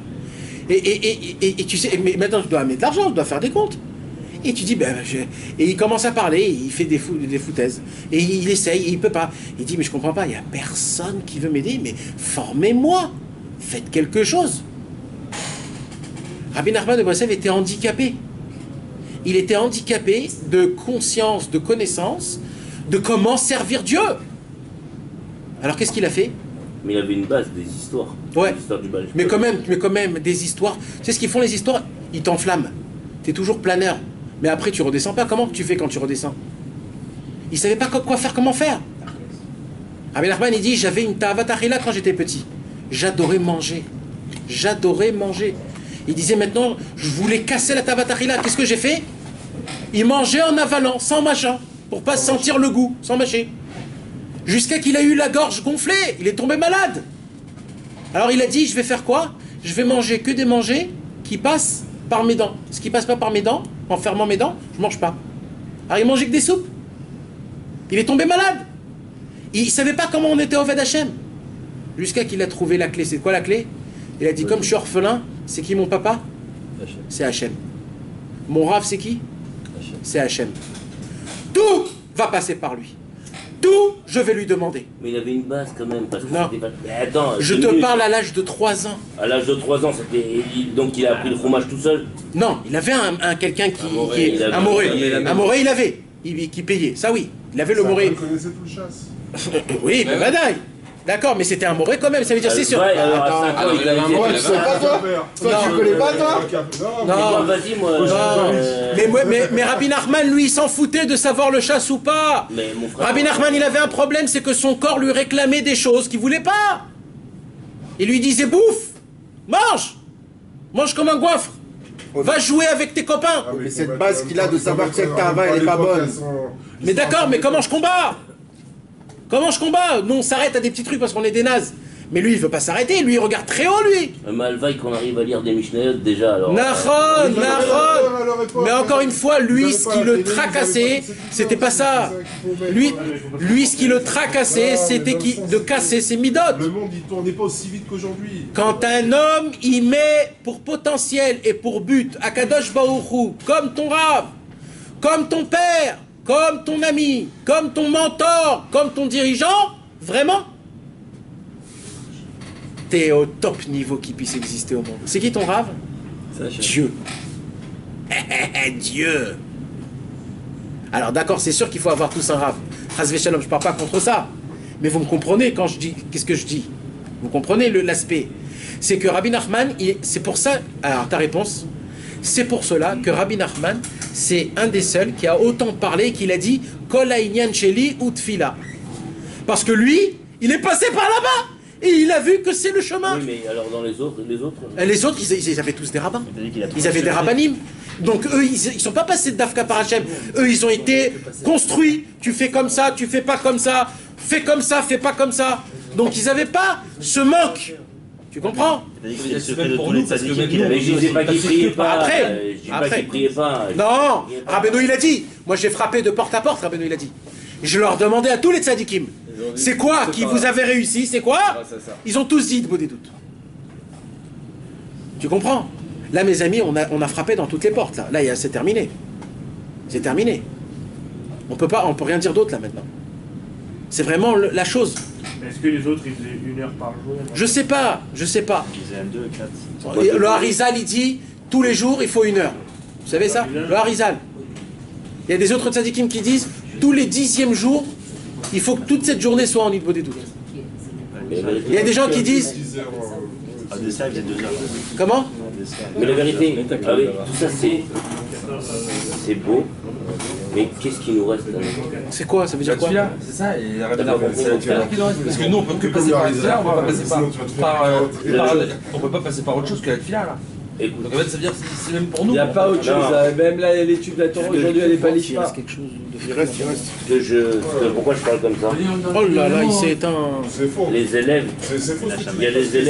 Et tu sais, mais maintenant tu dois mettre de l'argent, tu dois faire des comptes. Et tu dis, et il commence à parler, il fait des foutaises. Et il essaye, et il peut pas. Il dit, mais je comprends pas, il y a personne qui veut m'aider, mais formez-moi, faites quelque chose. Rabbi Nachman de Breslev était handicapé. Il était handicapé de conscience, de connaissance, de comment servir Dieu. Alors qu'est-ce qu'il a fait? Mais il avait une base, des histoires. Ouais. Des histoires du Baal Shem mais Tov. quand même, des histoires. Tu sais ce qu'ils font les histoires? Ils t'enflamment. Tu es toujours planeur. Mais après, tu redescends pas. Comment tu fais quand tu redescends? Il savait pas quoi faire, comment faire. Rabbi Nachman, il dit, j'avais une ta'avat achila quand j'étais petit. J'adorais manger. J'adorais manger. Il disait maintenant, je voulais casser la ta'avat achila. Qu'est-ce que j'ai fait? Il mangeait en avalant, sans machin, pour pas sentir le goût, sans mâcher. Jusqu'à qu'il a eu la gorge gonflée, il est tombé malade. Alors il a dit, je vais faire quoi? Je vais manger que des mangers qui passent par mes dents. Ce qui passe pas par mes dents, en fermant mes dents, je mange pas. Alors il mangeait que des soupes. Il est tombé malade. Il savait pas comment on était au Ved Hashem. Jusqu'à qu'il a trouvé la clé. C'est quoi la clé? Il a dit, comme je suis orphelin, c'est qui mon papa? C'est Hashem. Mon rave, c'est qui? C'est Hashem. Tout va passer par lui. Tout, je vais lui demander. Mais il avait une base quand même. Parce que non. Mais attends, je te parle à l'âge de 3 ans. À l'âge de 3 ans, donc il a appris le fromage tout seul? Non, il avait quelqu'un qui... Un moré, il avait. Qui payait. Ça oui. Il avait le moré. Il connaissait tout le chasse. Oui, mais badaï. D'accord, mais c'était un moré quand même, ça veut dire c'est sûr. Ouais, alors à 5 ans, il avait un moré. Tu sais pas toi? Toi tu connais pas toi? Non, vas-y moi. Mais Rabbi Nachman, lui, il s'en foutait de savoir le chasse ou pas. Rabbi Nachman, il avait un problème, c'est que son corps lui réclamait des choses qu'il voulait pas. Il lui disait bouffe, mange comme un goiffre. Va jouer avec tes copains. Mais cette base qu'il a de savoir que cette tava, elle est pas bonne. Mais d'accord, mais comment je combats? Comment je combats? Nous, on s'arrête à des petits trucs parce qu'on est des nazes. Mais lui, il veut pas s'arrêter. Lui, il regarde très haut, lui. Malvaille qu'on arrive à lire des Mishnayot déjà, alors... Nahon. Mais encore une fois, lui, ce qui le tracassait, c'était pas ça. Lui, ce qui le tracassait, c'était de casser ses midotes. Le monde, il tournait pas aussi vite qu'aujourd'hui. Quand un homme, il met pour potentiel et pour but Akadosh Baruch Hu, comme ton Rav, comme ton père, comme ton ami, comme ton mentor, comme ton dirigeant, vraiment, t'es au top niveau qui puisse exister au monde. C'est qui ton Rav? Dieu. Dieu. Alors d'accord, c'est sûr qu'il faut avoir tous un Rav. Chas v'shalom, je ne parle pas contre ça. Mais vous me comprenez quand je dis, qu'est-ce que je dis? Vous comprenez l'aspect? C'est que Rabbi Nachman, c'est pour ça, alors ta réponse, c'est pour cela que Rabbi Nachman, c'est un des seuls qui a autant parlé qu'il a dit Kol ha'inyan sheli utfila. Parce que lui, il est passé par là-bas et il a vu que c'est le chemin. Oui, mais alors dans les autres ils avaient tous des rabbins. Ils avaient des rabbanim. Donc eux, ils ne sont pas passés de Dafka par Hachem. Eux, ils ont été construits. Tu fais comme ça, tu fais pas comme ça. Fais comme ça, fais pas comme ça. Donc ils n'avaient pas ce manque. Tu comprends? Mais je disais pas qu'il priait pas. Après. Je dis pas qu'il priait pas. Non, Rabbeinu il a dit. Moi j'ai frappé de porte à porte, Rabbeinu il a dit. Je leur demandais à tous les tzadikim. C'est quoi qui vous avez réussi? C'est quoi? Ils ont tous dit de des doutes. Tu comprends? Là mes amis, on a frappé dans toutes les portes. Là c'est terminé. C'est terminé. On peut rien dire d'autre là maintenant. C'est vraiment la chose. Est-ce que les autres ils faisaient 1 heure par jour? Je sais pas. Ils faisaient 2, 4. Le Harizal il dit tous les jours il faut 1 heure. Vous savez ça? Le Harizal. Il y a des autres tzadikim qui disent tous les 10e jours il faut que toute cette journée soit en Nidbo des doutes. Il y a des gens qui disent. À Dessa, il faisait 2 heures. Comment? Mais la vérité, tout ça c'est beau. Mais qu'est-ce qui nous reste là? C'est quoi? Ça veut dire quoi? C'est ça, et la parce que nous on peut que passer par la fila, on peut pas passer on peut pas passer par autre chose que la fila là. Donc en fait ça veut dire que c'est même pour nous. Il n'y a pas autre chose, même là l'étude de la Torah aujourd'hui elle est pas lichée. Il reste. Pourquoi je parle comme ça? Oh là là, il s'est éteint. C'est faux. Les élèves, C'est faux. il y a les élèves.